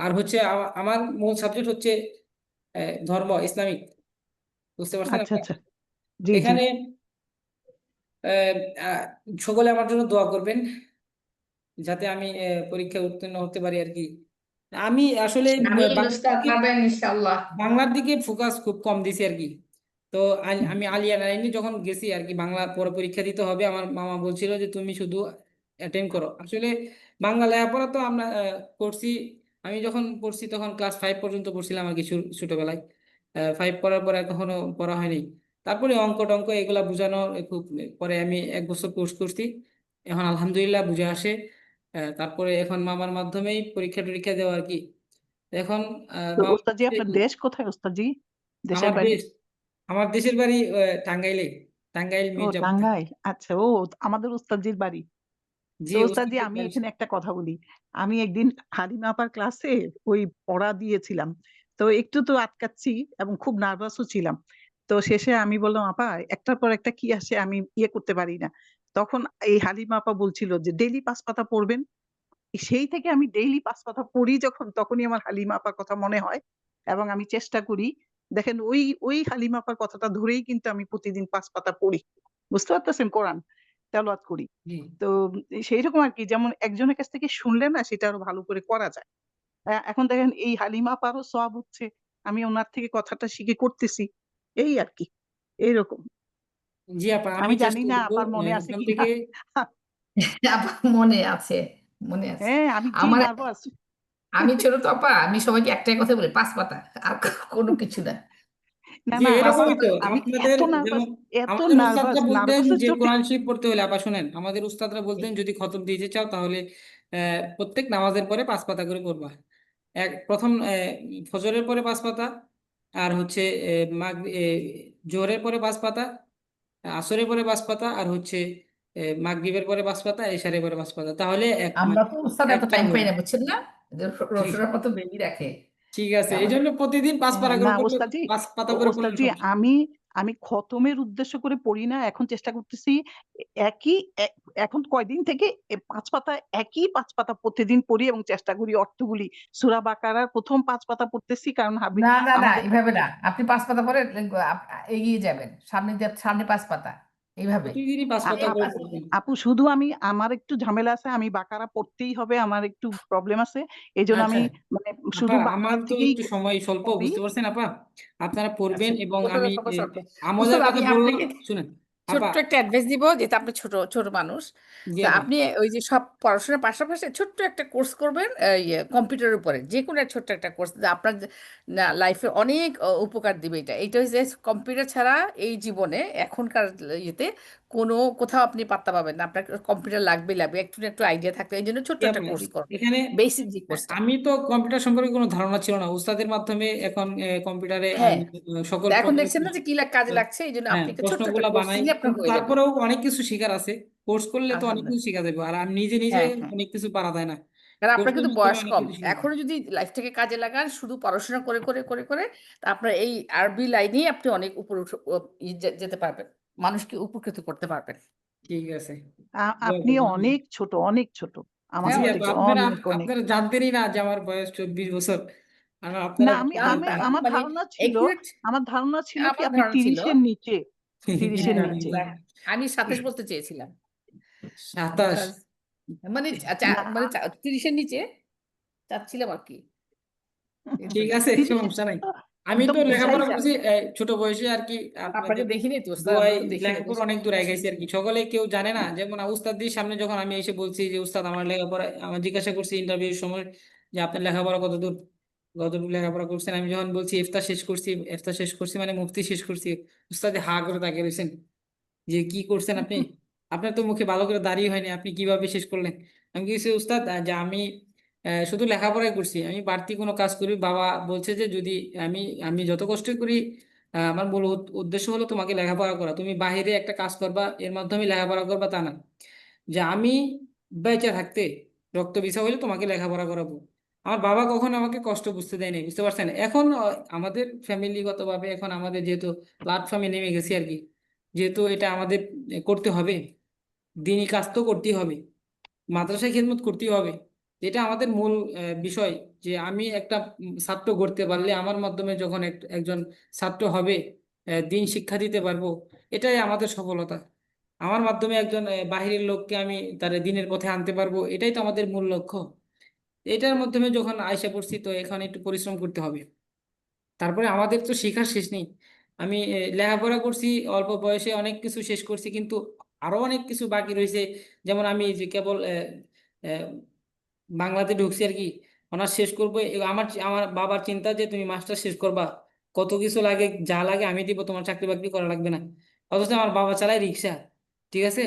আর হচ্ছে আমার মূল সাবজেক্ট হচ্ছে ধর্ম ইসলামিক, বুঝতে পারছেন আচ্ছা আপনি? আচ্ছা। জি জি। এখানে আহ, আহ, সকলে আমার জন্য দোয়া করবেন যাতে আমি পরীক্ষায় উত্তীর্ণ হতে পারি আর কি। আমি আসলে আমিন বাংলার উস্তাদ, দিকে পারবেন ইনশাআল্লাহ। বাংলার দিকে ফোকাস খুব কম দিছি আর কি। তো আমি আলিয়া নাইনে যখন গেছি আর কি, বাংলা পরে পরীক্ষা দিতে হবে, আমার মামা বলছিল যে তুমি শুধু অ্যাটেন্ড করো। আসলে বাংলা লেখাপড়া তো আমরা করছি। আমি যখন পড়ছি তখন ক্লাস 5 পর্যন্ত পড়ছিলাম আর কি, ছোটবেলায়। 5 পড়ার পরে কখনো পড়া হয়নি। তারপরে অঙ্ক টঙ্ক এগুলা বোঝানো খুব পরে আমি 1 বছর কোর্স করছি, এখন আলহামদুলিল্লাহ বুঝে আসে। তারপরে এখন মামার মাধ্যমেই পরীক্ষা টরীক্ষা দেওয়া আর কি। এখন তো মামা ওস্তাদজি আপনার দেশ কোথায় ওস্তাদজি? দেশের আমার বাড়ি? দেশ আমার দেশের বাড়ি টাঙ্গাইলে, টাঙ্গাইল ও মির্জাপুর। টাঙ্গাইল। আচ্ছা, ও আমাদের ওস্তাদজির বাড়ি। জি তো ওস্তাদজি উস্তাদের আমি বাড়ি। এখানে একটা কথা বলি। আমি একদিন হালিমা আপার ক্লাসে ওই পড়া দিয়েছিলাম, তো একটু তো আটকাচ্ছি এবং খুব নার্ভাসও ছিলাম। তো শেষে আমি বললাম, আপা একটার পর একটা কি আসে আমি ইয়ে করতে পারি না। তখন এই হালিমা আপা বলছিল যে ডেইলি 5 পাতা পড়বেন। সেই থেকে আমি ডেইলি 5 পাতা পড়ি যখন, তখনই আমার হালিমা আপার কথা মনে হয় এবং আমি চেষ্টা করি। দেখেন ওই ওই হালিমা আপার কথাটা ধরেই কিন্তু আমি প্রতিদিন 5 পাতা পড়ি, বুঝতে পারতেছেন, কোরআন তেলাওয়াত করি। জি তো সেই রকম আর কি, যেমন একজনের কাছ থেকে শুনলে না সেটা আরো ভালো করে করা যায়। এখন দেখেন এই হালিমা আপারও সওয়াব হচ্ছে, আমি ওনার থেকে কথাটা শিখে করতেছি, এই আর কি, এইরকম। জি আপা, আমি আমি জানি চেষ্টা না করবো আপার মনে আছে এখন কিনা। থেকে। আপা মনে আছে, মনে আছে। হ্যাঁ, আমি যে আমার নার্ভাস। আমি ছোট তো আপা, আমি সবাইকে একটাই কথা বলি, 5 পাতা, আর কোনো কিছু না। না জি না পাঁচ আপা, এরকমই পাতা তো আমি আপনাদের, এত নার্ভাস, যেমন এত আমাদের নার্ভাস, উস্তাদরা বলতেন নার্ভাসের যে চোটে। কোরআন শরীফ পড়তে হলে, আপা শুনেন, আমাদের উস্তাদরা বলতেন যদি খতম দিতে চাও তাহলে প্রত্যেক নামাজের পরে 5 পাতা করে পড়বা। প্রথম ফজরের পরে 5 পাতা, আর হচ্ছে জোহরের পরে 5 পাতা, আসরের পরে 5 পাতা, আর হচ্ছে মাগরিবের পরে 5 পাতা, এশারের পরে 5 পাতা, তাহলে আমরা মানে তো উস্তাদ এত একটা টাইম হয়ে পাই না, যাবে। বুঝছেন না, ঠিক রসুনের মতো বেবি রাখে। ঠিক আছে, এই আমাদের জন্য প্রতিদিন 5 পাতা করে না পড়লে, ওস্তাদজি, 5 পাতা করে পড়লে ওস্তাদজি সমস্যা নেই। আমি আমি খতমের উদ্দেশ্য করে পড়ি না, এখন চেষ্টা করতেছি একই এখন কয়দিন থেকে 5 পাতা, একই 5 পাতা প্রতিদিন পড়ি এবং চেষ্টা করি অর্থগুলি। সূরা বাকারার প্রথম 5 পাতা পড়তেছি, কারণ না না না, আমাদের এইভাবে না, আপনি 5 পাতা পরে এগিয়ে যাবেন, সামনে 5 পাতা, এইভাবে। প্রতিদিনই 5 পাতা করে আপু, পড়বেন। আপু শুধু আমি, আমার একটু ঝামেলা আছে, আমি বাকারা পড়তেই হবে, আমার একটু প্রবলেম আছে, এই জন্য আচ্ছা আমি মানে আপা, শুধু আমার বাকারা তো থেকেই একটু সময় স্বল্প, পড়ি। বুঝতে পারছেন আপা? আপনারা আচ্ছা, পড়বেন এবং ছোট আমি সময় স্বল্প। আমলের উস্তাদ, কথা আমি বললাম, আপনাকে শুনেন আপা। ছোট্ট একটা অ্যাডভাইস দিব, যেহেতু আপনি ছোট ছোট মানুষ। জি তো আপা। আপনি ওই যে সব পড়াশোনার পাশাপাশি ছোট্ট একটা কোর্স করবেন, কম্পিউটারের উপরে যে কোনো একটা ছোট্ট একটা কোর্স, আপনার লাইফে অনেক উপকার দিবে। এটা হচ্ছে কম্পিউটার ছাড়া এই জীবনে এখনকার ইয়েতে কোথাও আপনি পাত্তা পাবেন না, আপনার কম্পিউটার লাগবে একটু না একটু আইডিয়া থাকবে, এই জন্য ছোট্ট জি একটা আপা, কোর্স করবেন, এখানে বেসিক যে কোর্সটা। আমি তো কম্পিউটার সম্পর্কে কোনো ধারণা ছিল না, উস্তাদের মাধ্যমে এখন কম্পিউটারে হ্যাঁ, আমি সকল তা এখন প্রকার, দেখছেন না যে কি কাজে লাগছে, এই জন্য হ্যাঁ, আপনি একটা ছোট্ট একটা প্রশ্নগুলো কোর্স বানাই, নিলে আপনার কিন্তু হয়ে যাবে। তারপরেও অনেক কিছু শেখার আছে। কোর্স করলে তো অনেক কিছু আলহামদুলিল্লাহ। শেখা যাবে, আর আমি নিজে নিজে হ্যাঁ হ্যাঁ, অনেক কিছু পারা যায় না। কারণ আপনার কোর্সের কিন্তু মাধ্যমে বয়স অনেক কম, কিছু শেখা যায়। এখনো যদি লাইফটাকে কাজে লাগান শুধু পড়াশোনা করে করে করে করে, তা আপনার এই আরবি লাইনেই আপনি অনেক উপরে যেতে পারবেন, মানুষকে উপকৃত করতে পারবেন। ঠিক আছে, দোয়া আপনি করবেন। অনেক ছোট, অনেক ছোট হ্যাঁ, জি আমাদের অনেক আপা, থেকে, ছোট। আপনারা অনেক অনেক। আপনারা জানতেনই না যে আমার বয়স 24 বছর, আর না আপনারা আমি না আমি না, আমার মানে ধারণা ছিল, একুরেট আমার ধারণা ছিল কি আমার আপনি ধারণা ছিল। 30-এর নিচে, 30-এর হ্যাঁ, নিচে। আমি 27 বলতে চেয়েছিলাম, 27। Because মানে না মানে 30-এর নিচে চাচ্ছিলাম আর কি, ঠিক এটাই। আছে, 30-এর সমস্যা নাই। আমি একদম তো লেখাপড়া প্রিসাইজ। করছি ছোট বয়সে আর কি, আপনাকে আপনাদের দেখিনি তো স্যার, আমরা দোয়ায় তো দেখিনি, লেখাপড়া অনেক দূর গেছি আর কি। সকলে কেউ জানে না, যেমন উস্তাদের সামনে যখন আমি এসে বলছি যে উস্তাদ আমার লেখাপড়া, আমার জিজ্ঞাসা করছি ইন্টারভিউর সময় যে আপনার লেখাপড়া কতদূর, কতটুকু লেখাপড়া করছেন, আমি যখন বলছি ইফতা শেষ করছি মানে মুফতি শেষ করছি, উস্তাদ হা করে তাকিয়ে রয়েছেন যে কি করছেন আপনি, আপনার তো মুখে ভালো করে দাঁড়িয়ে হয়নি, আপনি কিভাবে শেষ করলেন? আমি কিছু উস্তাদ যে আমি শুধু লেখাপড়াই করছি, আমি বাড়তি কোনো কাজ করি। বাবা বলছে যে যদি আমি আমি যত কষ্ট করি, আমার মূল উদ্দেশ্য হলো তোমাকে লেখাপড়া করা, তুমি বাইরে একটা কাজ করবা এর মাধ্যমে লেখাপড়া করবা তা না, যে আমি বেঁচে থাকতে রক্ত বিছা হইলে তোমাকে লেখাপড়া করাবো। আমার বাবা কখনো আমাকে কষ্ট বুঝতে দেয়নি, বুঝতে পারছেন? এখন আমাদের ফ্যামিলিগত ভাবে এখন আমাদের যেহেতু প্ল্যাটফর্মে নেমে গেছি আর কি, যেহেতু এটা আমাদের করতে হবে, দিনই কাজ তো করতেই হবে, মাদ্রাসায় খিদমত করতেই হবে। এটা আমাদের মূল বিষয়, যে আমি একটা ছাত্র গড়তে পারলে, আমার মাধ্যমে যখন একজন ছাত্র হবে, দিন শিক্ষা দিতে পারবো, এটাই আমাদের সফলতা। আমার মাধ্যমে একজন বাহিরের লোককে আমি তার দিনের পথে আনতে পারবো, এটাই তো আমাদের মূল লক্ষ্য। এটার মাধ্যমে যখন আয়সা পড়ছি, তো এখন একটু পরিশ্রম করতে হবে। তারপরে আমাদের তো শেখার শেষ নেই। আমি লেখাপড়া করছি, অল্প বয়সে অনেক কিছু শেষ করছি, কিন্তু আরো অনেক কিছু বাকি রয়েছে। যেমন আমি যে কেবল আহ, বাংলাতে ঢুকছি আর কি, অনার্স শেষ করবো। আমার আমার বাবার চিন্তা যে তুমি মাস্টার শেষ করবা, কত কিছু লাগে, যা লাগে আমি দিব, তোমার চাকরি বাকরি করা লাগবে না। অথচ আমার বাবা চালায় রিক্সা, ঠিক আছে?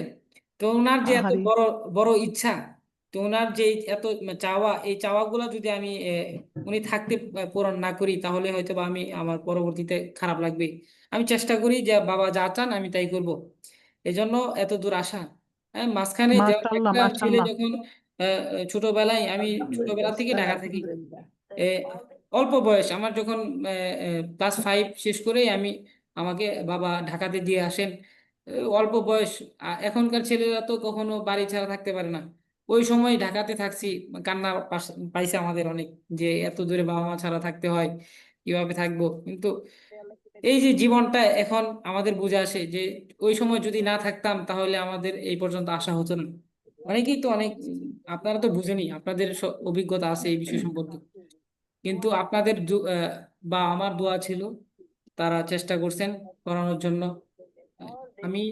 তো ওনার যে এত আহারে বড় বড় ইচ্ছা, তো ওনার যে এত চাওয়া, এই চাওয়াগুলো যদি আমি উনি থাকতে পূরণ না করি, তাহলে হয়তো বা আমি আমার পরবর্তীতে খারাপ লাগবে। আমি চেষ্টা করি যে বাবা যা চান আমি তাই করব, এজন্য এত দূর আসা। হ্যাঁ, মাঝখানে মাশাআল্লাহ একটা ছেলে মাশাআল্লাহ যখন ছোটবেলায়, আমি ছোটবেলা থেকে ঢাকা থাকি, এ, অল্প বয়স আমার যখন ক্লাস 5 শেষ করেই আমাকে বাবা ঢাকাতে দিয়ে আসেন। অল্প বয়স, এখনকার ছেলেরা তো কখনো বাড়ি ছাড়া থাকতে পারে না। ওই সময় ঢাকাতে থাকছি, কান্না পাইছে আমাদের অনেক, যে এত দূরে বাবা মা ছাড়া থাকতে হয়, কিভাবে থাকবো। কিন্তু এই যে জীবনটা এখন আমাদের বুঝে আসে যে ওই সময় যদি না থাকতাম, তাহলে আমাদের এই পর্যন্ত আসা হতো না। অনেকেই তো অনেক আপনারা তো বুঝেনি, আপনাদের অভিজ্ঞতা আছে এই বিষয় সম্পর্কে, কিন্তু আপনাদের বা আমার দোয়া ছিল, তারা চেষ্টা করছেন করানোর জন্য। আমি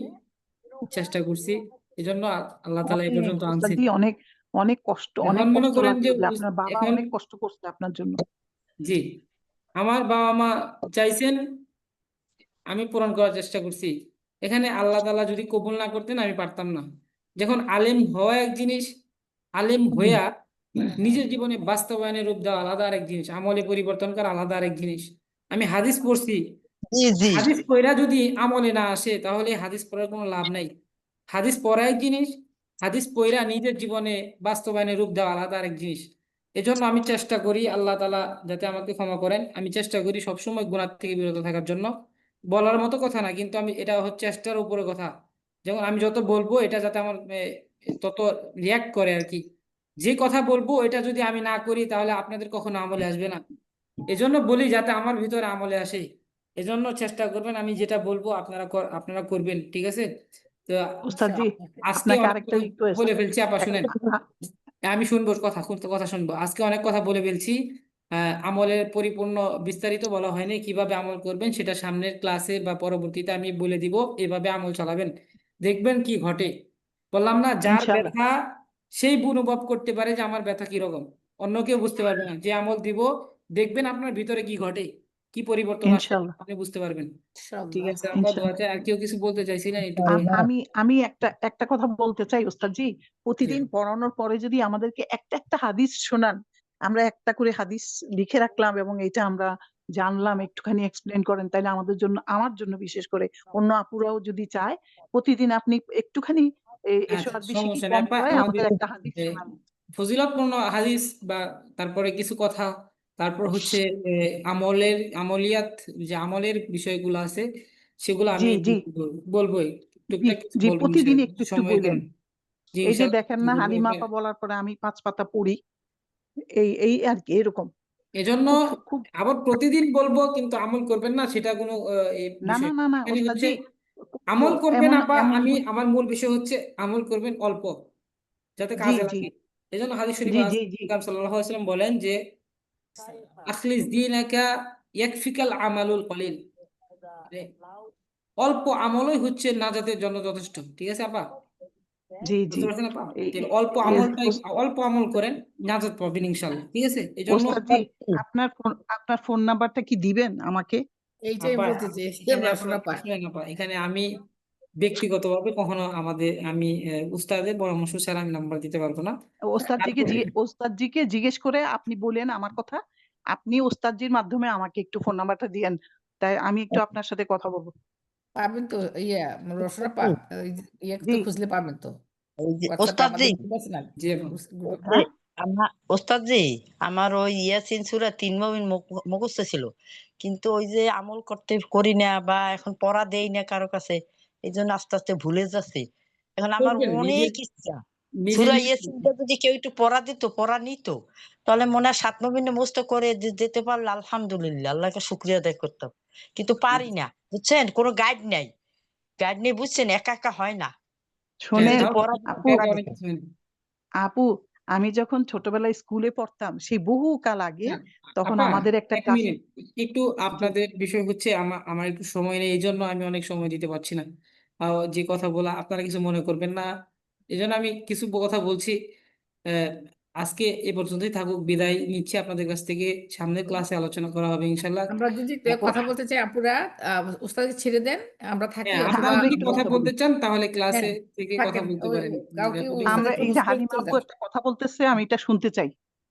চেষ্টা করছি, এজন্য আল্লাহ তাআলা এই অনেক পর্যন্ত আনছেন। ওস্তাদজি, অনেক অনেক কষ্ট, এখন অনেক মনে কষ্ট করেন যে লাগছে যে আপনার বাবা এখন, অনেক কষ্ট করছে আপনার জন্য। জি, আমার বাবা মা চাইছেন, আমি পূরণ করার চেষ্টা করছি। এখানে আল্লাহ তাআলা যদি কবুল না করতেন, আমি পারতাম না। যখন আলেম হওয়া এক জিনিস, আলেম জি হইয়া নিজের জীবনে বাস্তবায়নের রূপ দেওয়া আলাদা আরেক জিনিস, আমলে পরিবর্তন করা আলাদা আরেক জিনিস। আমি হাদিস পড়ছি, জি জি হাদিস পড়া যদি আমলে না আসে, তাহলে হাদিস পড়ার কোনো লাভ নাই। হাদিস পড়া এক জিনিস, হাদিস পড়া নিজের জীবনে বাস্তবায়নের রূপ দেওয়া আলাদা আরেক জিনিস। এজন্য আমি চেষ্টা করি, আল্লাহ তাআলা যাতে আমাকে ক্ষমা করেন, আমি চেষ্টা করি সবসময় গুনাহ থেকে বিরত থাকার জন্য। বলার মতো কথা না, কিন্তু আমি এটা হচ্ছে চেষ্টার উপরে কথা। যেমন আমি যত বলবো, এটা যাতে আমার তত রিয়াক্ট করে আর কি। যে কথা বলবো এটা যদি আমি না করি, তাহলে আপনাদের কখনো আমলে আসবে না। এজন্য বলি যাতে আমার ভিতরে আমলে আসে। এজন্য চেষ্টা করবেন, আমি যেটা বলবো আপনারা করবেন, ঠিক আছে? তো ওস্তাদজি, আজকে আপনাকে অনেক আরেকটা কথা রিকোয়েস্ট, বলে ফেলছি, আপা শুনেন। একটা কথা। আমি শুনবো, কথা শুনবো। আজকে অনেক কথা বলে ফেলছি, আমলের পরিপূর্ণ বিস্তারিত বলা হয়নি। কিভাবে আমল করবেন সেটা সামনের ক্লাসে বা পরবর্তীতে আমি বলে দিব, এভাবে আমল চালাবেন, দেখবেন কি ঘটে। বললাম না, যার ইনশাআল্লাহ ব্যথা সেই অনুভব করতে পারে যে আমার ব্যথা কিরকম, অন্য কেউ বুঝতে পারবে না। যে আমল দিব, দেখবেন আপনার ভিতরে কি ঘটে, কি পরিবর্তন আসে, ইনশাআল্লাহ আপনি বুঝতে পারবেন। ঠিক ইনশাআল্লাহ। আছে আপা, দোয়া ইনশাআল্লাহ। চাই। আর কেউ কিছু বলতে চাইছিলেন, একটু বলেন। আমি আমি একটা একটা কথা বলতে চাই ওস্তাদজি, জি প্রতিদিন পড়ানোর পরে যদি আমাদেরকে একটা একটা হাদিস শোনান, আমরা একটা করে হাদিস লিখে রাখলাম এবং এটা আমরা জানলাম, একটুখানি এক্সপ্লেন করেন, তাহলে আমাদের জন্য, আমার জন্য বিশেষ করে, অন্য আপুরাও যদি চায়, প্রতিদিন আপনি একটুখানি এসো আচ্ছা, আর বেশি কি সমস্যা নেই কম আপা। করায় আমাদের আমাদের একটা হাদিস শোনান। ফজিলতপূর্ণ হাদিস, বা তারপরে কিছু কথা, তারপর হচ্ছে আমলিয়াত, যে আমলের বিষয়গুলো আছে, সেগুলো জি আমি জি বলবোই, জি টুকটাক কিছু জি, বলবো প্রতিদিন ইনশাআল্লাহ, একটু একটু সময় বললেন। করেন। জি এই যে ইনশাআল্লাহ, দেখেন কি না, বলবো হালিমা আপা বলার পরে আমি 5 পাতা পড়ি, এই আর কি, এরকম। এজন্য খুব খুব আবার প্রতিদিন বলবো কিন্তু আমল করবেন না, সেটা কোনো এই না না বিষয় না। না না এখানে হচ্ছে ওস্তাদজি, আমল করবেন এমন আপা, এমন আমার মূল বিষয় হচ্ছে আমল করবেন অল্প, যাতে জি কাজে জি লাগে। এই জন্য হাদিস শরীফ জি আছে, জি জি সাল্লাল্লাহু আলাইহি ওয়াসাল্লাম বলেন যে আখলিস দীনাকা ইয়াকফিকাল আমালুল কলিল, মানে অল্প আমলই হচ্ছে নাজাতের জন্য যথেষ্ট, ঠিক আছে আপা? জি জি। বুঝতে পারছেন আপা, এই যে এই- অল্প অল্প আমল করেন, নাজাত পাবেন ইনশাআল্লাহ, ঠিক আছে? এই জন্য ওস্তাদজি, আপনার ফোন নাম্বারটা কি দিবেন আমাকে? এইটাই আপা, বলতে চেয়েছিলাম এখানে রসনা আসলে পা। শুনেন আপা, এখানে আমি ব্যক্তিগতভাবে কখনো আমি উস্তাদের পরামর্শ ছাড়া আমি নাম্বার দিতে পারবো না। তারপরে ওস্তাদজিকে জিজ্ঞেস করে আপনি বলেন আমার কথা, আপনি ওস্তাদজির মাধ্যমে আমাকে একটু ফোন নাম্বারটা দিয়েন, তাই আমি একটু আপনার সাথে কথা বলবো। পাবেন তো, ইয়া রসনা পা, ইয়ে জি তো খুঁজলে পাবেন তো। ওই যে হোয়াটসঅ্যাপে ওস্তাদ জি আমাদের গ্রুপ আছে না জি আপু। ওই যে হ্যাঁ ওস্তাদ জি আমার ওই ইয়াসিন সূরা ৩ মুমিন মুখস্থ ছিল, কিন্তু ওই যে আমল করি না বা এখন পড়া দেই না কারো কাছে, এই জন্য আস্তে আস্তে ভুলে যাচ্ছি। এখন আমার করবেন অনেক ইচ্ছা নিজে সূরা নিজে ইয়াসিনটা যদি কেউ একটু পড়া নিত, তাহলে মনে হয় ৭ মুমিনে মুখস্থ করে যেতে পারলে আলহামদুলিল্লাহ, আল্লাহকে শুকরিয়া আদায় করতাম। কিন্তু পারি না, বুঝছেন, কোনো গাইড নাই, বুঝছেন, একা একা হয় না। হ্যাঁ শোনেন যদি তাও পড়া আপু একা অনেক দিত। কিছু হয় না। আপু আমি যখন ছোটবেলায় স্কুলে পড়তাম সেই বহু কাল আগে, হ্যাঁ, তখন আপা আমাদের একটা এক ক্লাসে মিনিট, একটু জি আপনাদের বিষয় হচ্ছে আমার একটু সময় নেই, এই জন্য আমি অনেক সময় দিতে পারছি না। যে কথা বলা আপনারা কিছু মনে করবেন না, এই জন্য আমি কিছু কথা বলছি। আহ, আজকে এ পর্যন্তই থাকুক, বিদায় নিচ্ছি আপনাদের কাছ থেকে। সামনের ক্লাসে আলোচনা করা হবে ইনশাল্লাহ। আমরা যদি আপু কথা বলতে চাই আপুরা উস্তাদকে ছেড়ে দেন, আমরা থাকি হ্যাঁ, আপনারা অথবা আমি যদি একটু কথা কথা বলি। বলতে চান তাহলে ক্লাসে হ্যাঁ থেকে কথা থাকেন, বলতে ওই পারেন। কাউকে রেকর্ডিং উস্তাদ আমরা একটু এই যে হুশ করে হালিমা চলে আপু যান। একটা কথা বলতেছে, আমি এটা শুনতে চাই।